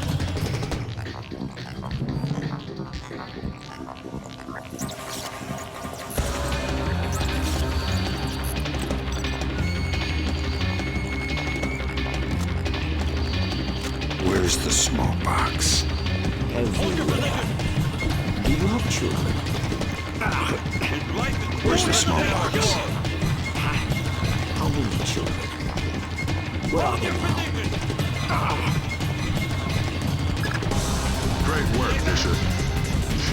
Where's the smallpox? Everywhere. Do you have children? Where's the smallpox? How many children? Where are they now? Great work, Fisher.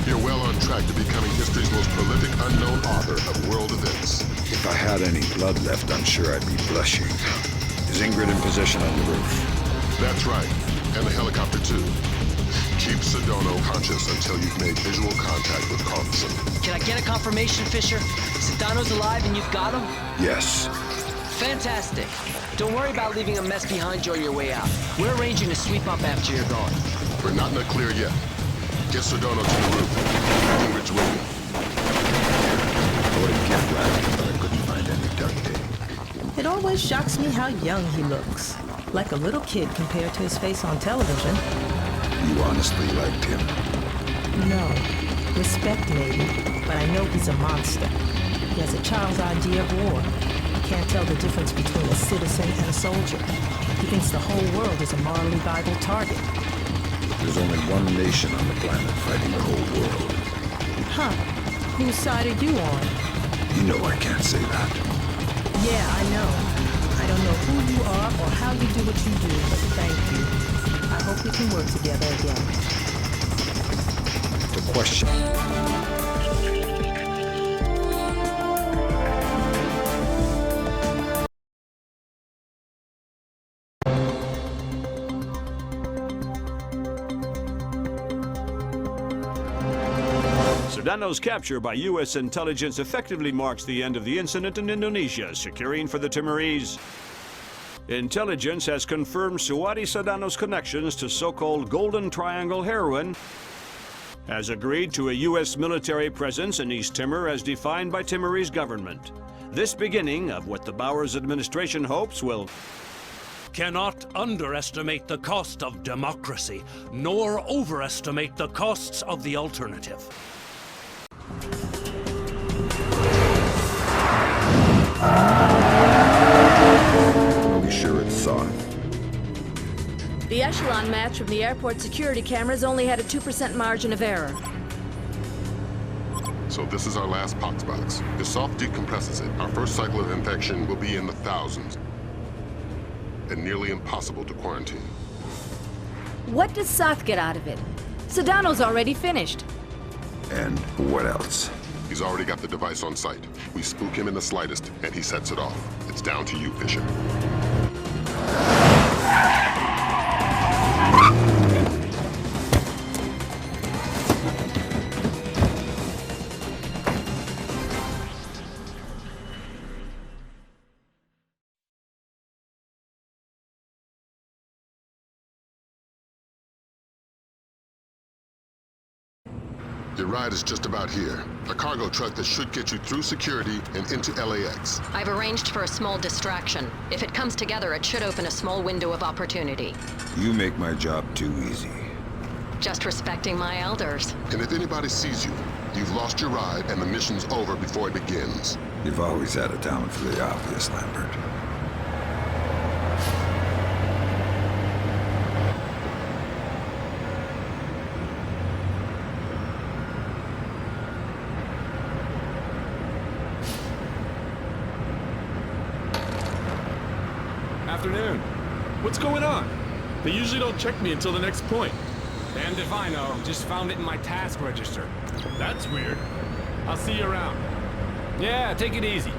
You're well on track to becoming history's most prolific unknown author of world events. If I had any blood left, I'm sure I'd be blushing. Is Ingrid in position on the roof? That's right. And the helicopter, too. Keep Sedano conscious until you've made visual contact with Carlson. Can I get a confirmation, Fisher? Sedano's alive and you've got him? Yes. Fantastic. Don't worry about leaving a mess behind you on your way out. We're arranging to sweep up after you're gone. We're not in the clear yet. Get Sedano to the roof. Ingrid's waiting. I would have kept running, but I couldn't find any duct tape. It always shocks me how young he looks. Like a little kid compared to his face on television. You honestly liked him? No. Respect maybe, but I know he's a monster. He has a child's idea of war. He can't tell the difference between a citizen and a soldier. He thinks the whole world is a morally viable target. There's only one nation on the planet fighting the whole world. Huh. Whose side are you on? You know I can't say that. Yeah, I know. I don't know who you are or how you do what you do, but thank you. I hope we can work together again. The question. Sedano's capture by U.S. intelligence effectively marks the end of the incident in Indonesia, securing for the Timorese. Intelligence has confirmed Suwadi Sedano's connections to so-called Golden Triangle heroin, has agreed to a U.S. military presence in East Timor as defined by Timorese government. This beginning of what the Bowers administration hopes will cannot underestimate the cost of democracy, nor overestimate the costs of the alternative. Are we sure it's thawed? The echelon match from the airport security cameras only had a 2% margin of error. So this is our last pox box. If soft decompresses it, our first cycle of infection will be in the thousands. And nearly impossible to quarantine. What does Soth get out of it? Sedano's already finished. And what else? He's already got the device on site. We spook him in the slightest, and he sets it off. It's down to you, Fisher. Your ride is just about here. A cargo truck that should get you through security and into LAX. I've arranged for a small distraction. If it comes together, it should open a small window of opportunity. You make my job too easy. Just respecting my elders. And if anybody sees you, you've lost your ride and the mission's over before it begins. You've always had a talent for the obvious, Lambert. Afternoon. What's going on? They usually don't check me until the next point. Damned if I know. Just found it in my task register. That's weird. I'll see you around. Yeah, take it easy.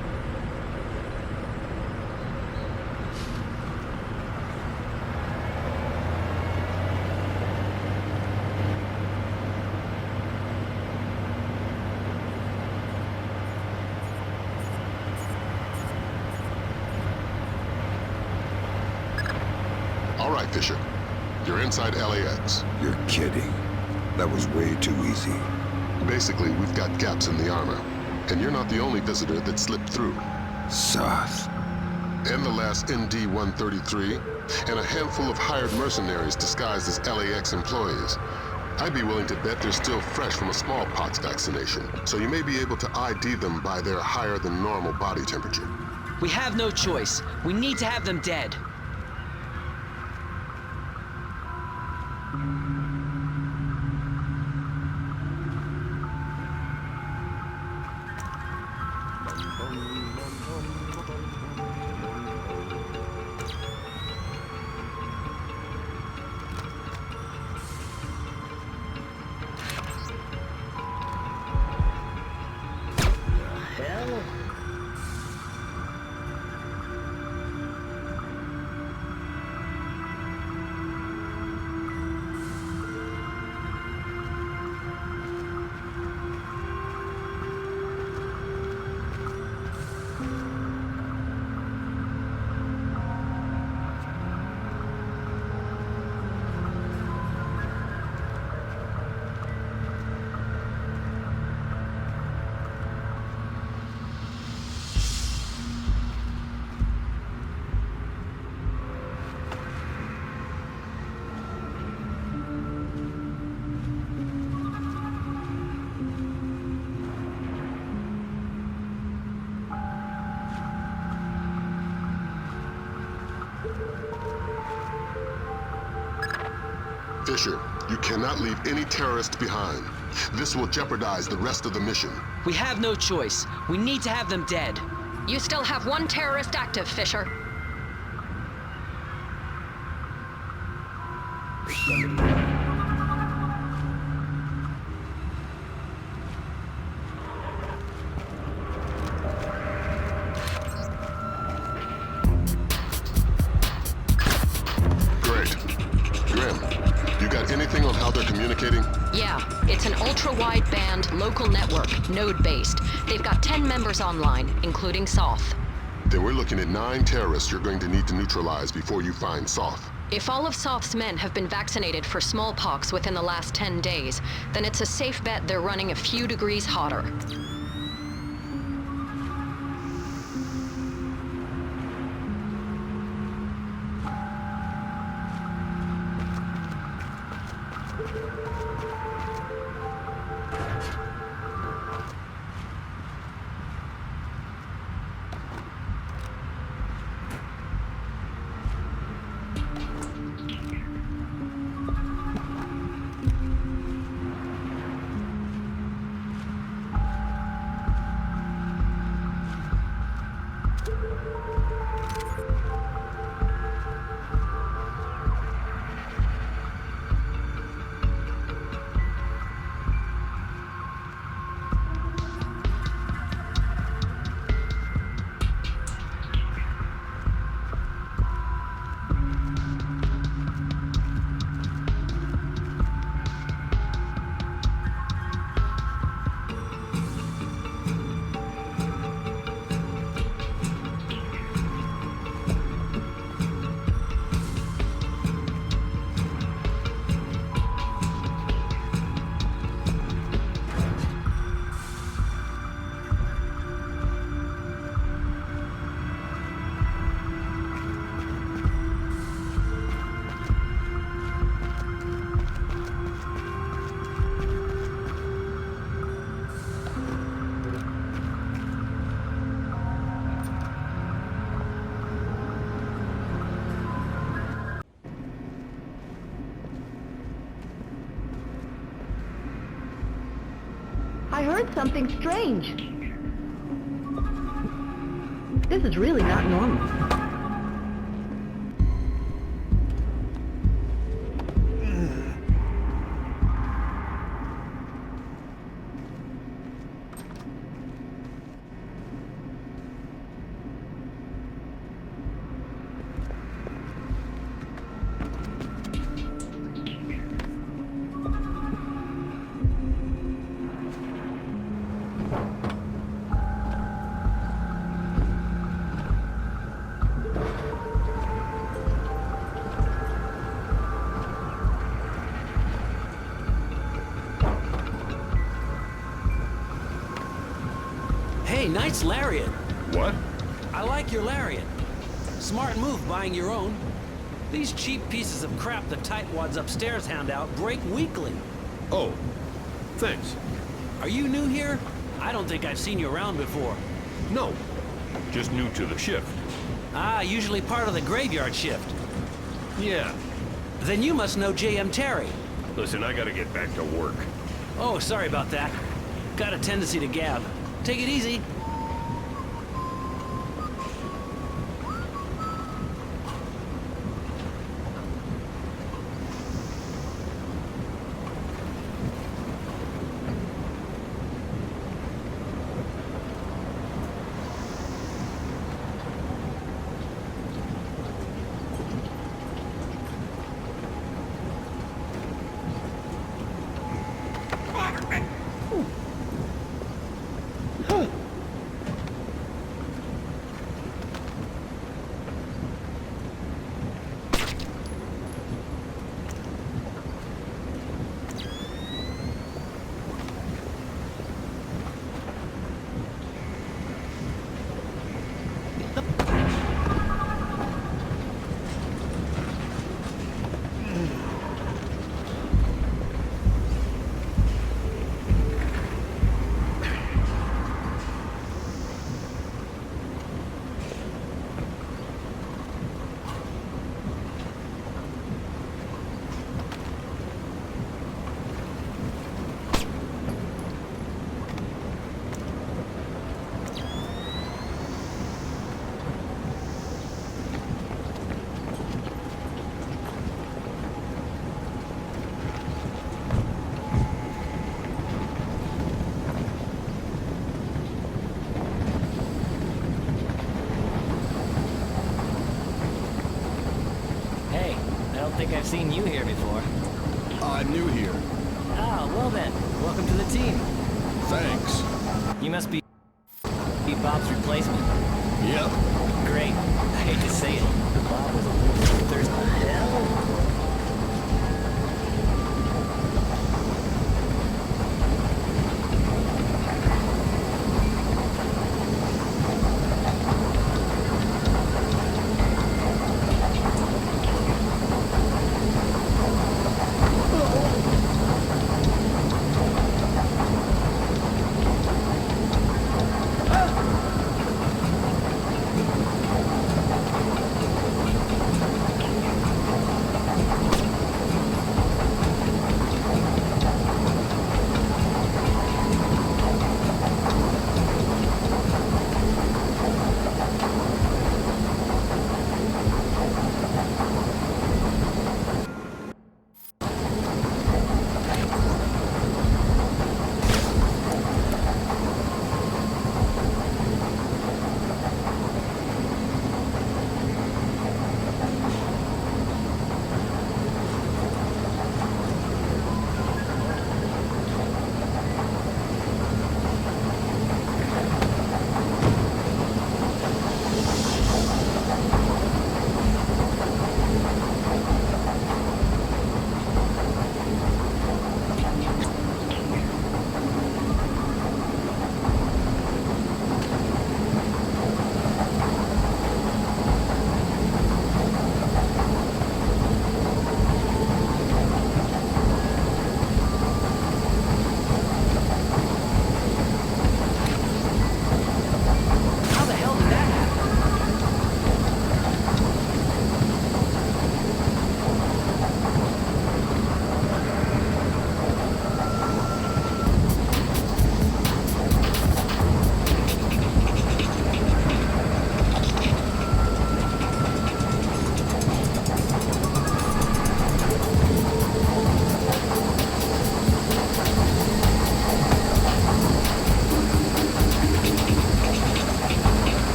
All right, Fisher. You're inside LAX. You're kidding. That was way too easy. Basically, we've got gaps in the armor. And you're not the only visitor that slipped through. Soth. And the last ND-133, and a handful of hired mercenaries disguised as LAX employees. I'd be willing to bet they're still fresh from a smallpox vaccination, so you may be able to ID them by their higher than normal body temperature. We have no choice. We need to have them dead. Fisher, you cannot leave any terrorists behind. This will jeopardize the rest of the mission. We have no choice. We need to have them dead. You still have one terrorist active, Fisher. Anything on how they're communicating? Yeah, it's an ultra-wideband local network, node-based. They've got 10 members online, including Soth. Then we're looking at 9 terrorists you're going to need to neutralize before you find Soth. If all of Soth's men have been vaccinated for smallpox within the last 10 days, then it's a safe bet they're running a few degrees hotter. I heard something strange. This is really not normal. Hey, nice lariat. What? I like your lariat. Smart move buying your own. These cheap pieces of crap the tightwads upstairs hand out break weekly. Oh, thanks. Are you new here? I don't think I've seen you around before. No, just new to the shift. Ah, usually part of the graveyard shift. Yeah. Then you must know J.M. Terry. Listen, I gotta get back to work. Oh, sorry about that. Got a tendency to gab. Take it easy. I think I've seen you here before. New here. Ah, well then. Welcome to the team. Thanks. You must be Bob's replacement. Yep. Great. I hate to say it, but Bob was a little thirsty.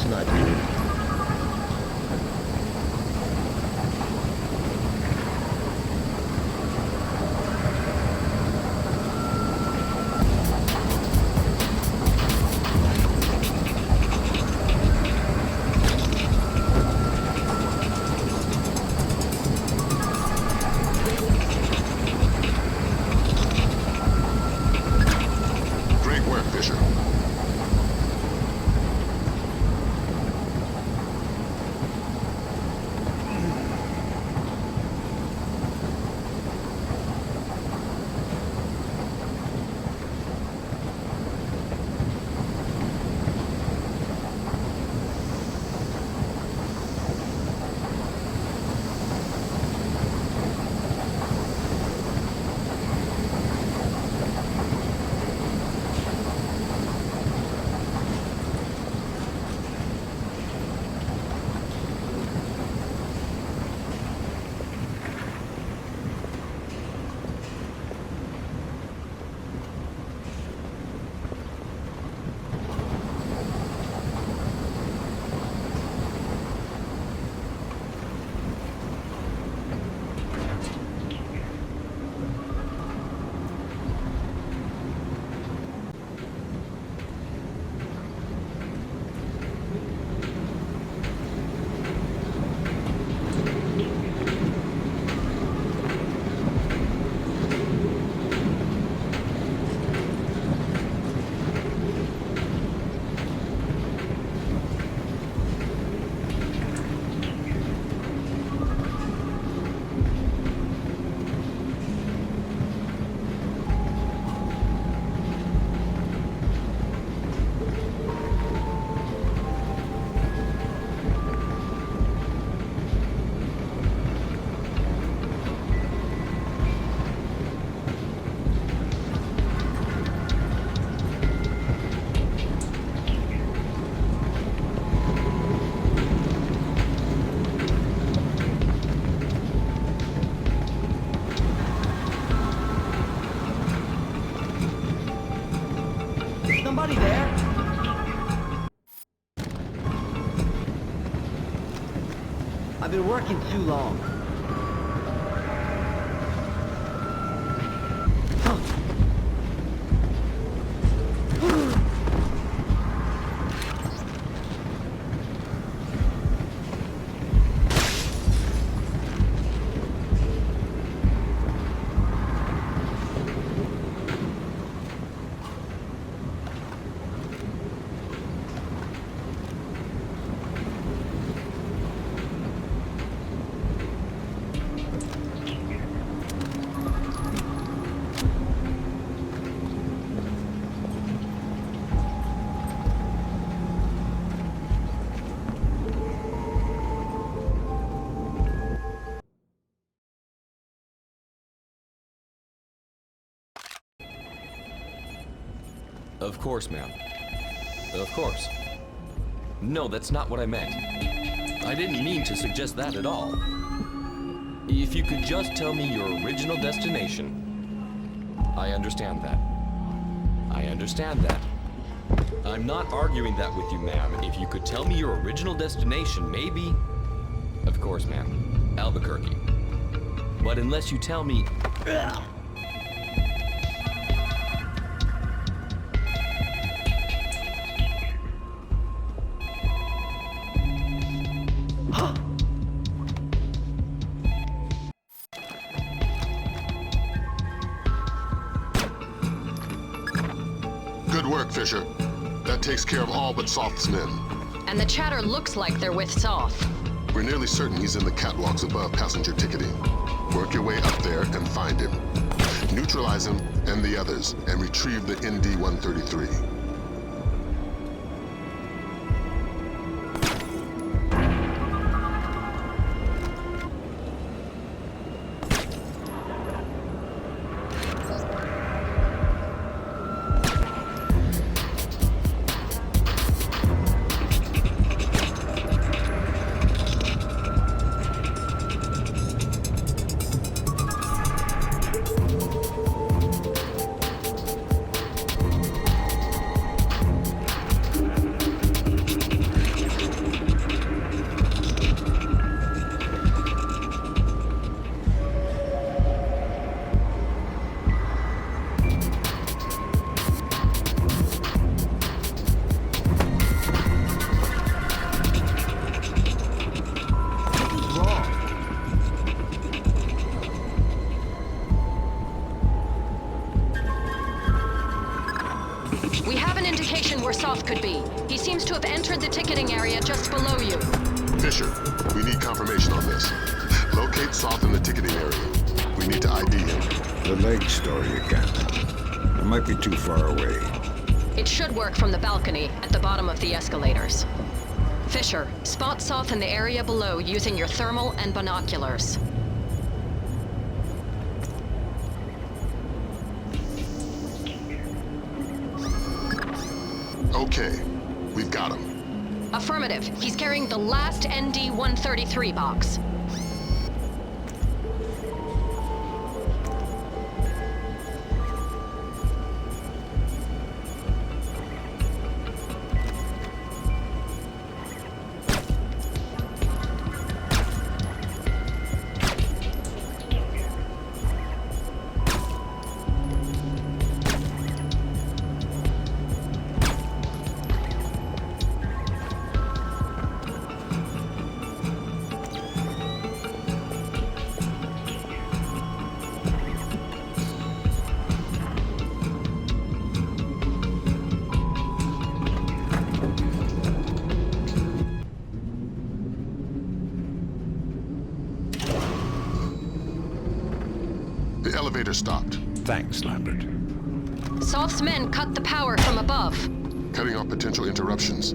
That's not good. Somebody there? I've been working too long. Of course, ma'am. Of course. No, that's not what I meant. I didn't mean to suggest that at all. If you could just tell me your original destination. I understand that. I understand that. I'm not arguing that with you, ma'am. If you could tell me your original destination, maybe... Of course, ma'am. Albuquerque. But unless you tell me... Good work, Fisher. That takes care of all but Soth's men. And the chatter looks like they're with Soth. We're nearly certain he's in the catwalks above passenger ticketing. Work your way up there and find him. Neutralize him and the others, and retrieve the ND-133. ticketing area just below you. Fisher, we need confirmation on this. Locate Soth in the ticketing area. We need to ID him. The leg story again. I might be too far away. It should work from the balcony at the bottom of the escalators. Fisher, spot Soth in the area below using your thermal and binoculars. Okay, we've got him. Affirmative. He's carrying the last ND-133 box. The elevator stopped. Thanks, Lambert. Soth's men cut the power from above. Cutting off potential interruptions.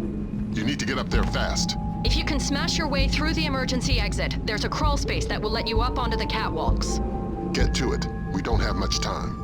You need to get up there fast. If you can smash your way through the emergency exit, there's a crawl space that will let you up onto the catwalks. Get to it. We don't have much time.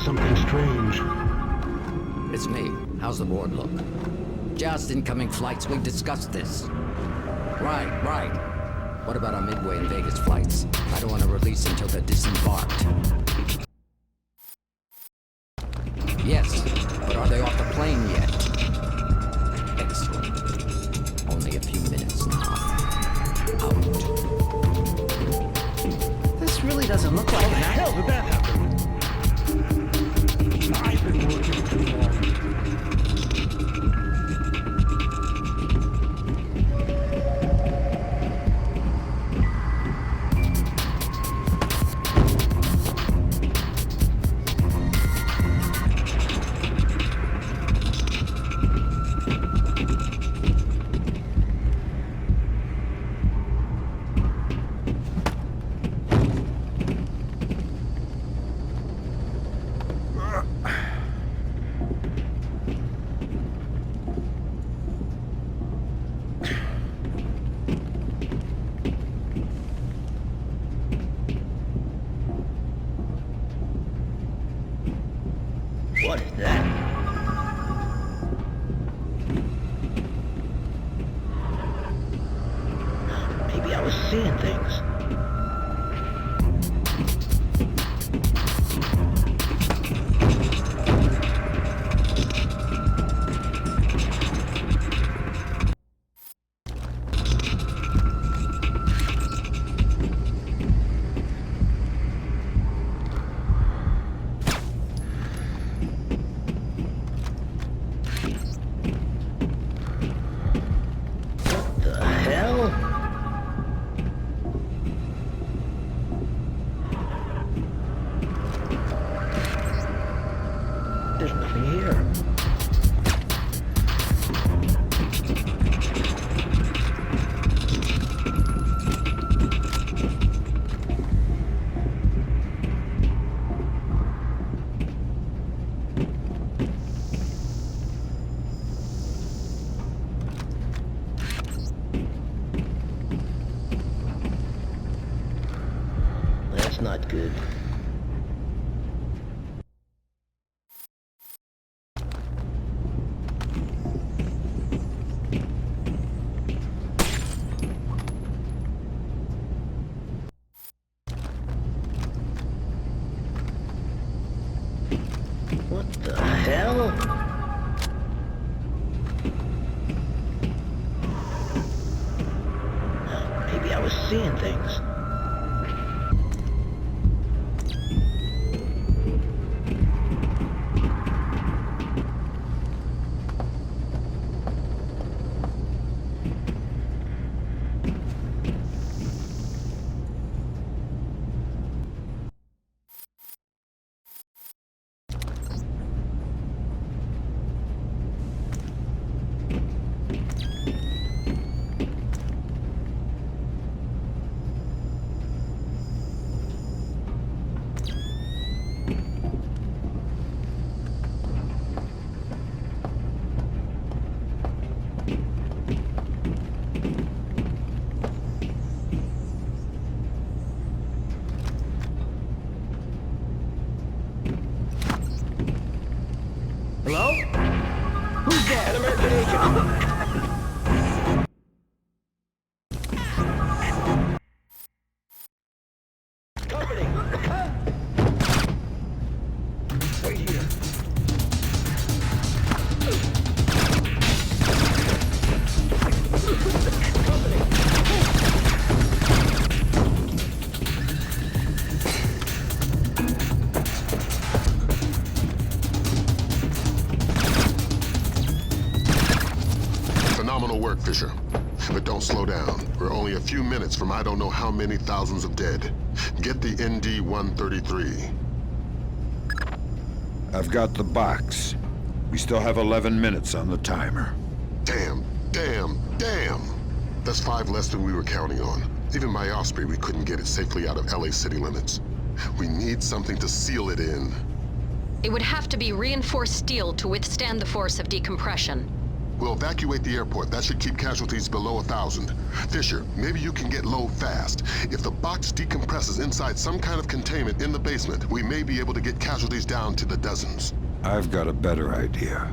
Something strange. It's me. How's the board look? Just incoming flights. We discussed this. Right. What about our Midway and Vegas flights? I don't want to release until they're disembarked. Yes, but are they off the plane yet? Excellent. Only a few minutes now. Out. This really doesn't look like an act. How the hell did that happen? I've been working too long. What is that? Maybe I was seeing things. There's nothing here. That's not good. seeing things. Hello? Who's there? An American agent. Company. Wait here. Phenomenal work, Fisher. But don't slow down. We're only a few minutes from I don't know how many thousands of dead. Get the ND-133. I've got the box. We still have 11 minutes on the timer. Damn. That's 5 less than we were counting on. Even by Osprey, we couldn't get it safely out of LA city limits. We need something to seal it in. It would have to be reinforced steel to withstand the force of decompression. We'll evacuate the airport. That should keep casualties below 1,000. Fisher, maybe you can get low fast. If the box decompresses inside some kind of containment in the basement, we may be able to get casualties down to the dozens. I've got a better idea.